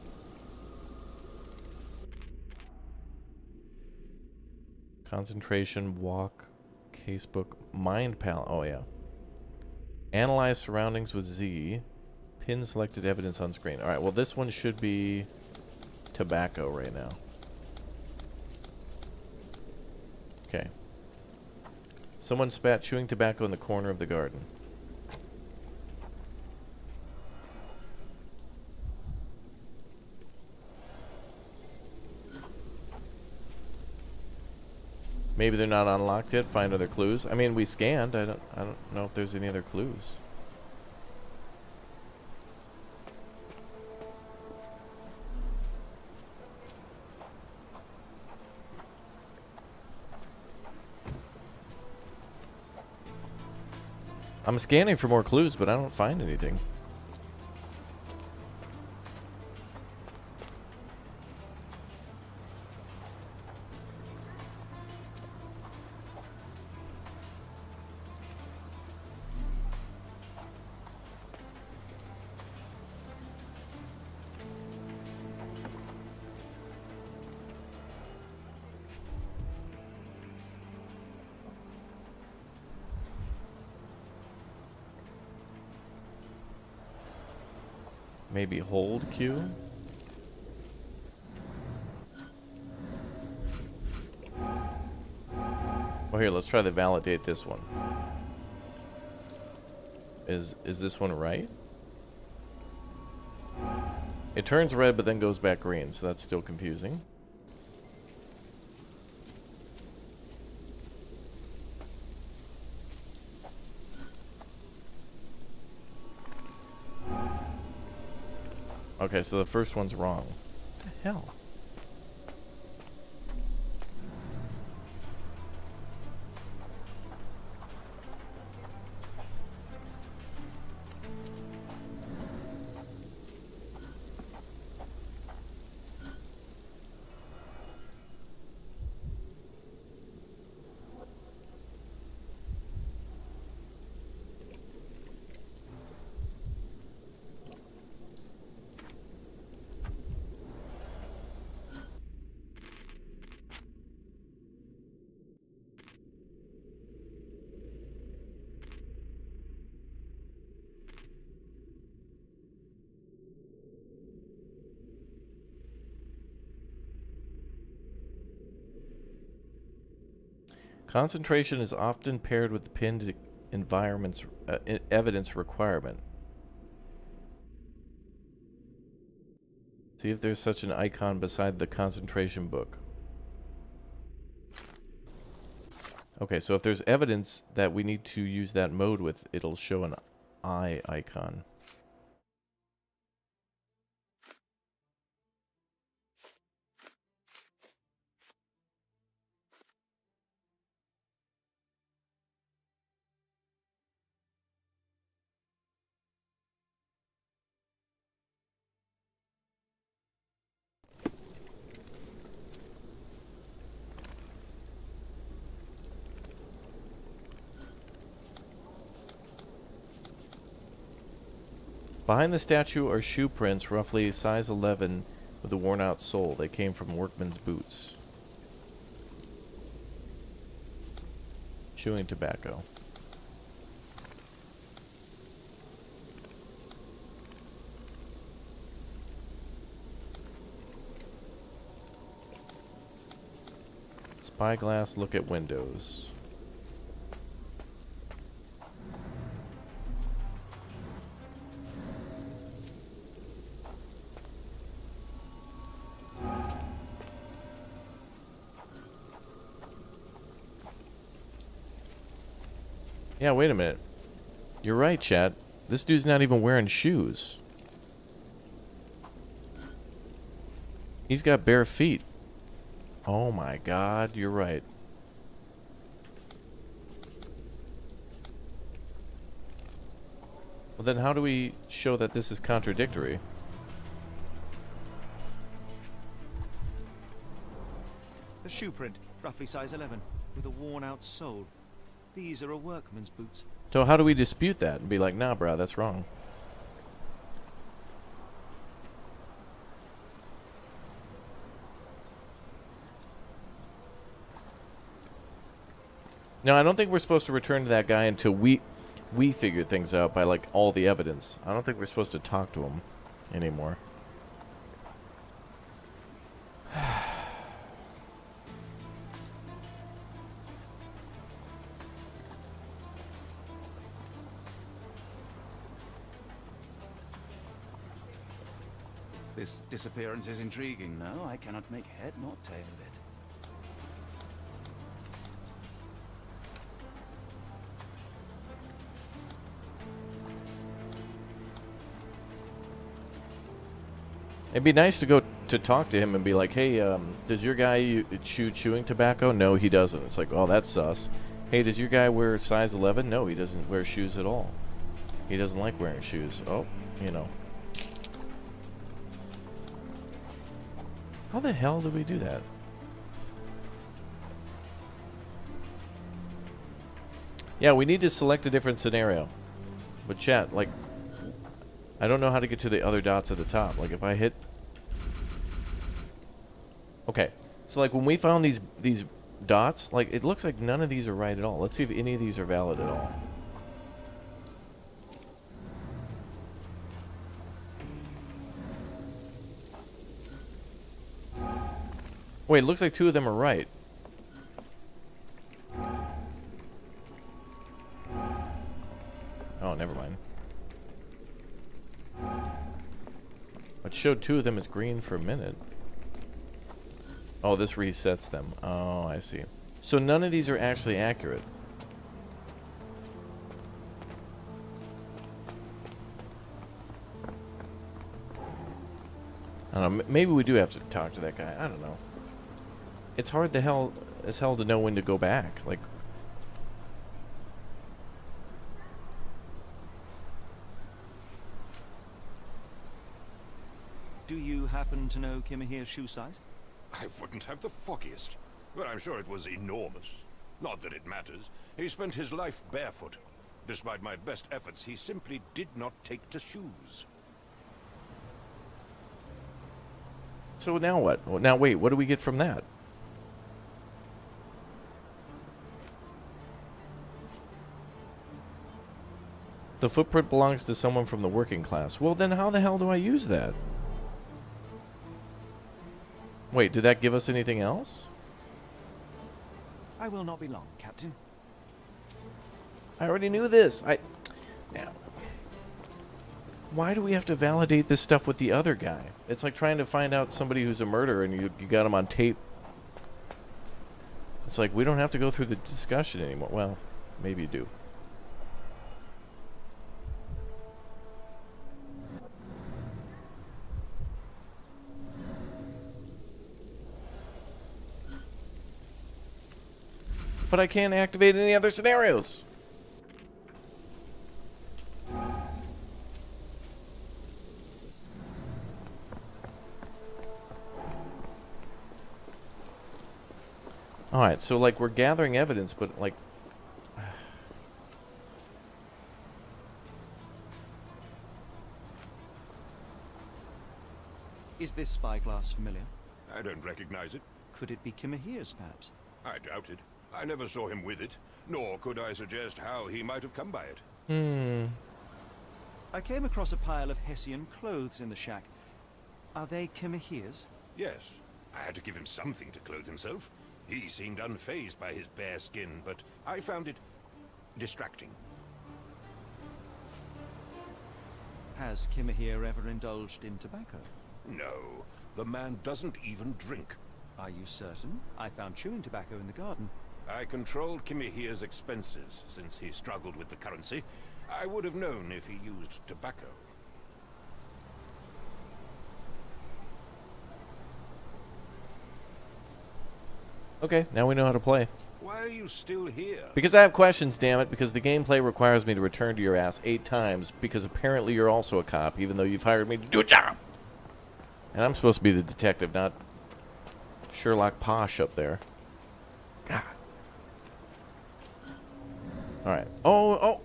Concentration, walk, casebook, mind palette. Oh yeah. Analyze surroundings with Z. Pin selected evidence on screen. Alright, well this one should be tobacco right now. Okay. Someone spat chewing tobacco in the corner of the garden. Maybe they're not unlocked yet. Find other clues. I mean, we scanned. I don't know if there's any other clues. I'm scanning for more clues, but I don't find anything. Maybe hold Q? Oh, here, let's try to validate this one. Is this one right? It turns red but then goes back green, so that's still confusing. Okay, so the first one's wrong. What the hell? Concentration is often paired with the pinned environment's evidence requirement. See if there's such an icon beside the concentration book. Okay, so if there's evidence that we need to use that mode with, it'll show an eye icon. Behind the statue are shoe prints, roughly size 11, with a worn-out sole. They came from workman's boots. Chewing tobacco. Spyglass, look at windows. Yeah, wait a minute. You're right, chat. This dude's not even wearing shoes. He's got bare feet. Oh my god, you're right. Well, then how do we show that this is contradictory? A shoe print, roughly size 11, with a worn-out sole. These are a workman's boots. So how do we dispute that and be like, nah, bro, that's wrong? No, I don't think we're supposed to return to that guy until we figure things out by, like, all the evidence. I don't think we're supposed to talk to him anymore. This disappearance is intriguing, no? I cannot make head nor tail of it. It'd be nice to go to talk to him and be like, hey, does your guy chew chewing tobacco? No, he doesn't. It's like, oh, that's sus. Hey, does your guy wear size 11? No, he doesn't wear shoes at all. He doesn't like wearing shoes. Oh, you know. How the hell do we do that? Yeah, we need to select a different scenario. But chat, like, I don't know how to get to the other dots at the top. Like, if I hit... Okay. So, like, when we found these dots, like, it looks like none of these are right at all. Let's see if any of these are valid at all. Wait, it looks like 2 of them are right. Oh, never mind. It showed 2 of them as green for a minute. Oh, this resets them. Oh, I see. So none of these are actually accurate. I don't know. Maybe we do have to talk to that guy. I don't know. It's hard as hell to know when to go back. Like, Do you happen to know Kimahir's shoe size? I wouldn't have the foggiest, but I'm sure it was enormous. Not that it matters. He spent his life barefoot. Despite my best efforts, he simply did not take to shoes. so now what? Well, now wait, what do we get from that? The footprint belongs to someone from the working class. Well, then how the hell do I use that? Wait, did that give us anything else? I will not be long, Captain. I already knew this. Now, why do we have to validate this stuff with the other guy? It's like trying to find out somebody who's a murderer and you got him on tape. It's like we don't have to go through the discussion anymore. Well, maybe you do. But I can't activate any other scenarios. Alright, so like we're gathering evidence, but like... Is this spyglass familiar? I don't recognize it. Could it be Kimahir's, perhaps? I doubt it. I never saw him with it, nor could I suggest how he might have come by it. I came across a pile of Hessian clothes in the shack. Are they Kimahir's? Yes, I had to give him something to clothe himself. He seemed unfazed by his bare skin, but I found it distracting. Has Kimahir ever indulged in tobacco? No, the man doesn't even drink. Are you certain? I found chewing tobacco in the garden. I controlled Kimahir's expenses since he struggled with the currency. I would have known if he used tobacco. Okay, now we know how to play. Why are you still here? Because I have questions, damn it, because the gameplay requires me to return to your ass 8 times, because apparently you're also a cop, even though you've hired me to do a job. And I'm supposed to be the detective, not Sherlock Posh up there. God. Alright. Oh!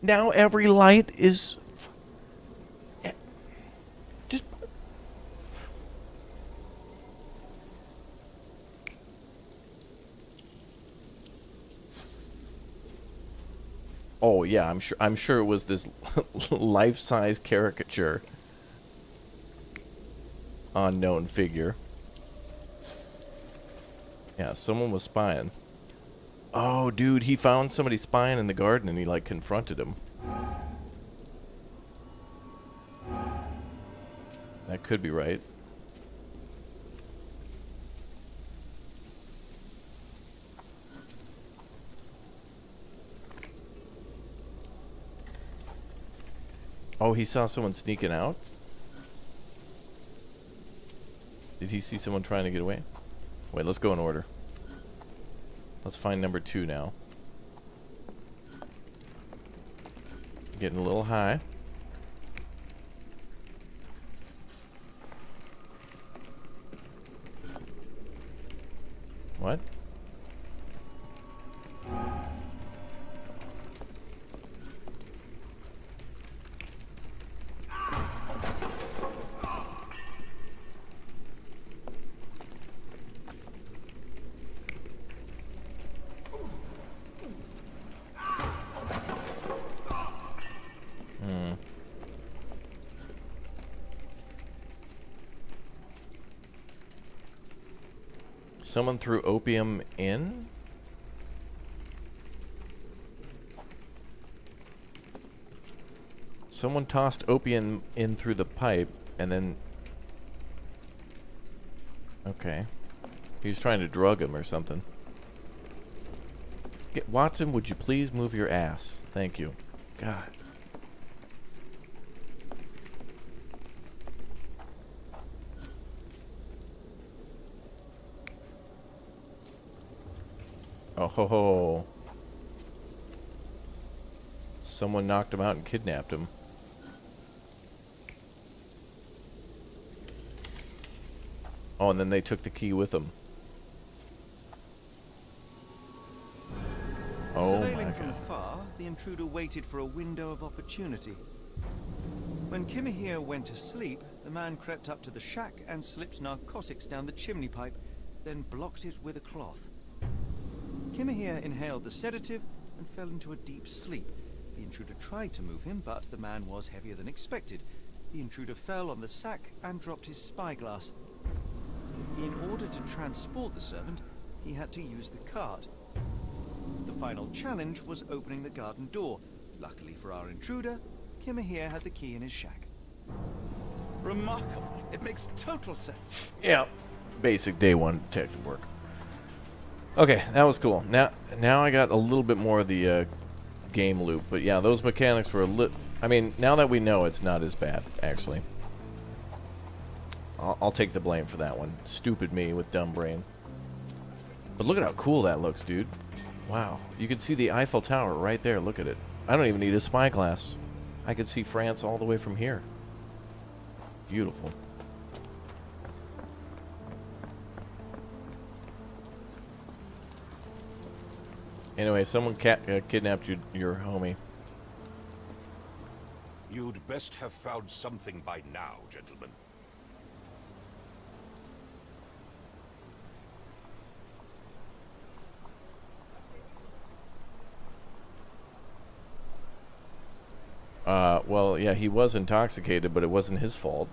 Now every light is... Just... Oh yeah, I'm sure it was this life-size caricature unknown figure. Yeah, someone was spying. Oh, dude, he found somebody spying in the garden and he like confronted him. That could be right. Oh, he saw someone sneaking out? Did he see someone trying to get away? Wait, let's go in order. Let's find number 2 now. Getting a little high. What? Someone threw opium in? Someone tossed opium in through the pipe and then... Okay. He was trying to drug him or something. Watson, would you please move your ass? Thank you. God. Oh ho ho. Someone knocked him out and kidnapped him. Oh, and then they took the key with them. Oh my Surveilling from God. afar, the intruder waited for a window of opportunity. When Kimahir went to sleep, the man crept up to the shack and slipped narcotics down the chimney pipe, then blocked it with a cloth. Kimahir inhaled the sedative and fell into a deep sleep. The intruder tried to move him, but the man was heavier than expected. The intruder fell on the sack and dropped his spyglass. In order to transport the servant, he had to use the cart. The final challenge was opening the garden door. Luckily for our intruder, Kimahir had the key in his shack. Remarkable. It makes total sense. Yeah. Basic day 1 detective work. Okay, that was cool. Now I got a little bit more of the game loop, but yeah, those mechanics were I mean, now that we know, it's not as bad, actually. I'll take the blame for that one. Stupid me with dumb brain. But look at how cool that looks, dude. Wow. You can see the Eiffel Tower right there. Look at it. I don't even need a spyglass. I could see France all the way from here. Beautiful. Anyway, someone kidnapped your homie. You'd best have found something by now, gentlemen. Well, yeah, he was intoxicated, but it wasn't his fault.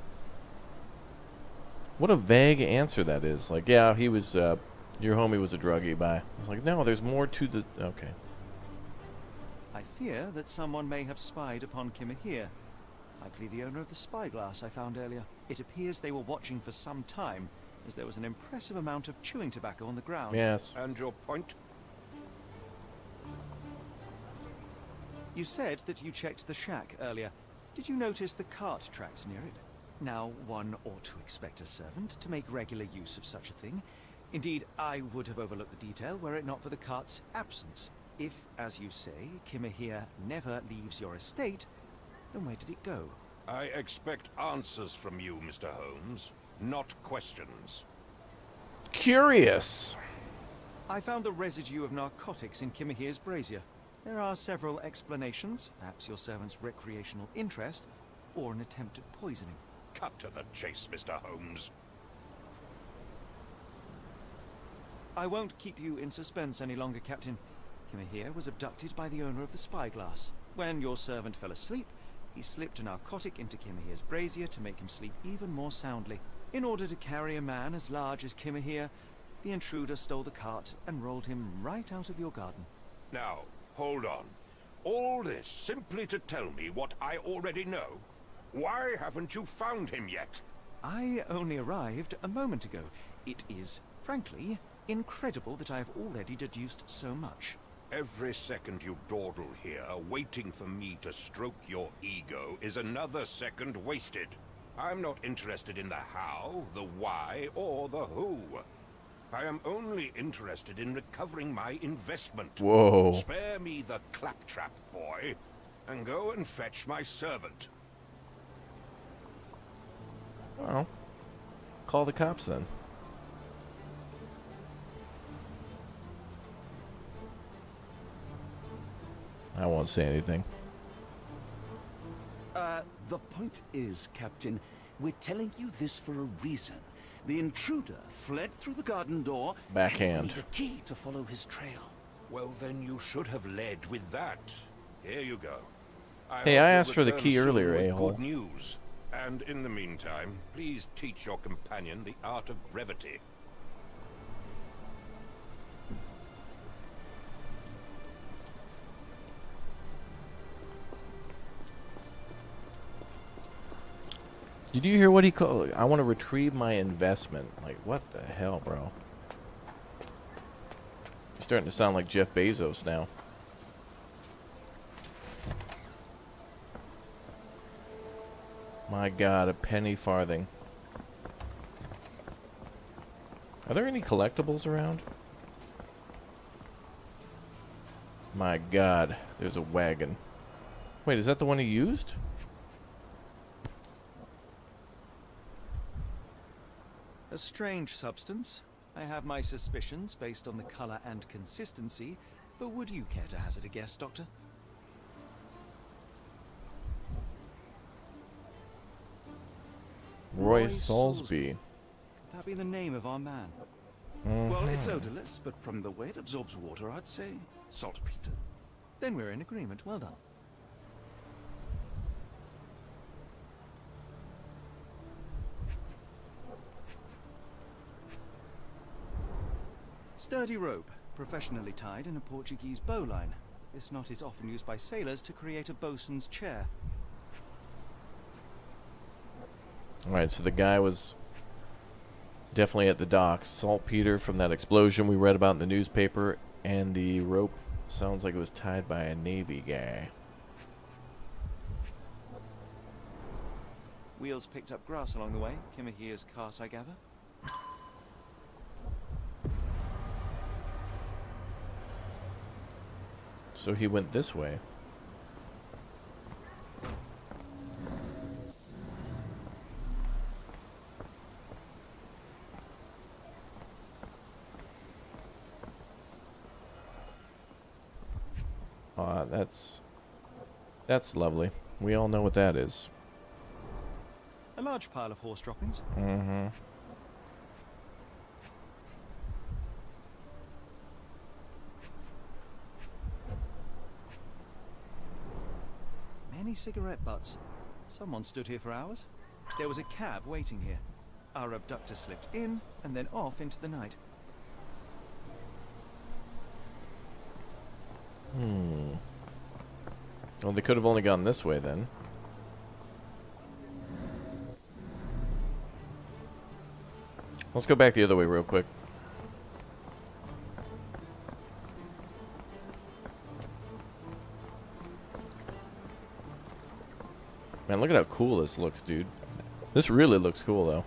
What a vague answer that is. Like, yeah, he was, your homie was a druggie, bye. I was like, no, there's more to the... Okay. I fear that someone may have spied upon Kimahir. Likely the owner of the spyglass I found earlier. It appears they were watching for some time, as there was an impressive amount of chewing tobacco on the ground. Yes. And your point? You said that you checked the shack earlier. Did you notice the cart tracks near it? Now, one ought to expect a servant to make regular use of such a thing. Indeed, I would have overlooked the detail were it not for the cart's absence. If, as you say, Kimahir never leaves your estate, then where did it go? I expect answers from you, Mr. Holmes, not questions. Curious. I found the residue of narcotics in Kimahir's brazier. There are several explanations, perhaps your servant's recreational interest, or an attempt at poisoning. Cut to the chase, Mr. Holmes. I won't keep you in suspense any longer, Captain. Kimahir was abducted by the owner of the spyglass. When your servant fell asleep, he slipped a narcotic into Kimahir's brazier to make him sleep even more soundly. In order to carry a man as large as Kimahir, the intruder stole the cart and rolled him right out of your garden. Now, hold on. All this simply to tell me what I already know? Why haven't you found him yet? I only arrived a moment ago. It is, frankly, incredible that I have already deduced so much. Every second you dawdle here, waiting for me to stroke your ego, is another second wasted. I'm not interested in the how, the why, or the who. I am only interested in recovering my investment. Whoa. Spare me the claptrap, boy, and go and fetch my servant. Well, call the cops then. I won't say anything. The point is, Captain, we're telling you this for a reason. The intruder fled through the garden door. Backhand. And we need a key to follow his trail. Well, then you should have led with that. Here you go. Hey, hope I you'll asked for the return key soon earlier, with a-hole. Good news. And in the meantime, please teach your companion the art of brevity. Did you hear what he called? I want to retrieve my investment. Like, what the hell, bro? You're starting to sound like Jeff Bezos now. My God, a penny farthing. Are there any collectibles around? My God, there's a wagon. Wait, is that the one he used? A strange substance. I have my suspicions based on the color and consistency, but would you care to hazard a guess, Doctor? Roy Soulsby. Could that be the name of our man? Well, it's odorless, but from the way it absorbs water, I'd say saltpeter. Then we're in agreement. Well done. Sturdy rope, professionally tied in a Portuguese bowline. This knot is often used by sailors to create a bosun's chair. Alright, so the guy was definitely at the docks. Saltpeter from that explosion we read about in the newspaper, and the rope sounds like it was tied by a Navy guy. Wheels picked up grass along the way. Kimahir's cart, I gather. So he went this way. That's lovely. We all know what that is. A large pile of horse droppings. Mm-hmm. Many cigarette butts. Someone stood here for hours. There was a cab waiting here. Our abductor slipped in and then off into the night. Well, they could have only gone this way then. Let's go back the other way real quick. Man, look at how cool this looks, dude. This really looks cool, though.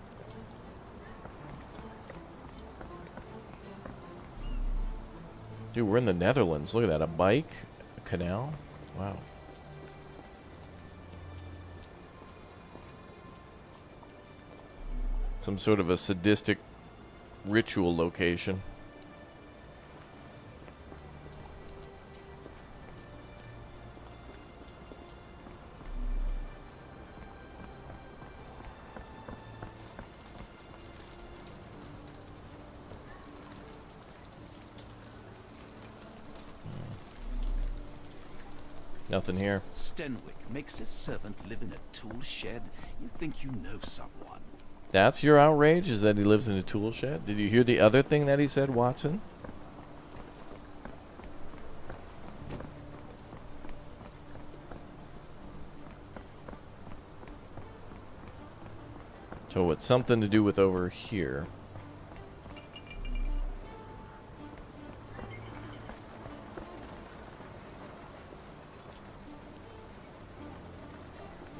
Dude, we're in the Netherlands. Look at that. A bike, a canal. Wow. Some sort of a sadistic ritual location. Nothing here. Stenwick makes his servant live in a tool shed. You think you know someone. That's your outrage, is that he lives in a tool shed? Did you hear the other thing that he said, Watson? So it's something to do with over here.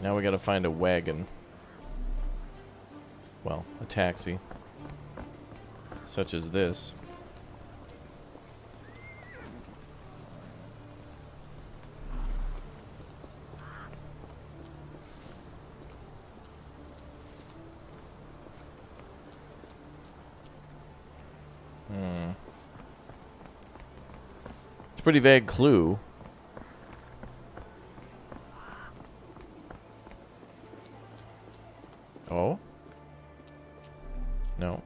Now we gotta find a wagon. Well, a taxi. Such as this. It's a pretty vague clue. Oh? No.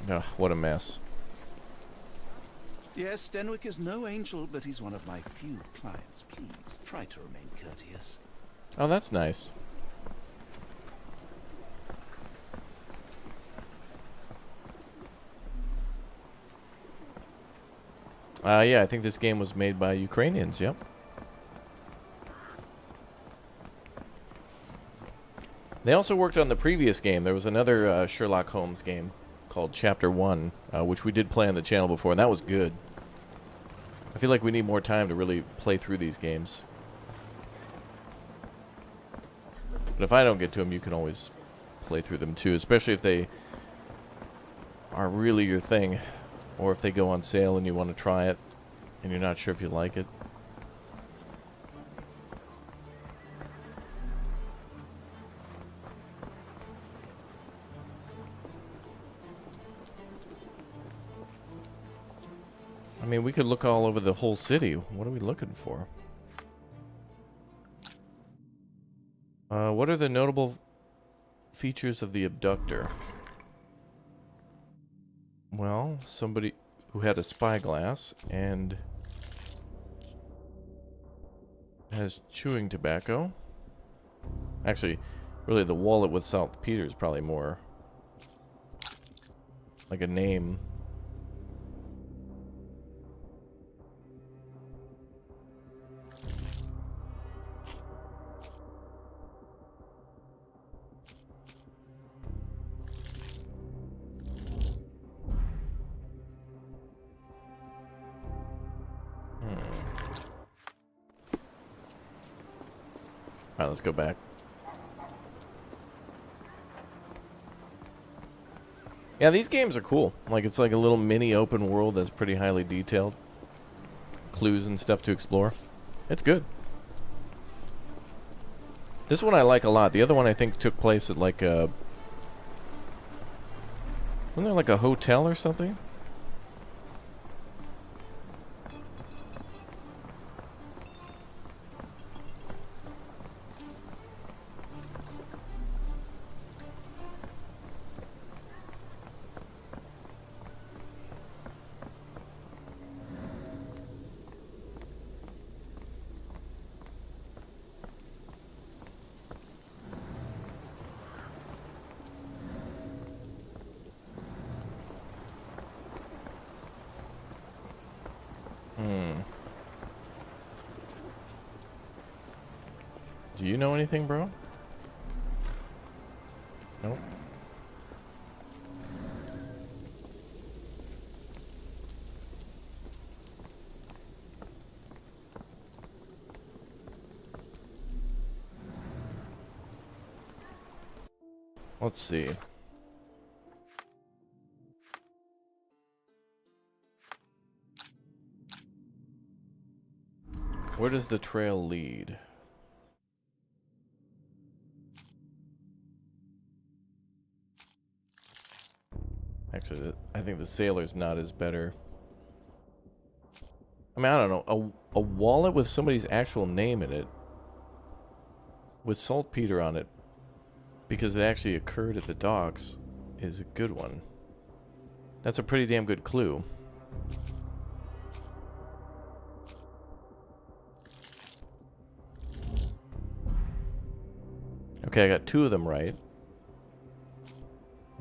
Ugh, what a mess. Yes, Stenwick is no angel, but he's one of my few clients. Please, try to remain courteous. Oh, that's nice. Yeah, I think this game was made by Ukrainians, yep. They also worked on the previous game. There was another Sherlock Holmes game called Chapter 1, which we did play on the channel before, and that was good. I feel like we need more time to really play through these games. But if I don't get to them, you can always play through them too, especially if they are really your thing. Or if they go on sale and you want to try it, and you're not sure if you like it. I mean, we could look all over the whole city. What are we looking for? What are the notable features of the abductor? Well, somebody who had a spyglass and has chewing tobacco. Actually, really the wallet with saltpeter is probably more like a name. Alright, let's go back. Yeah, these games are cool. Like, it's like a little mini open world that's pretty highly detailed. Clues and stuff to explore. It's good. This one I like a lot. The other one I think took place at like a... Wasn't there like a hotel or something? Do you know anything, bro? Nope. Let's see. Where does the trail lead? Actually, I think the sailor's knot is better. I mean, I don't know. A wallet with somebody's actual name in it, with saltpeter on it, because it actually occurred at the docks, is a good one. That's a pretty damn good clue. Okay, I got 2 of them right.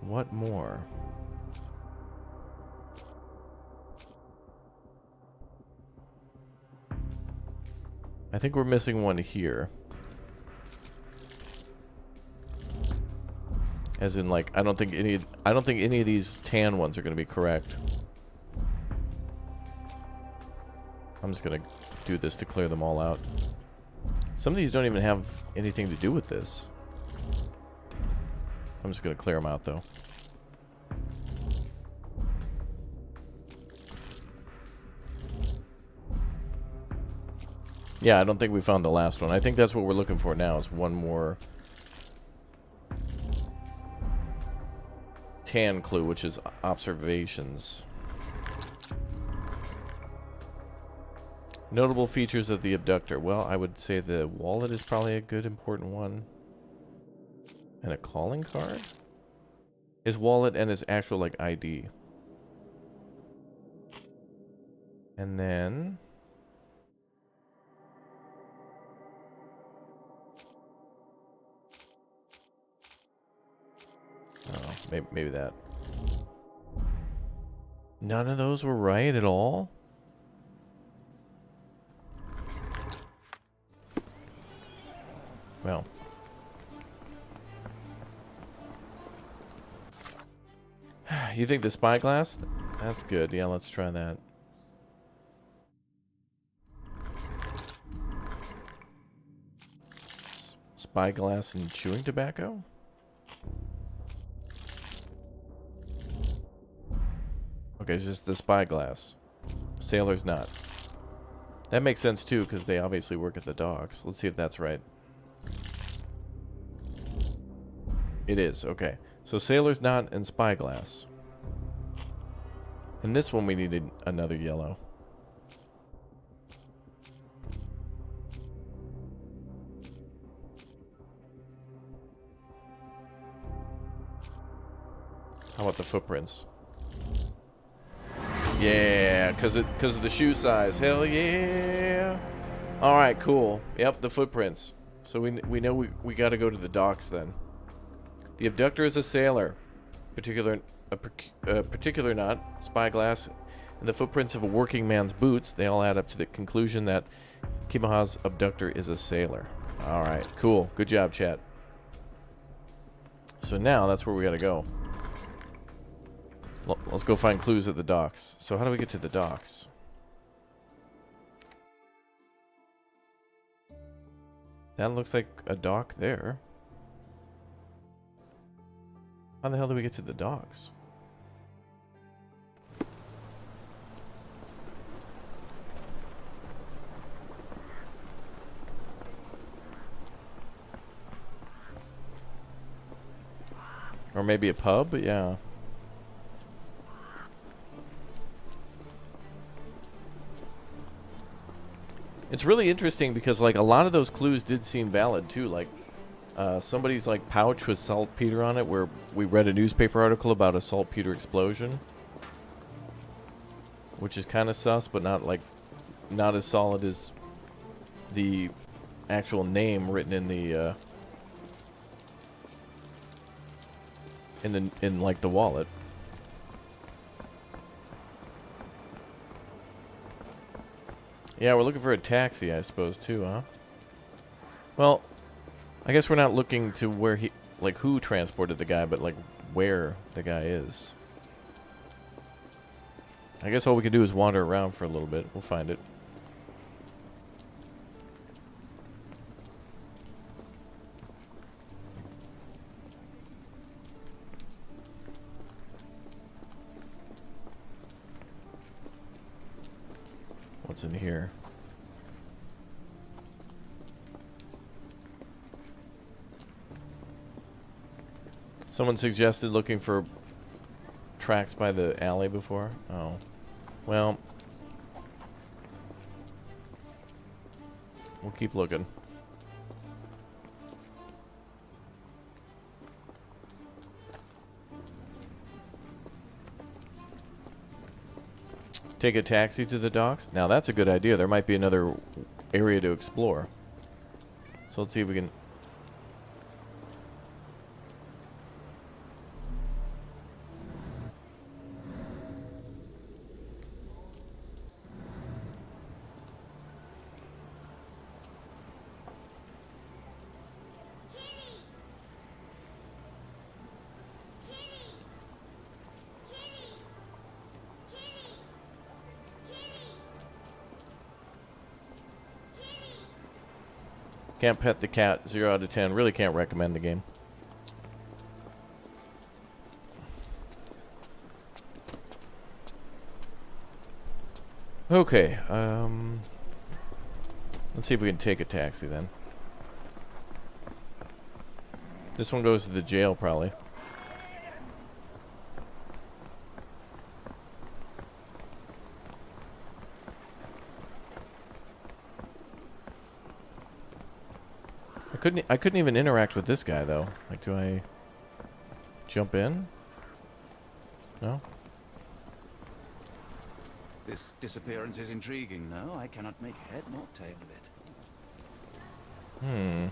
What more? I think we're missing one here. As in, like, I don't think any of these tan ones are going to be correct. I'm just going to do this to clear them all out. Some of these don't even have anything to do with this. I'm just going to clear them out, though. Yeah, I don't think we found the last one. I think that's what we're looking for now, is one more tan clue, which is observations. Notable features of the abductor. Well, I would say the wallet is probably a good, important one. And a calling card? His wallet and his actual, like, ID. And then... oh, maybe that. None of those were right at all? Well. You think the spyglass? That's good. Yeah, let's try that. Spyglass and chewing tobacco? Okay, it's just the spyglass. Sailor's not. That makes sense too, because they obviously work at the docks. Let's see if that's right. It is, okay. So sailor's knot and spyglass. And this one we needed another yellow. How about the footprints? Yeah, because of the shoe size. Hell yeah. All right, cool. Yep, the footprints. So we know we got to go to the docks then. The abductor is a sailor. A particular knot, spyglass, and the footprints of a working man's boots. They all add up to the conclusion that Kimaha's abductor is a sailor. All right, cool. Good job, chat. So now that's where we got to go. Let's go find clues at the docks. So how do we get to the docks? That looks like a dock there. How the hell do we get to the docks? Or maybe a pub? Yeah. It's really interesting because, like, a lot of those clues did seem valid too. Like, somebody's like pouch with saltpeter on it, where we read a newspaper article about a saltpeter explosion, which is kind of sus, but not as solid as the actual name written in the in like the wallet. Yeah, we're looking for a taxi, I suppose, too, huh? Well, I guess we're not looking to where he, like, who transported the guy, but, like, where the guy is. I guess all we can do is wander around for a little bit. We'll find it. What's in here? Someone suggested looking for tracks by the alley before. Oh. Well, We'll keep looking. Take a taxi to the docks? Now that's a good idea. There might be another area to explore. So let's see if we can... Can't pet the cat. 0 out of 10. Really can't recommend the game. Okay. Let's see if we can take a taxi then. This one goes to the jail probably. I couldn't even interact with this guy though. Like, do I jump in? No? This disappearance is intriguing, no? I cannot make head nor tail of it.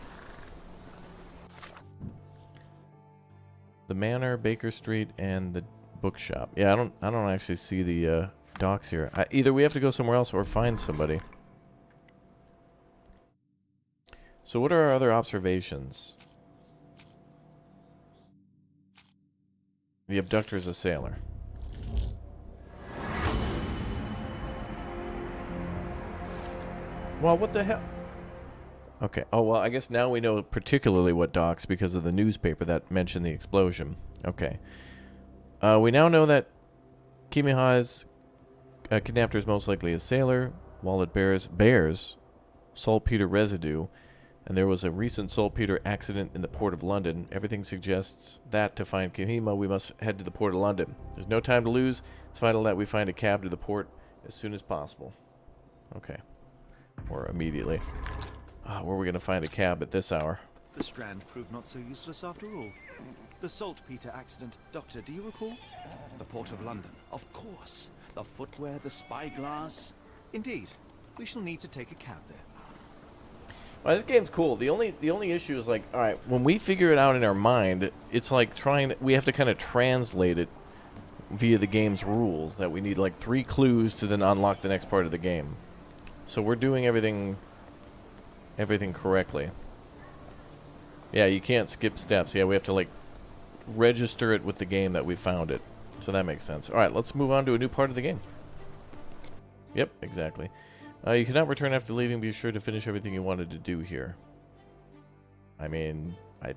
The Manor, Baker Street, and the bookshop. Yeah, I don't actually see the docks here. Either we have to go somewhere else or find somebody. So what are our other observations? The abductor is a sailor. Well, what the hell? Okay. Oh, well, I guess now we know particularly what docks because of the newspaper that mentioned the explosion. Okay. We now know that Kimiha's kidnapper is most likely a sailor. Wallet bears saltpeter residue. And there was a recent saltpeter accident in the port of London. Everything suggests that to find Kimihima, we must head to the port of London. There's no time to lose. It's vital that we find a cab to the port as soon as possible. Okay. Or immediately. Where are we going to find a cab at this hour? The Strand proved not so useless after all. The saltpeter accident. Doctor, do you recall? The port of London. Of course. The footwear, the spyglass. Indeed. We shall need to take a cab there. Well, this game's cool. The only issue is like, all right, when we figure it out in our mind, it's like we have to kind of translate it via the game's rules. That we need like 3 clues to then unlock the next part of the game. So we're doing everything correctly. Yeah, you can't skip steps. Yeah, we have to like register it with the game that we found it. So that makes sense. All right, let's move on to a new part of the game. Yep, exactly. You cannot return after leaving. Be sure to finish everything you wanted to do here. I mean, I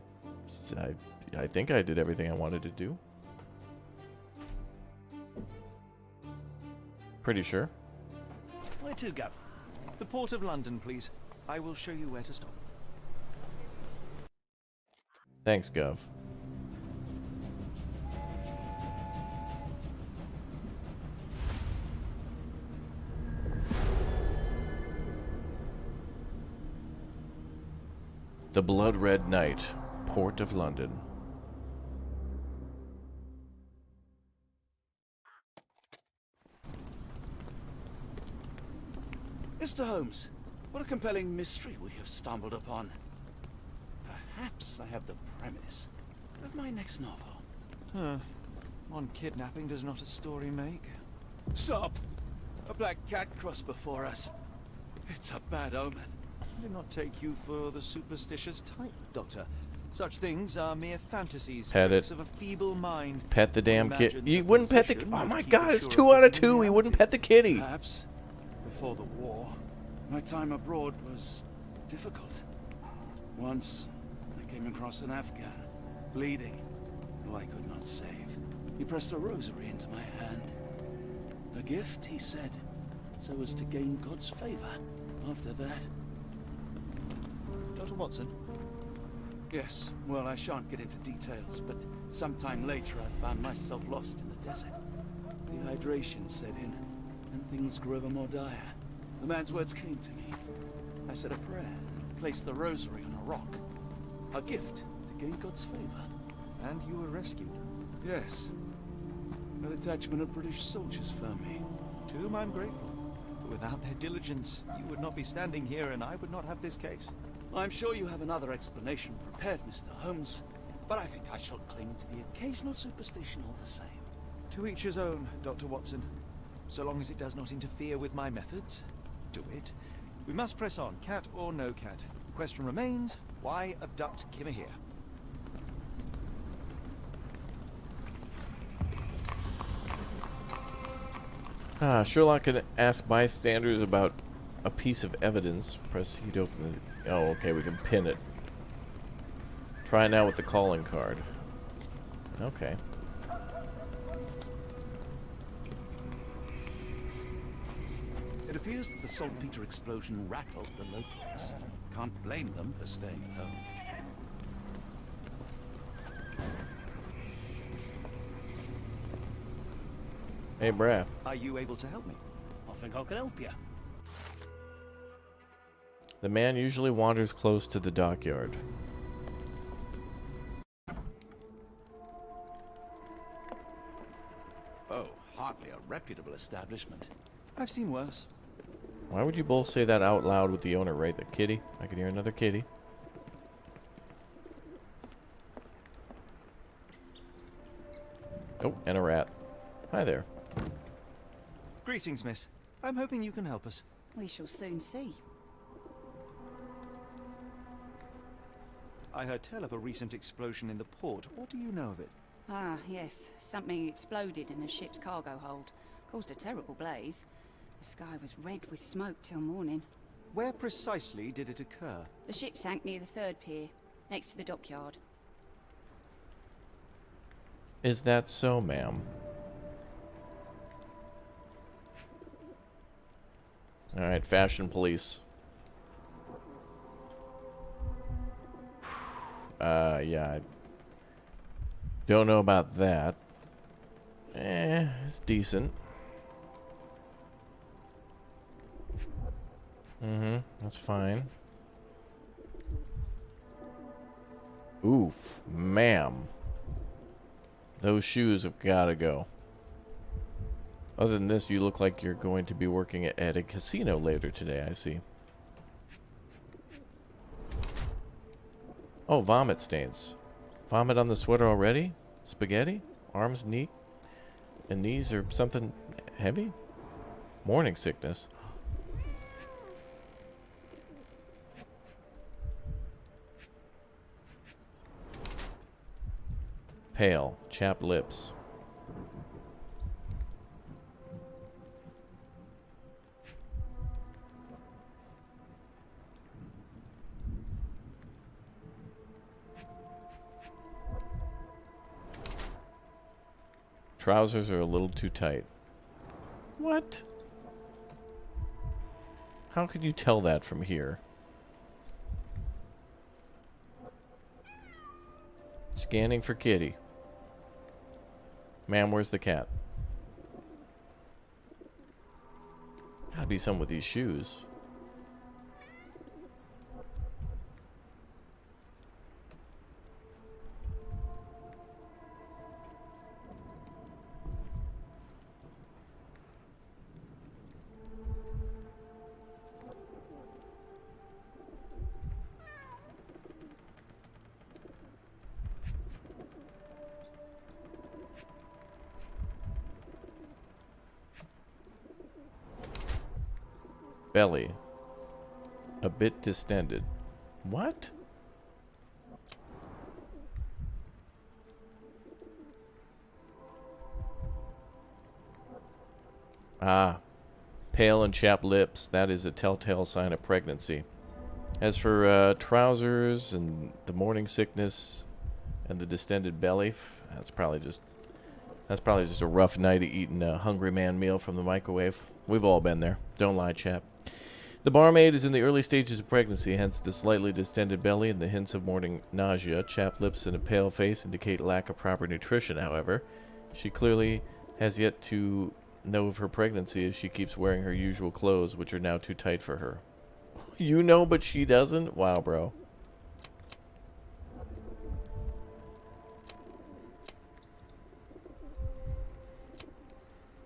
think I did everything I wanted to do. Pretty sure. Where to, Gov? The port of London, please. I will show you where to stop. Thanks, Gov. The Blood Red Knight, Port of London. Mr. Holmes, what a compelling mystery we have stumbled upon. Perhaps I have the premise of my next novel. One kidnapping does not a story make. Stop! A black cat crossed before us. It's a bad omen. I do not take you for the superstitious type, Doctor. Such things are mere fantasies, tricks of a feeble mind. Pet the damn kid. You wouldn't pet the... Oh my god, it's 2 out of 2. He wouldn't pet the kitty. Perhaps, before the war, my time abroad was difficult. Once, I came across an Afghan, bleeding, who I could not save. He pressed a rosary into my hand. A gift, he said, so as to gain God's favor. After that... Dr. Watson? Yes, well, I shan't get into details, but sometime later I found myself lost in the desert. Dehydration set in, and things grew ever more dire. The man's words came to me. I said a prayer, placed the rosary on a rock. A gift to gain God's favor. And you were rescued. Yes. A detachment of British soldiers found me. To whom I'm grateful. Without their diligence, you would not be standing here and I would not have this case. I'm sure you have another explanation prepared, Mr. Holmes, but I think I shall cling to the occasional superstition all the same. To each his own, Dr. Watson. So long as it does not interfere with my methods, do it. We must press on, cat or no cat. The question remains, why abduct Kimahir? Sherlock can ask bystanders about a piece of evidence. Proceed to open the... Oh, okay, we can pin it. Try now with the calling card. Okay. It appears that the saltpeter explosion rattled the locals. Can't blame them for staying at home. Hey, Brad. Are you able to help me? I think I could help you. The man usually wanders close to the dockyard. Oh, hardly a reputable establishment. I've seen worse. Why would you both say that out loud with the owner, right? The kitty? I can hear another kitty. Oh, and a rat. Hi there. Greetings, miss. I'm hoping you can help us. We shall soon see. I heard tell of a recent explosion in the port. What do you know of it? Ah, yes. Something exploded in a ship's cargo hold. Caused a terrible blaze. The sky was red with smoke till morning. Where precisely did it occur? The ship sank near the third pier, next to the dockyard. Is that so, ma'am? Alright, fashion police. Yeah. I don't know about that. It's decent. That's fine. Oof, ma'am. Those shoes have gotta go. Other than this, you look like you're going to be working at a casino later today, I see. Oh, vomit stains. Vomit on the sweater already? Spaghetti? Arms, knee? And knees or something heavy? Morning sickness. Pale, chapped lips. Trousers are a little too tight. What? How can you tell that from here? Scanning for kitty. Ma'am, where's the cat? Gotta be some with these shoes. Belly. A bit distended. What? Ah. Pale and chapped lips. That is a telltale sign of pregnancy. As for trousers and the morning sickness and the distended belly, that's probably just a rough night of eating a hungry man meal from the microwave. We've all been there. Don't lie, chap. The barmaid is in the early stages of pregnancy, hence the slightly distended belly and the hints of morning nausea. Chapped lips and a pale face indicate lack of proper nutrition, however. She clearly has yet to know of her pregnancy as she keeps wearing her usual clothes, which are now too tight for her. You know, but she doesn't? Wow, bro.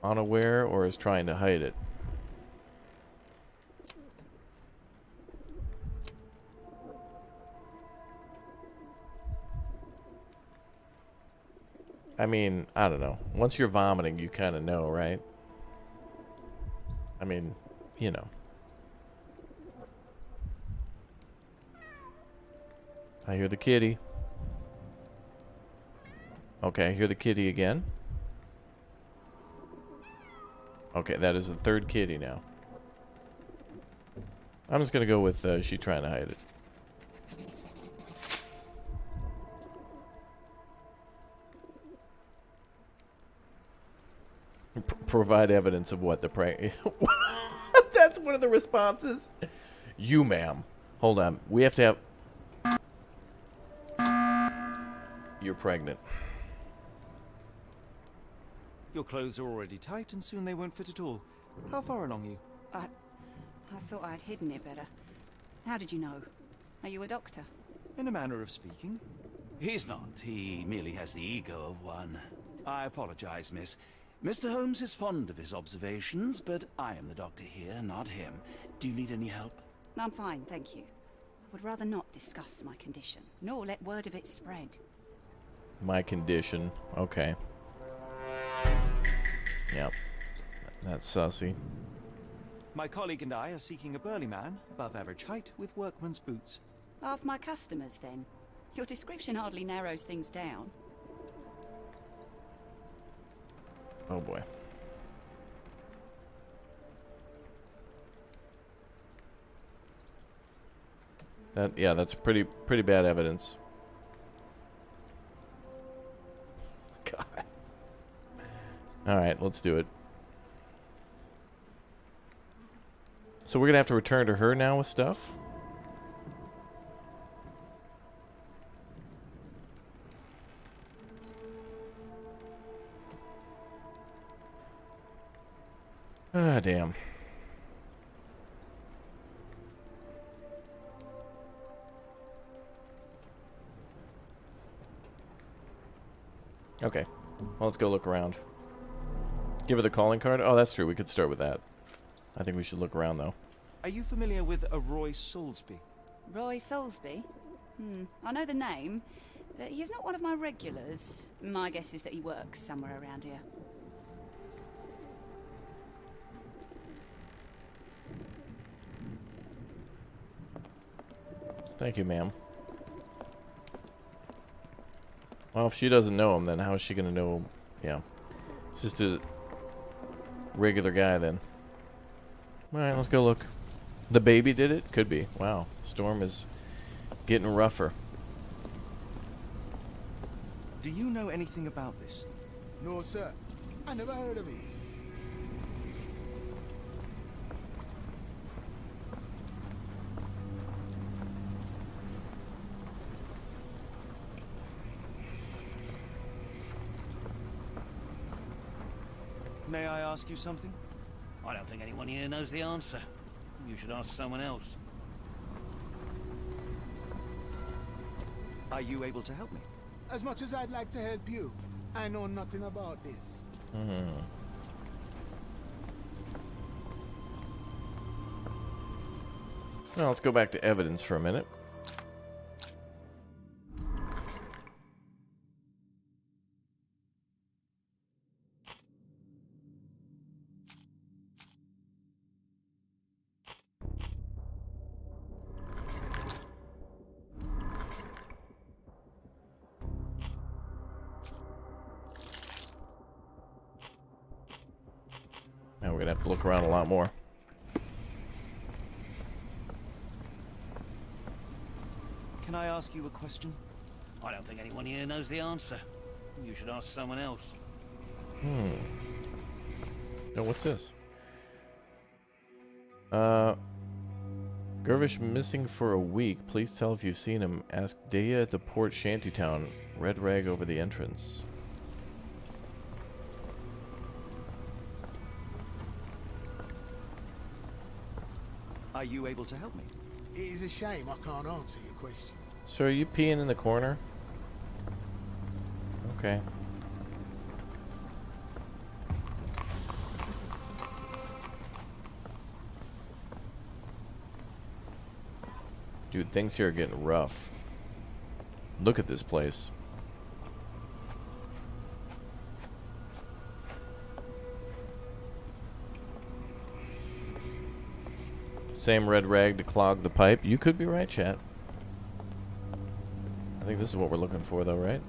Unaware or is trying to hide it? I mean, I don't know. Once you're vomiting, you kind of know, right? I mean, you know. I hear the kitty. Okay, I hear the kitty again. Okay, that is the third kitty now. I'm just gonna go with she trying to hide it. Provide evidence of what the prank. That's one of the responses. You, ma'am. Hold on. We have to have. You're pregnant. Your clothes are already tight, and soon they won't fit at all. How far along are you? I thought I'd hidden it better. How did you know? Are you a doctor? In a manner of speaking. He's not. He merely has the ego of one. I apologize, miss. Mr. Holmes is fond of his observations, but I am the doctor here, not him. Do you need any help? I'm fine, thank you. I would rather not discuss my condition, nor let word of it spread. My condition. Okay. Yep. That's sussy. My colleague and I are seeking a burly man, above average height, with workman's boots. Half my customers, then. Your description hardly narrows things down. Oh boy. That's pretty bad evidence. God. All right, let's do it. So we're gonna have to return to her now with stuff? Ah, damn. Okay. Well, let's go look around. Give her the calling card? Oh, that's true. We could start with that. I think we should look around, though. Are you familiar with a Roy Soulsby? Roy Soulsby? I know the name, but he's not one of my regulars. My guess is that he works somewhere around here. Thank you, ma'am. Well, if she doesn't know him, then how is she going to know him? Yeah. It's just a regular guy, then. Alright, let's go look. The baby did it? Could be. Wow. Storm is getting rougher. Do you know anything about this? No, sir. I never heard of it. May I ask you something? I don't think anyone here knows the answer. You should ask someone else. Are you able to help me? As much as I'd like to help you, I know nothing about this. Well, let's go back to evidence for a minute. Now we're gonna have to look around a lot more. Can I ask you a question? I don't think anyone here knows the answer. You should ask someone else. Oh, what's this? Gervish missing for a week. Please tell if you've seen him. Ask Daya at the port shantytown. Red rag over the entrance. Are you able to help me? It is a shame I can't answer your question. So are you peeing in the corner? Okay. Dude, things here are getting rough. Look at this place. Same red rag to clog the pipe. You could be right, chat. I think this is what we're looking for, though, right?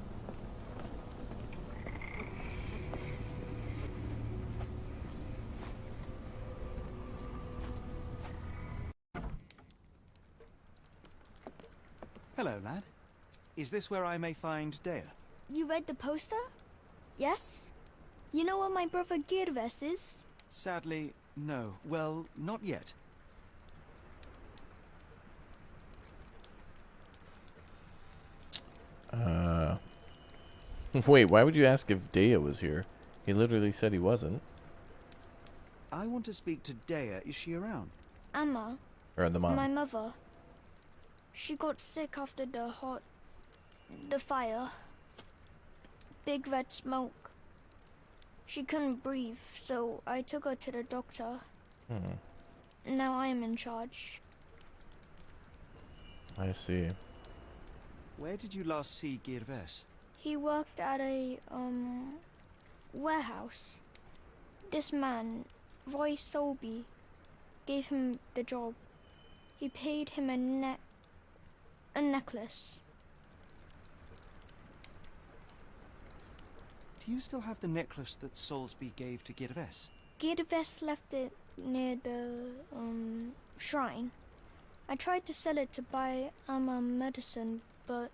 Hello, lad. Is this where I may find Dea? You read the poster? Yes? You know where my brother Girves is? Sadly, no. Well, not yet. Wait, why would you ask if Dea was here? He literally said he wasn't. I want to speak to Dea. Is she around? Emma. Or the mom. My mother. She got sick after the fire. Big red smoke. She couldn't breathe, so I took her to the doctor. Now I am in charge. I see. Where did you last see Girves? He worked at a, warehouse. This man, Roy Solby, gave him the job. He paid him a necklace. Do you still have the necklace that Solsby gave to Girves? Girves left it near the, shrine. I tried to sell it to buy medicine, but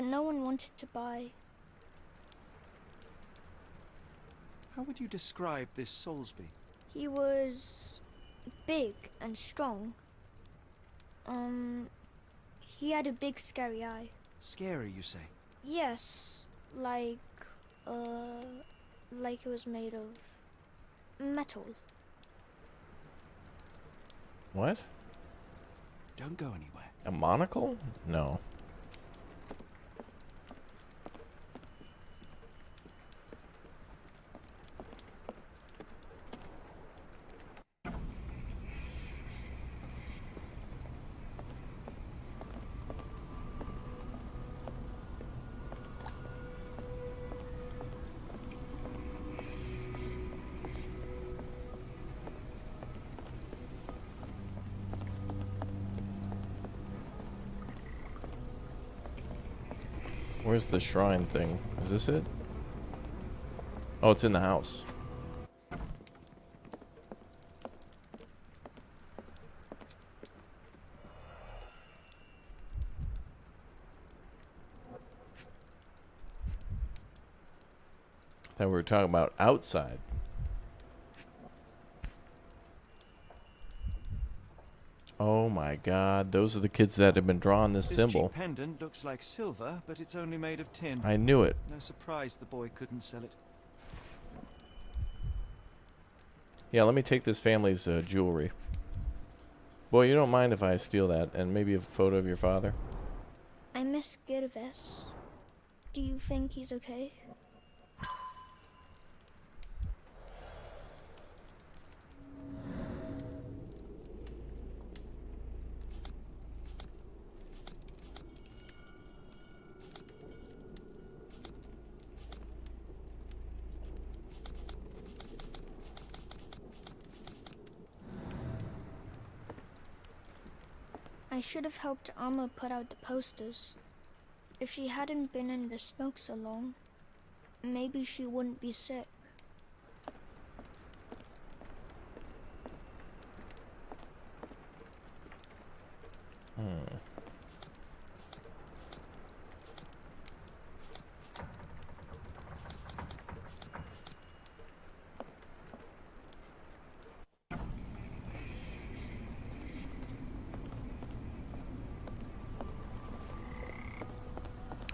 no one wanted to buy. How would you describe this Solsby? He was big and strong. He had a big scary eye. Scary, you say? Yes, like it was made of metal. What? Don't go anywhere. A monocle? No. Where's the shrine thing? Is this it? Oh, it's in the house. That we were talking about outside. Oh my god, those are the kids that have been drawing this symbol. Cheap pendant looks like silver, but it's only made of tin. I knew it. No surprise the boy couldn't sell it. Yeah, let me take this family's jewelry. Boy, you don't mind if I steal that, and maybe a photo of your father? I miss Girves. Do you think he's okay? I should have helped Amma put out the posters. If she hadn't been in the smoke so long, maybe she wouldn't be sick.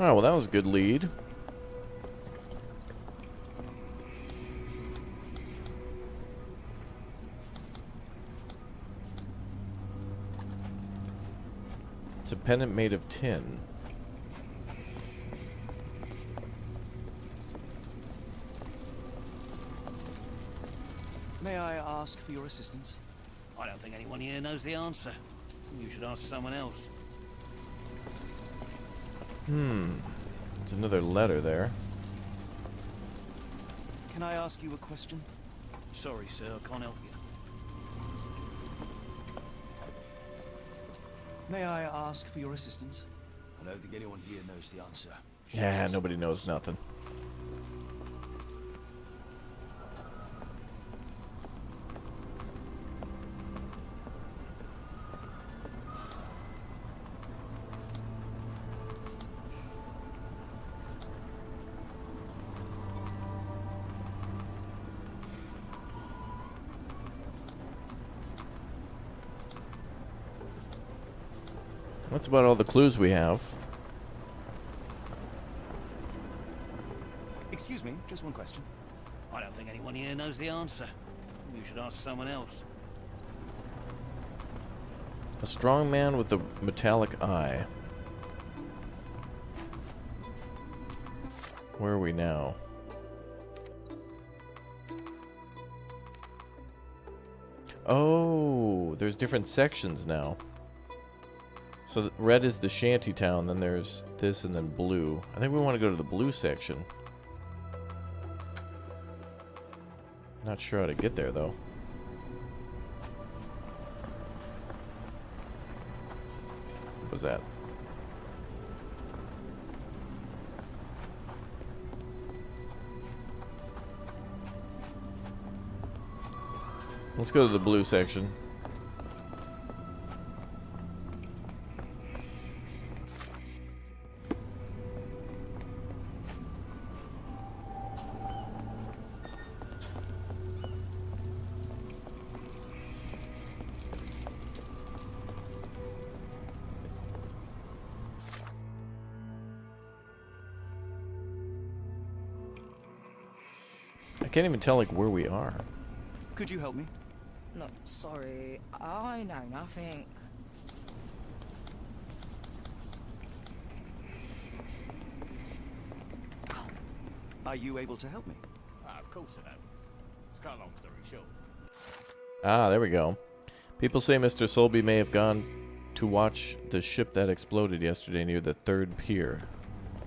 Oh, well, that was a good lead. It's a pendant made of tin. May I ask for your assistance? I don't think anyone here knows the answer. You should ask someone else. There's another letter there. Can I ask you a question? Sorry, sir, I can't help you. May I ask for your assistance? I don't think anyone here knows the answer. Yeah, nobody knows nothing. That's about all the clues we have. Excuse me, just one question. I don't think anyone here knows the answer. You should ask someone else. A strong man with a metallic eye. Where are we now? Oh, there's different sections now. So red is the shanty town, then there's this, and then blue. I think we want to go to the blue section. Not sure how to get there, though. What was that? Let's go to the blue section. I can't even tell, like, where we are. Could you help me? No, sorry. I know nothing. Are you able to help me? Of course I know. It's cut a long story short. Ah, there we go. People say Mr. Solby may have gone to watch the ship that exploded yesterday near the 3rd pier.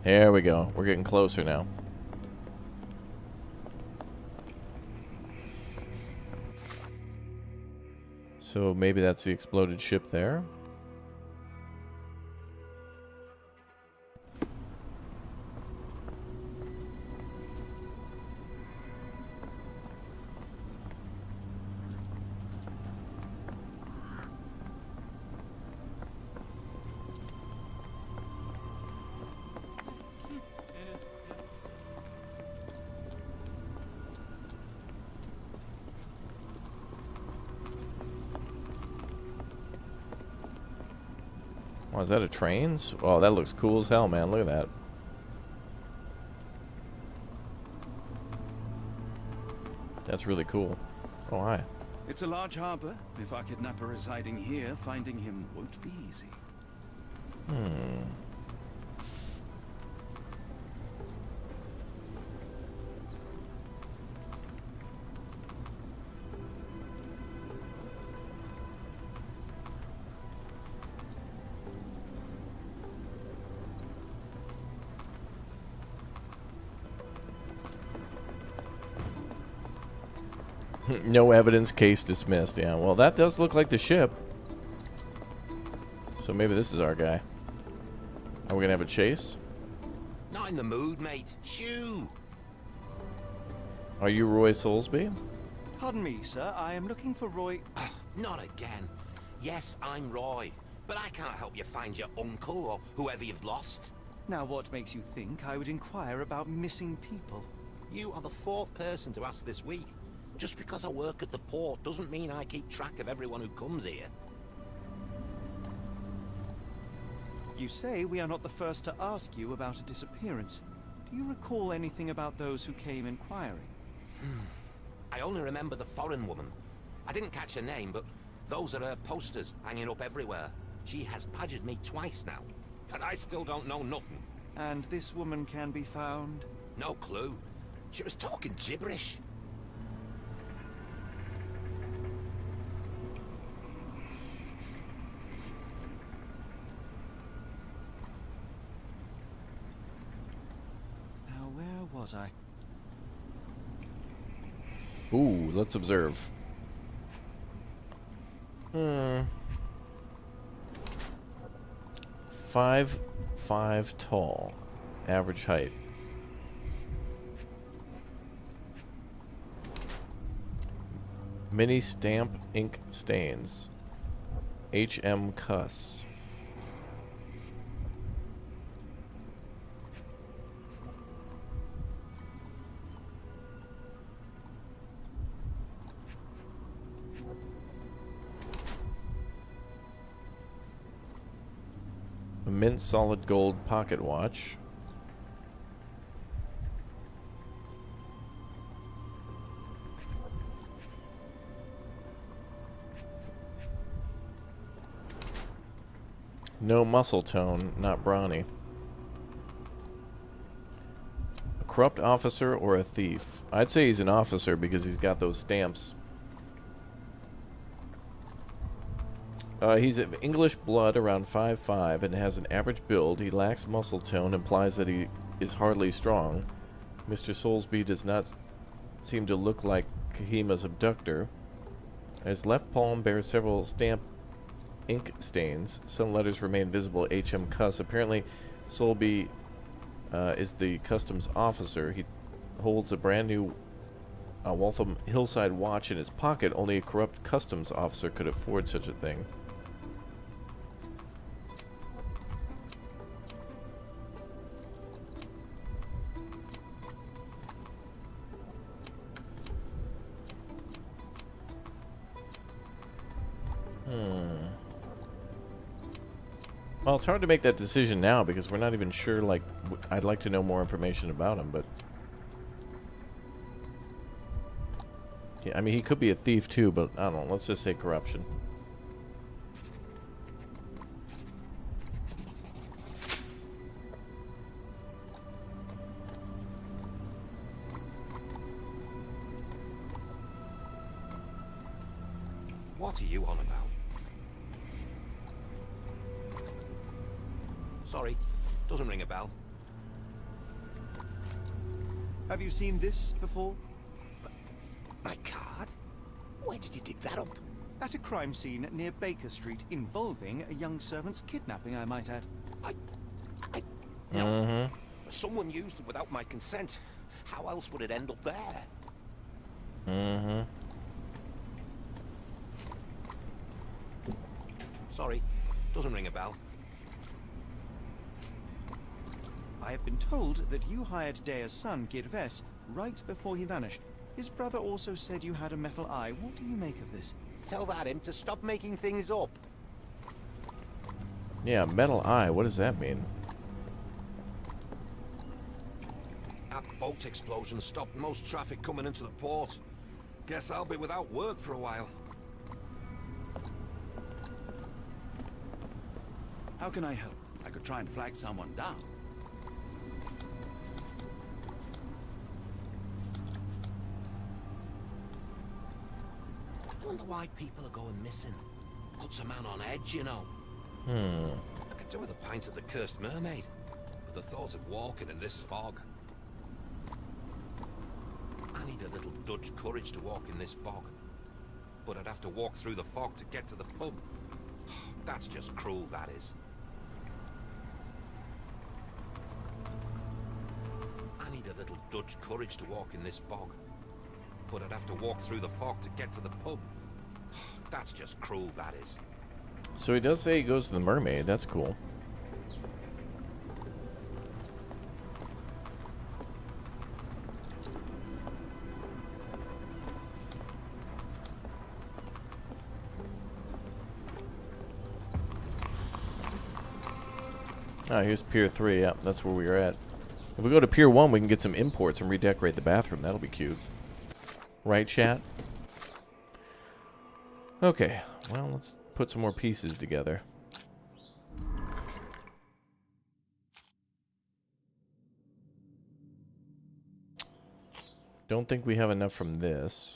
There we go. We're getting closer now. So maybe that's the exploded ship there. Oh, is that a trains? Oh, that looks cool as hell, man. Look at that. That's really cool. Oh, hi. It's a large harbor. If our kidnapper is hiding here, finding him won't be easy. No evidence, case dismissed. Yeah, well, that does look like the ship. So maybe this is our guy. Are we gonna have a chase? Not in the mood, mate. Shoo! Are you Roy Soulsby? Pardon me, sir. I am looking for Roy. Not again. Yes, I'm Roy, but I can't help you find your uncle or whoever you've lost. Now, what makes you think I would inquire about missing people? You are the 4th person to ask this week. Just because I work at the port doesn't mean I keep track of everyone who comes here. You say we are not the first to ask you about a disappearance. Do you recall anything about those who came inquiring? I only remember the foreign woman. I didn't catch her name, but those are her posters hanging up everywhere. She has badgered me twice now, and I still don't know nothing. And this woman can be found? No clue. She was talking gibberish. Now, where was I? Ooh, let's observe. 5'5" tall. Average height. Mini stamp ink stains. HM Cuss. A mint solid gold pocket watch. No muscle tone, not brawny. A corrupt officer or a thief? I'd say he's an officer because he's got those stamps. He's of English blood, around 5'5", and has an average build. He lacks muscle tone, implies that he is hardly strong. Mr. Soulsby does not seem to look like Kahima's abductor. His left palm bears several stamp ink stains. Some letters remain visible. HM Cuss. Apparently, Soulsby is the customs officer. He holds a brand new Waltham Hillside watch in his pocket. Only a corrupt customs officer could afford such a thing. Well, it's hard to make that decision now because we're not even sure, like, I'd like to know more information about him, but... Yeah, I mean, he could be a thief too, but I don't know, let's just say corruption. What are you on about? Sorry, doesn't ring a bell. Have you seen this before? My card? Where did you dig that up? At a crime scene near Baker Street involving a young servant's kidnapping, I might add. No. Someone used it without my consent. How else would it end up there? Sorry, doesn't ring a bell. I have been told that you hired Dea's son, Girves, right before he vanished. His brother also said you had a metal eye. What do you make of this? Tell that him to stop making things up. Yeah, metal eye, what does that mean? That boat explosion stopped most traffic coming into the port. Guess I'll be without work for a while. How can I help? I could try and flag someone down. I wonder why people are going missing. Puts a man on edge, you know. I could do with a pint of the cursed mermaid. With the thought of walking in this fog. I need a little Dutch courage to walk in this fog. But I'd have to walk through the fog to get to the pub. That's just cruel, that is. I need a little Dutch courage to walk in this fog. But I'd have to walk through the fog to get to the pub. That's just cruel, that is. So he does say he goes to the mermaid. That's cool. Ah, here's Pier 3. Yeah, that's where we are at. If we go to Pier 1, we can get some imports and redecorate the bathroom. That'll be cute. Right, chat? Okay, well, let's put some more pieces together. Don't think we have enough from this.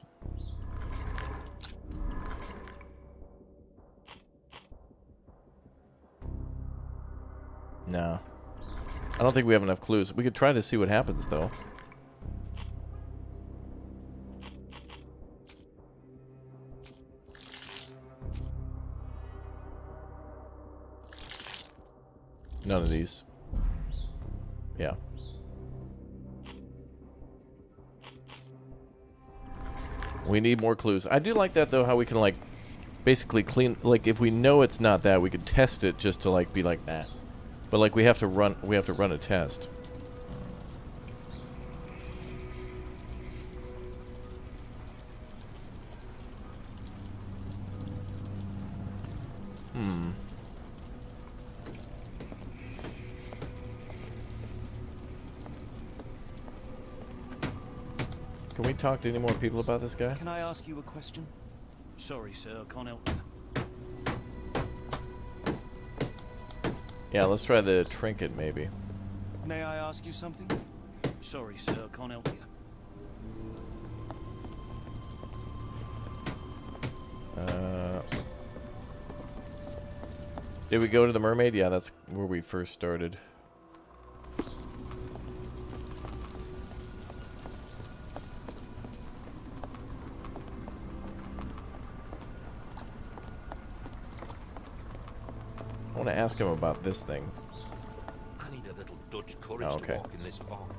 No. I don't think we have enough clues. We could try to see what happens, though. None of these. Yeah. We need more clues. I do like that, though, how we can, like, basically clean... Like, if we know it's not that, we could test it just to, like, be like that. But, like, we have to run a test. Can we talk to any more people about this guy? Can I ask you a question? Sorry, sir, I can't help you. Yeah, let's try the trinket, maybe. May I ask you something? Sorry, sir, I can't help you. Did we go to the mermaid? Yeah, that's where we first started. I want to ask him about this thing. I need a little Dutch courage to walk in this fog.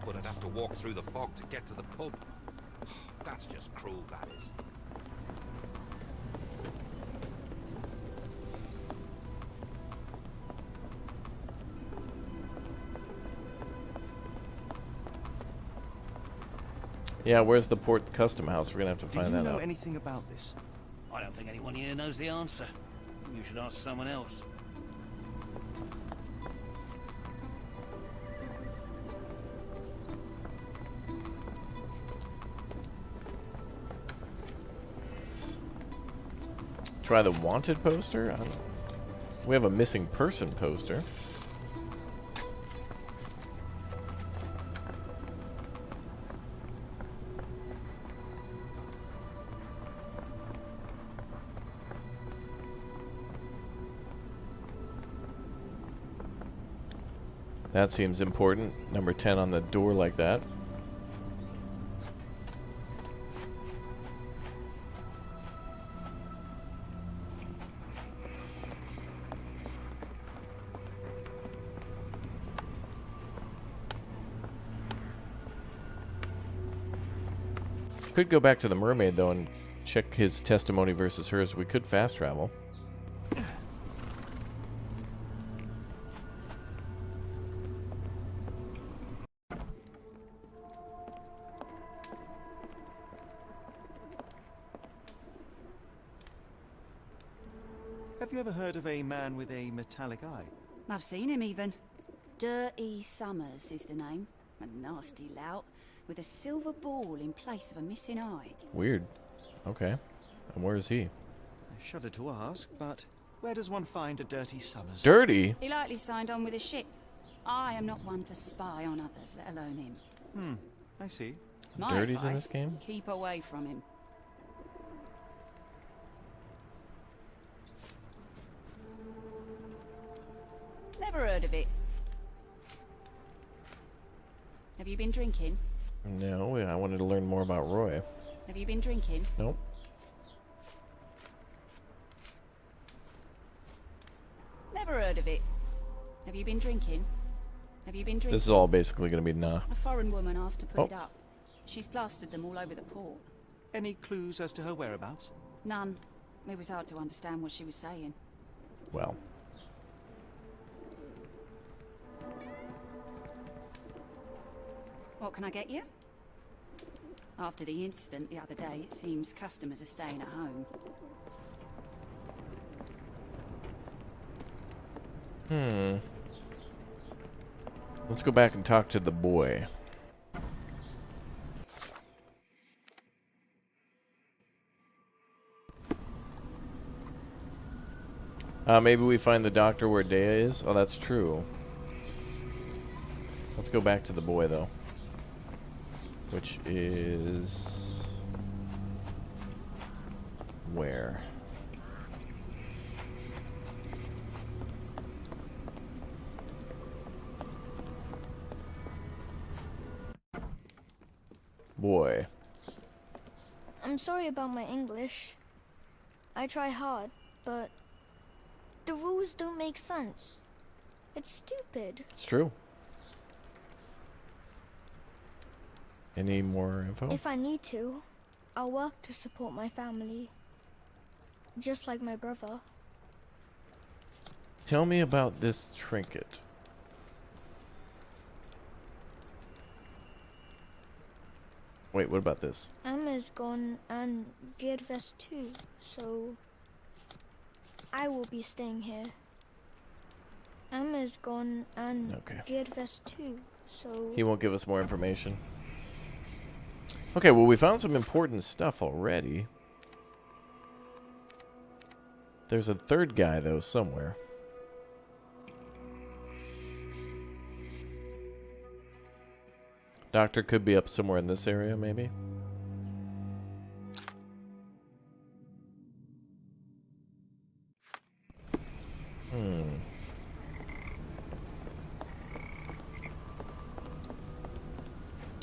But I'd have to walk through the fog to get to the pub. That's just cruel, that is. Yeah, where's the port custom house? We're gonna have to find that out. Do you know anything about this? I don't think anyone here knows the answer. You should ask someone else. Try the wanted poster? I don't know. We have a missing person poster. That seems important. Number 10 on the door like that. Could go back to the mermaid, though, and check his testimony versus hers. We could fast travel. Have you ever heard of a man with a metallic eye? I've seen him even. Dirty Summers is the name. A nasty lout with a silver ball in place of a missing eye. Weird. Okay. And where is he? I shudder to ask, but where does one find a Dirty Summers? Dirty? He likely signed on with a ship. I am not one to spy on others, let alone him. I see. My Dirty's in advice, this game? keep away from him. Never heard of it. Have you been drinking? No, I wanted to learn more about Roy. Have you been drinking? Nope. Never heard of it. Have you been drinking? Have you been drinking? This is all basically going to be nah. A foreign woman asked to put it up. She's plastered them all over the port. Any clues as to her whereabouts? None. It was hard to understand what she was saying. Well. What can I get you? After the incident the other day, it seems customers are staying at home. Let's go back and talk to the boy. Maybe we find the doctor where Dea is? Oh, that's true. Let's go back to the boy, though. Which is... where? Boy. I'm sorry about my English. I try hard, but the rules don't make sense. It's stupid. It's true. Any more info? If I need to, I'll work to support my family. Just like my brother. Tell me about this trinket. Wait, what about this? Emma's gone and Geardvest too, so I will be staying here. Emma's gone and Geardvest too, so He won't give us more information. Okay, well, we found some important stuff already. There's a third guy, though, somewhere. Doctor could be up somewhere in this area, maybe.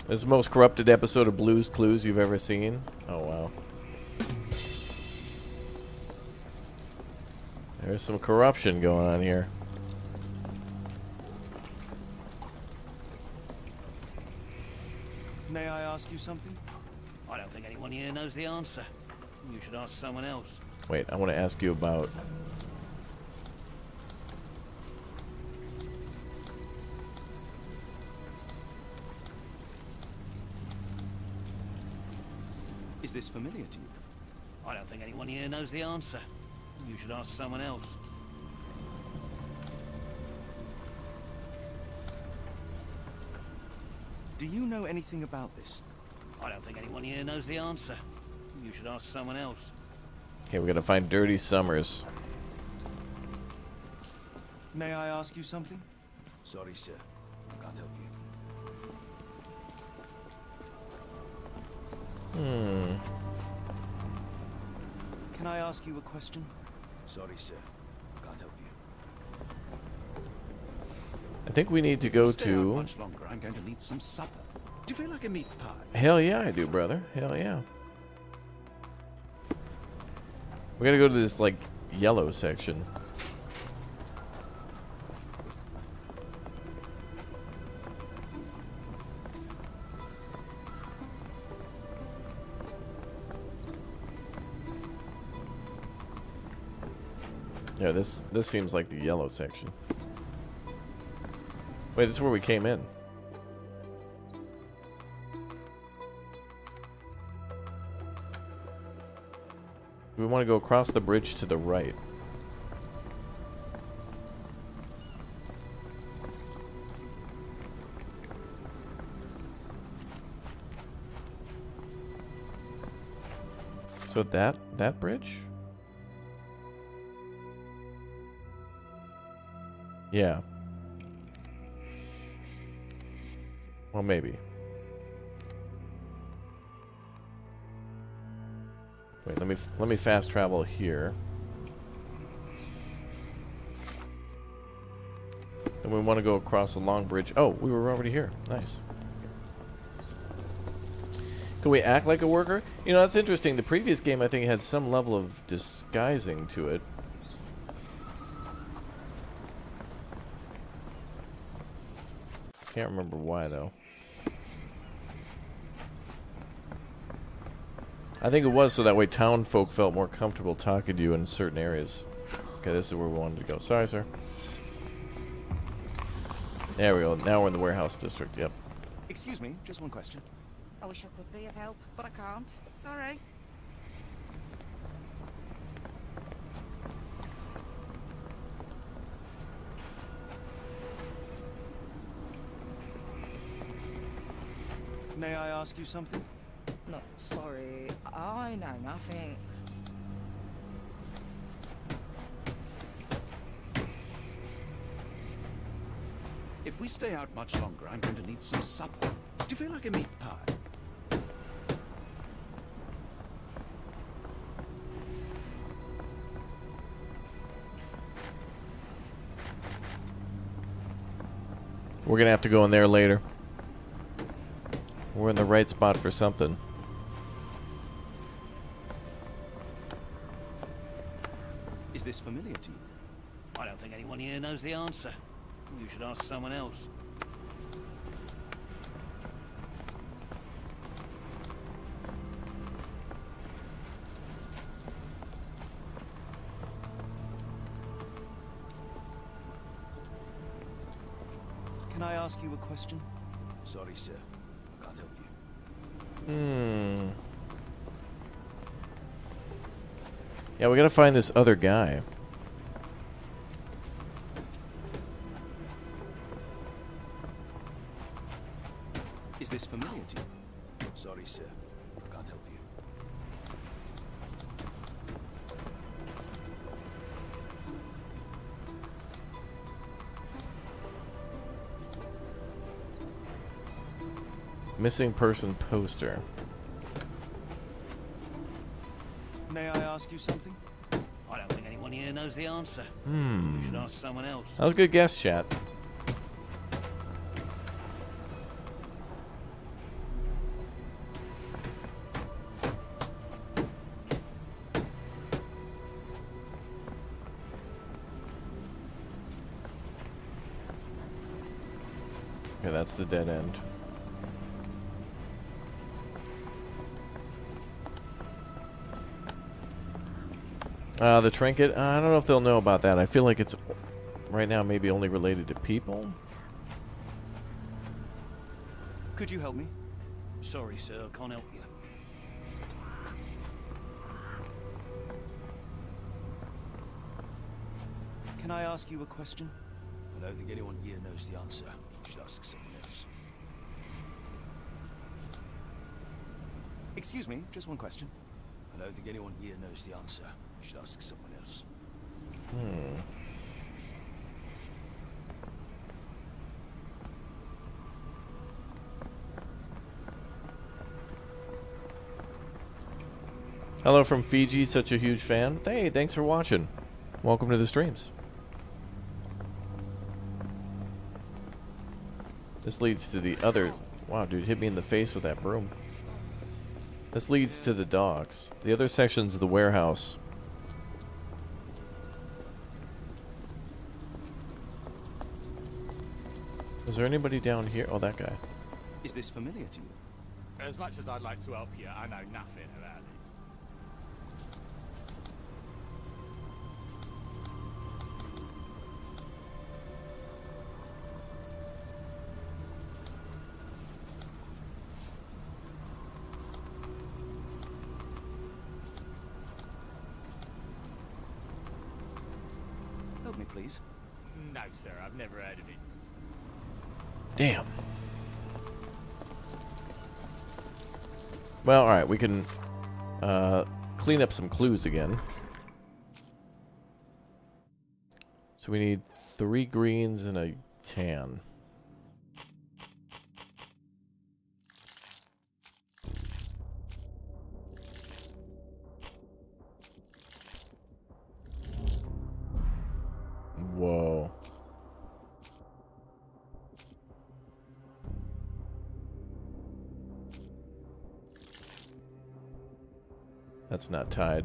This is the most corrupted episode of Blue's Clues you've ever seen. Oh, wow. There's some corruption going on here. May I ask you something? I don't think anyone here knows the answer. You should ask someone else. Wait, I want to ask you about... Is this familiar to you? I don't think anyone here knows the answer. You should ask someone else. Do you know anything about this? I don't think anyone here knows the answer. You should ask someone else. Okay, we gotta find Dirty Summers. May I ask you something? Sorry, sir. I can't help you. Can I ask you a question? Sorry, sir. I can't help you. I think we need to go Stay out to... much longer. I'm going to need some supper. Do you feel like a meat pie? Hell yeah, I do, brother. Hell yeah. We gotta go to this, like, yellow section. Yeah, this seems like the yellow section. Wait, this is where we came in. We want to go across the bridge to the right. So that bridge? Yeah. Well, maybe. Wait, let me fast travel here. And we want to go across a long bridge. Oh, we were already here. Nice. Can we act like a worker? You know, that's interesting. The previous game, I think, had some level of disguising to it. Can't remember why, though. I think it was so that way town folk felt more comfortable talking to you in certain areas. Okay, this is where we wanted to go. Sorry, sir. There we go. Now we're in the warehouse district. Yep. Excuse me, just one question. I wish I could be of help, but I can't. Sorry. May I ask you something? No, sorry. I know nothing. If we stay out much longer, I'm going to need some supper. Do you feel like a meat pie? We're gonna have to go in there later. We're in the right spot for something. Is this familiar to you? I don't think anyone here knows the answer. You should ask someone else. Can I ask you a question? Sorry, sir. I can't help you. Yeah, we gotta find this other guy. Is this familiar to you? Sorry, sir. I can't help you. Missing person poster. May I ask you something? I don't think anyone here knows the answer. Hmm. You should ask someone else. That was a good guess, chat. Okay, that's the dead end. The trinket? I don't know if they'll know about that. I feel like it's right now maybe only related to people. Could you help me? Sorry, sir, I can't help you. Can I ask you a question? I don't think anyone here knows the answer. You should ask someone else. Excuse me, just one question. I don't think anyone here knows the answer. You should ask someone else. Hello from Fiji, such a huge fan. Hey, thanks for watching. Welcome to the streams. This leads to the other... Wow, dude, hit me in the face with that broom. This leads to the docks. The other section's the warehouse. Is there anybody down here? Oh, that guy. Is this familiar to you? As much as I'd like to help you, I know nothing about this. Help me, please. No, sir, I've never heard of it. Damn. Well, alright, we can clean up some clues again. So we need 3 greens and a tan. Whoa. That's not tied.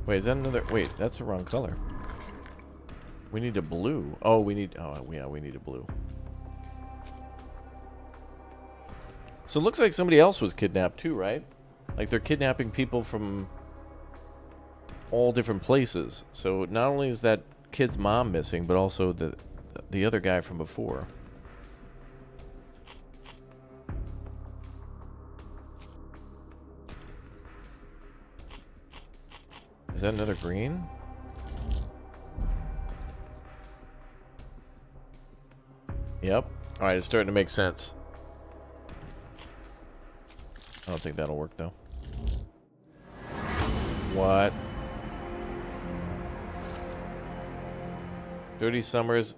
Wait, is that another... Wait, that's the wrong color. We need a blue. Oh, we need... Oh, yeah, we need a blue. So it looks like somebody else was kidnapped too, right? Like they're kidnapping people from all different places. So not only is that kid's mom missing, but also the other guy from before. Is that another green? Yep. Alright, it's starting to make sense. I don't think that'll work, though. What? Dirty Summers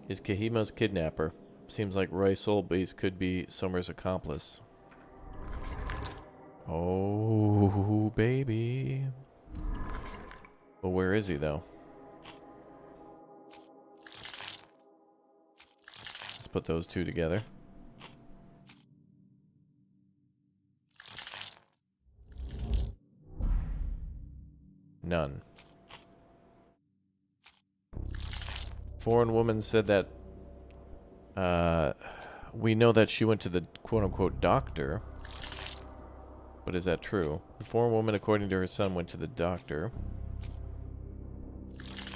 is Kahima's kidnapper. Seems like Roy Soulbase could be Summers' accomplice. Oh, baby. Well, where is he, though? Let's put those two together. None. Foreign woman said that we know that she went to the quote-unquote doctor. But is that true? The foreign woman, according to her son, went to the doctor.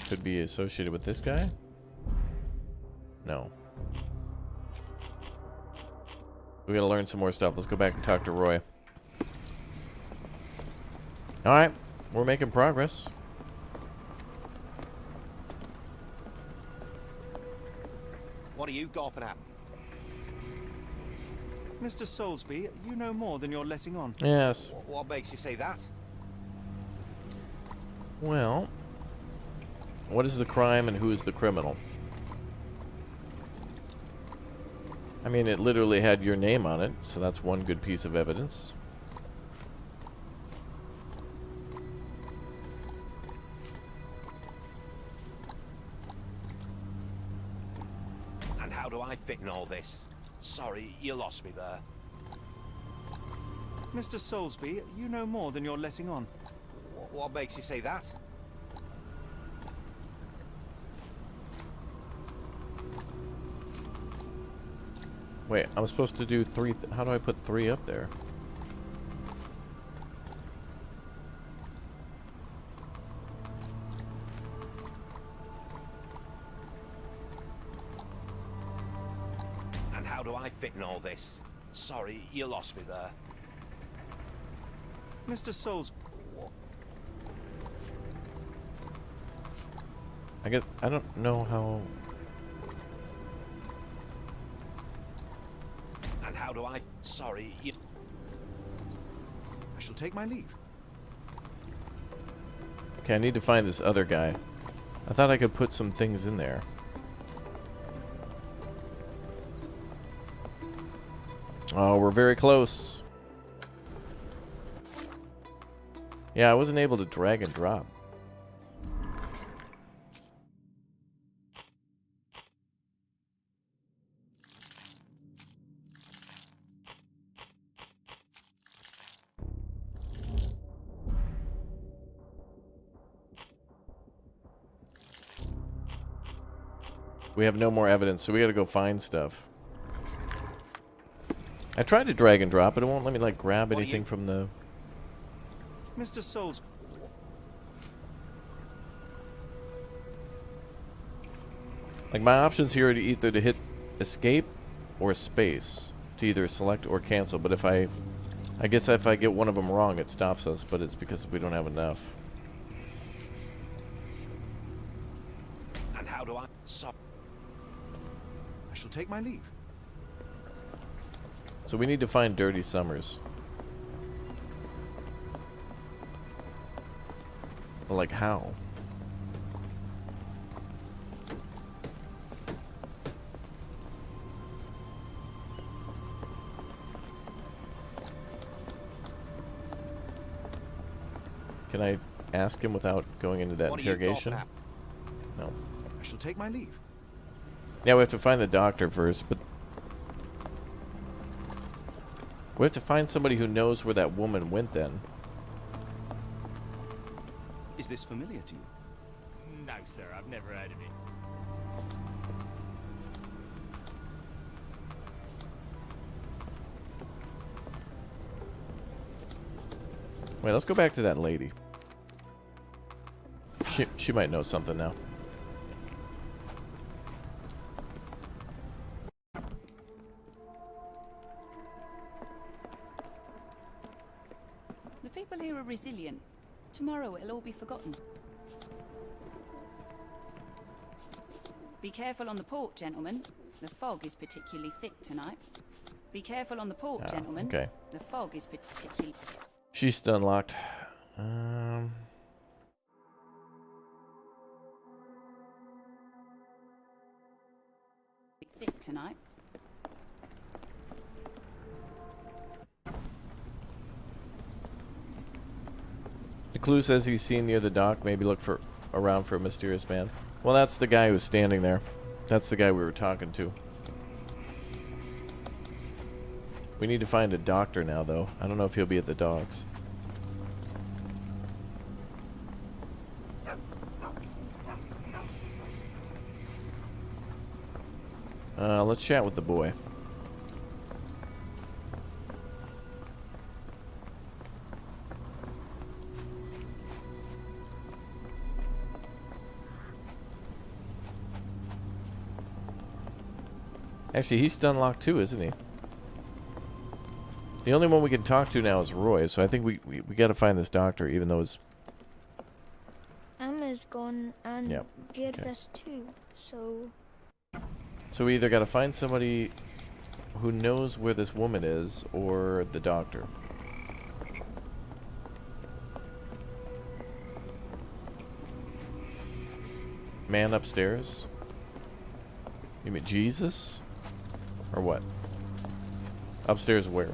Could be associated with this guy? No. We gotta learn some more stuff. Let's go back and talk to Roy. Alright, we're making progress. What are you gawping at? Mr. Soulsby, you know more than you're letting on. Yes. What makes you say that? Well, what is the crime and who is the criminal? I mean, it literally had your name on it, so that's one good piece of evidence. And how do I fit in all this? Sorry, you lost me there. Mr. Soulsby, you know more than you're letting on. What makes you say that? Wait, I'm supposed to do three. How do I put 3 up there? And how do I fit in all this? Sorry, you lost me there. Mr. Soulsby. I guess I don't know how. And how do I... Sorry, you... I shall take my leave. Okay, I need to find this other guy. I thought I could put some things in there. Oh, we're very close. Yeah, I wasn't able to drag and drop. We have no more evidence, so we gotta go find stuff. I tried to drag and drop, but it won't let me, like, grab anything from the... Mr. Soulsby. Like, my options here are to either to hit escape or space to either select or cancel, but if I guess if I get one of them wrong, it stops us, but it's because we don't have enough. And how do I... I shall take my leave. So we need to find Dirty Summers. But, like, how? Can I ask him without going into that interrogation? No. I shall take my leave. Yeah, we have to find the doctor first, but... we have to find somebody who knows where that woman went then. Is this familiar to you? No, sir, I've never heard of it. Wait, let's go back to that lady. She might know something now. The people here are resilient. Tomorrow it'll all be forgotten. Be careful on the port, gentlemen. The fog is particularly thick tonight. Be careful on the port, gentlemen. Okay. The fog is particularly... She's still unlocked. Fit tonight. The clue says he's seen near the dock. Maybe look around for a mysterious man. Well, that's the guy who's standing there. That's the guy we were talking to. We need to find a doctor now, though. I don't know if he'll be at the docks. Let's chat with the boy. Actually, he's stun locked too, isn't he? The only one we can talk to now is Roy, so I think we gotta find this doctor, even though it's... Emma's gone and Yep. Geardvest too, so... So we either gotta find somebody who knows where this woman is, or the doctor. Man upstairs? You mean Jesus? Or what? Upstairs where?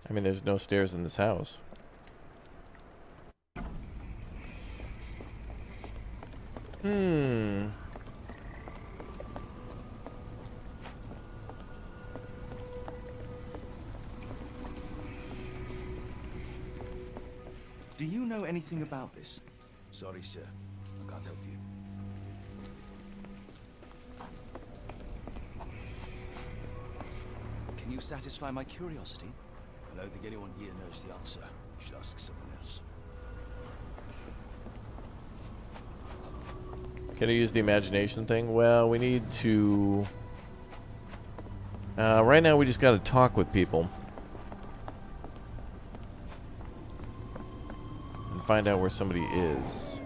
I mean, there's no stairs in this house. Do you know anything about this? Sorry, sir. I can't help you. Can you satisfy my curiosity? I don't think anyone here knows the answer. You should ask someone else. Can I use the imagination thing? Well, we need to... right now we just gotta talk with people. And find out where somebody is.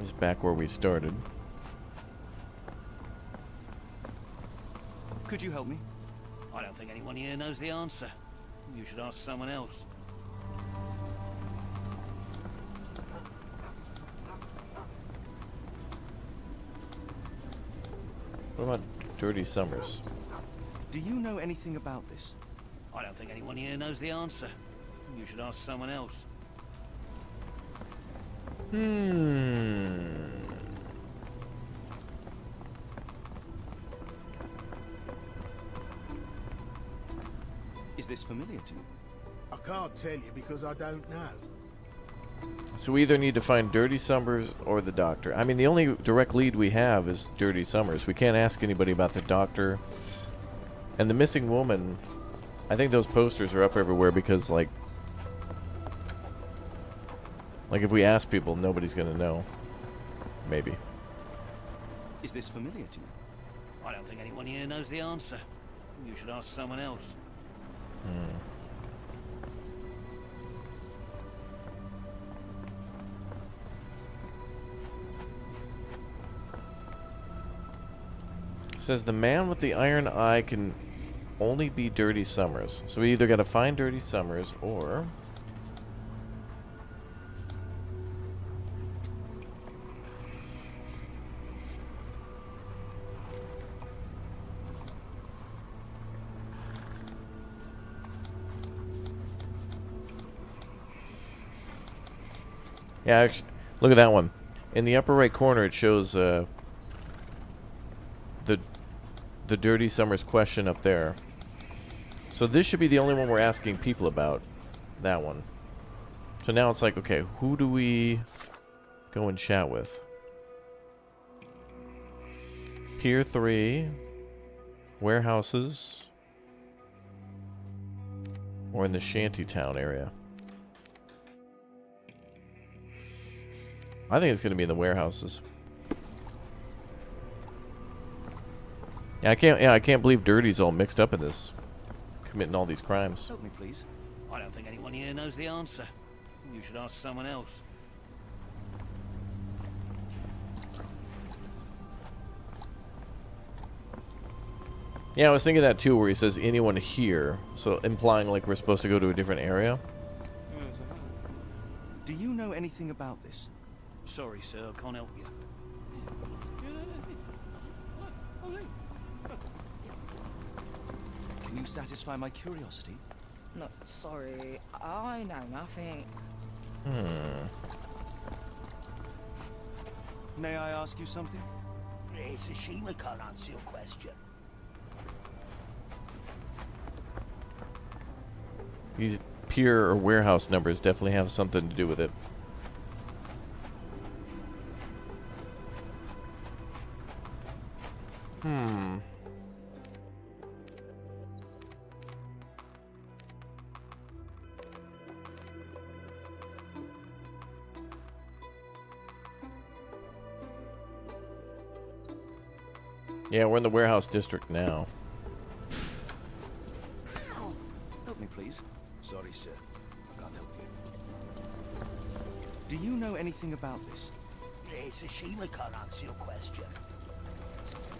Just back where we started. Could you help me? I don't think anyone here knows the answer. You should ask someone else. What about Dirty Summers? Do you know anything about this? I don't think anyone here knows the answer. You should ask someone else. Is this familiar to you? I can't tell you because I don't know. So we either need to find Dirty Summers or the doctor. I mean, the only direct lead we have is Dirty Summers. We can't ask anybody about the doctor. And the missing woman, I think those posters are up everywhere because, like if we ask people, nobody's gonna know. Maybe. Is this familiar to you? I don't think anyone here knows the answer. You should ask someone else. Says the man with the iron eye can only be Dirty Summers. So we either gotta find Dirty Summers or... Yeah, actually, look at that one. In the upper right corner, it shows the Dirty Summers question up there. So this should be the only one we're asking people about. That one. So now it's like, okay, who do we go and chat with? Pier 3. Warehouses. Or in the shantytown area. I think it's going to be in the warehouses. Yeah, I can't believe Dirty's all mixed up in this, committing all these crimes. Help me, please. I don't think anyone here knows the answer. You should ask someone else. Yeah, I was thinking that too, where he says anyone here, so implying like we're supposed to go to a different area. Do you know anything about this? Sorry, sir, I can't help you. Can you satisfy my curiosity? No, sorry, I know nothing. May I ask you something? It's a shame I can't answer your question. These pier or warehouse numbers definitely have something to do with it. Yeah, we're in the warehouse district now. Help me, please. Sorry, sir. I can't help you. Do you know anything about this? It's a shame I can't answer your question.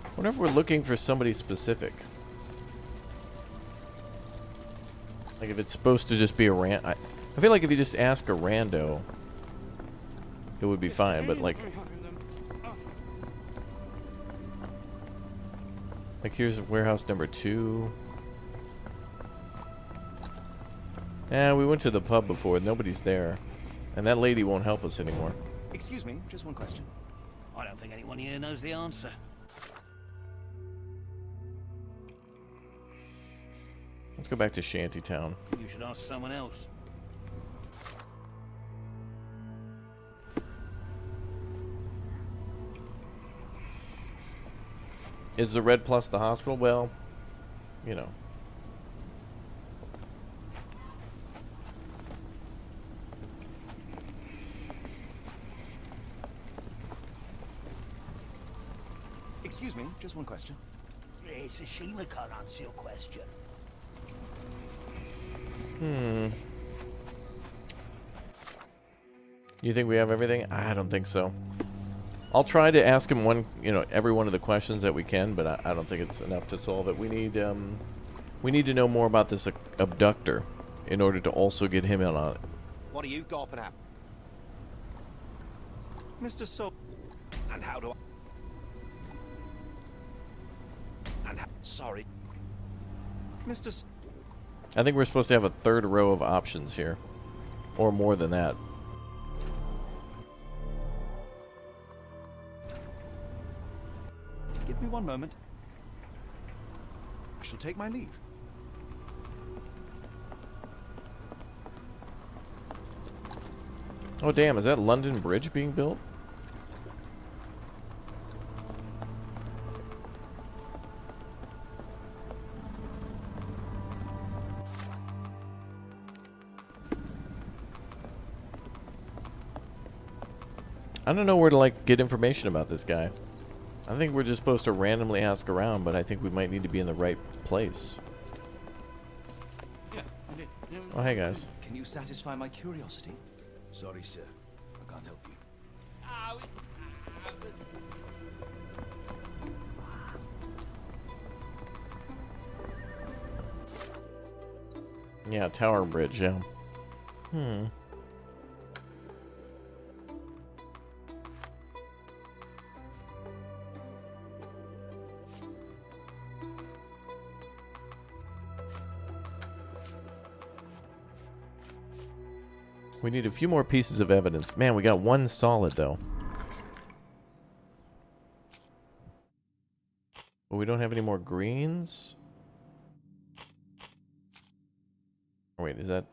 I wonder if we're looking for somebody specific. Like if it's supposed to just be a I feel like if you just ask a rando, it would be fine, but like here's warehouse number 2. Yeah, we went to the pub before. Nobody's there. And that lady won't help us anymore. Excuse me, just one question. I don't think anyone here knows the answer. Let's go back to Shantytown. You should ask someone else. Is the Red Plus the hospital? Well, you know. Excuse me, just one question. It's a shame I can't answer your question. You think we have everything? I don't think so. I'll try to ask him every one of the questions that we can, but I don't think it's enough to solve it. We need to know more about this abductor in order to also get him in on it. What are you gawping at? Mr. Sol... And how do I... And how... Sorry. Mr. S I think we're supposed to have a third row of options here. Or more than that. Give me one moment. I shall take my leave. Oh damn, is that London Bridge being built? I don't know where to get information about this guy. I think we're just supposed to randomly ask around, but I think we might need to be in the right place. Oh, hey guys. Can you satisfy my curiosity? Sorry, sir. I can't help you. Yeah, Tower Bridge, yeah. We need a few more pieces of evidence. Man, we got one solid, though. But we don't have any more greens? Oh, wait, is that...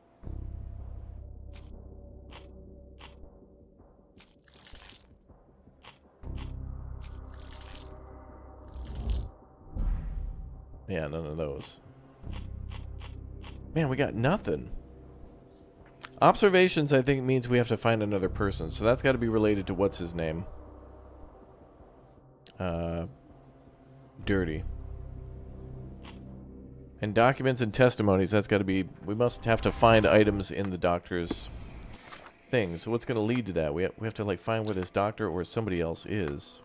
Yeah, none of those. Man, we got nothing. Observations, I think, means we have to find another person. So that's got to be related to what's his name. Dirty. And documents and testimonies, that's got to be... We must have to find items in the doctor's thing. So what's going to lead to that? We have to, like, find where this doctor or somebody else is.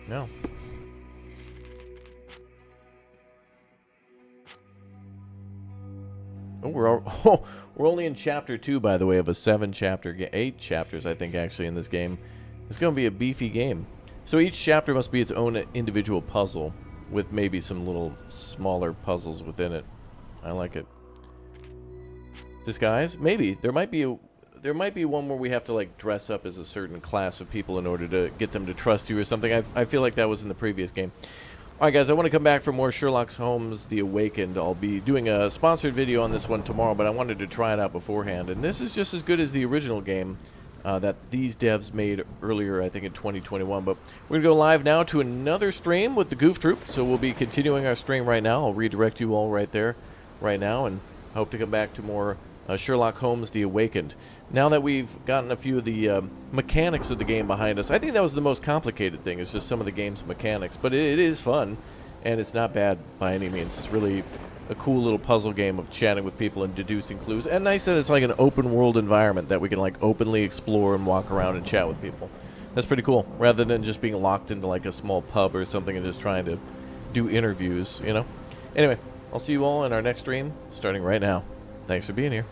No. Oh, we're only in chapter 2, by the way, of a 7-chapter, 8 chapters, I think, actually, in this game. It's going to be a beefy game. So each chapter must be its own individual puzzle, with maybe some little smaller puzzles within it. I like it. Disguise? Maybe. There might be one where we have to, like, dress up as a certain class of people in order to get them to trust you or something. I feel like that was in the previous game. Alright guys, I want to come back for more Sherlock Holmes The Awakened. I'll be doing a sponsored video on this one tomorrow, but I wanted to try it out beforehand. And this is just as good as the original game that these devs made earlier, I think in 2021. But we're going to go live now to another stream with the Goof Troop. So we'll be continuing our stream right now. I'll redirect you all right there, right now, and hope to come back to more Sherlock Holmes The Awakened. Now that we've gotten a few of the mechanics of the game behind us, I think that was the most complicated thing, is just some of the game's mechanics. But it is fun, and it's not bad by any means. It's really a cool little puzzle game of chatting with people and deducing clues. And nice that it's like an open world environment that we can like openly explore and walk around and chat with people. That's pretty cool, rather than just being locked into like a small pub or something and just trying to do interviews, you know? Anyway, I'll see you all in our next stream, starting right now. Thanks for being here.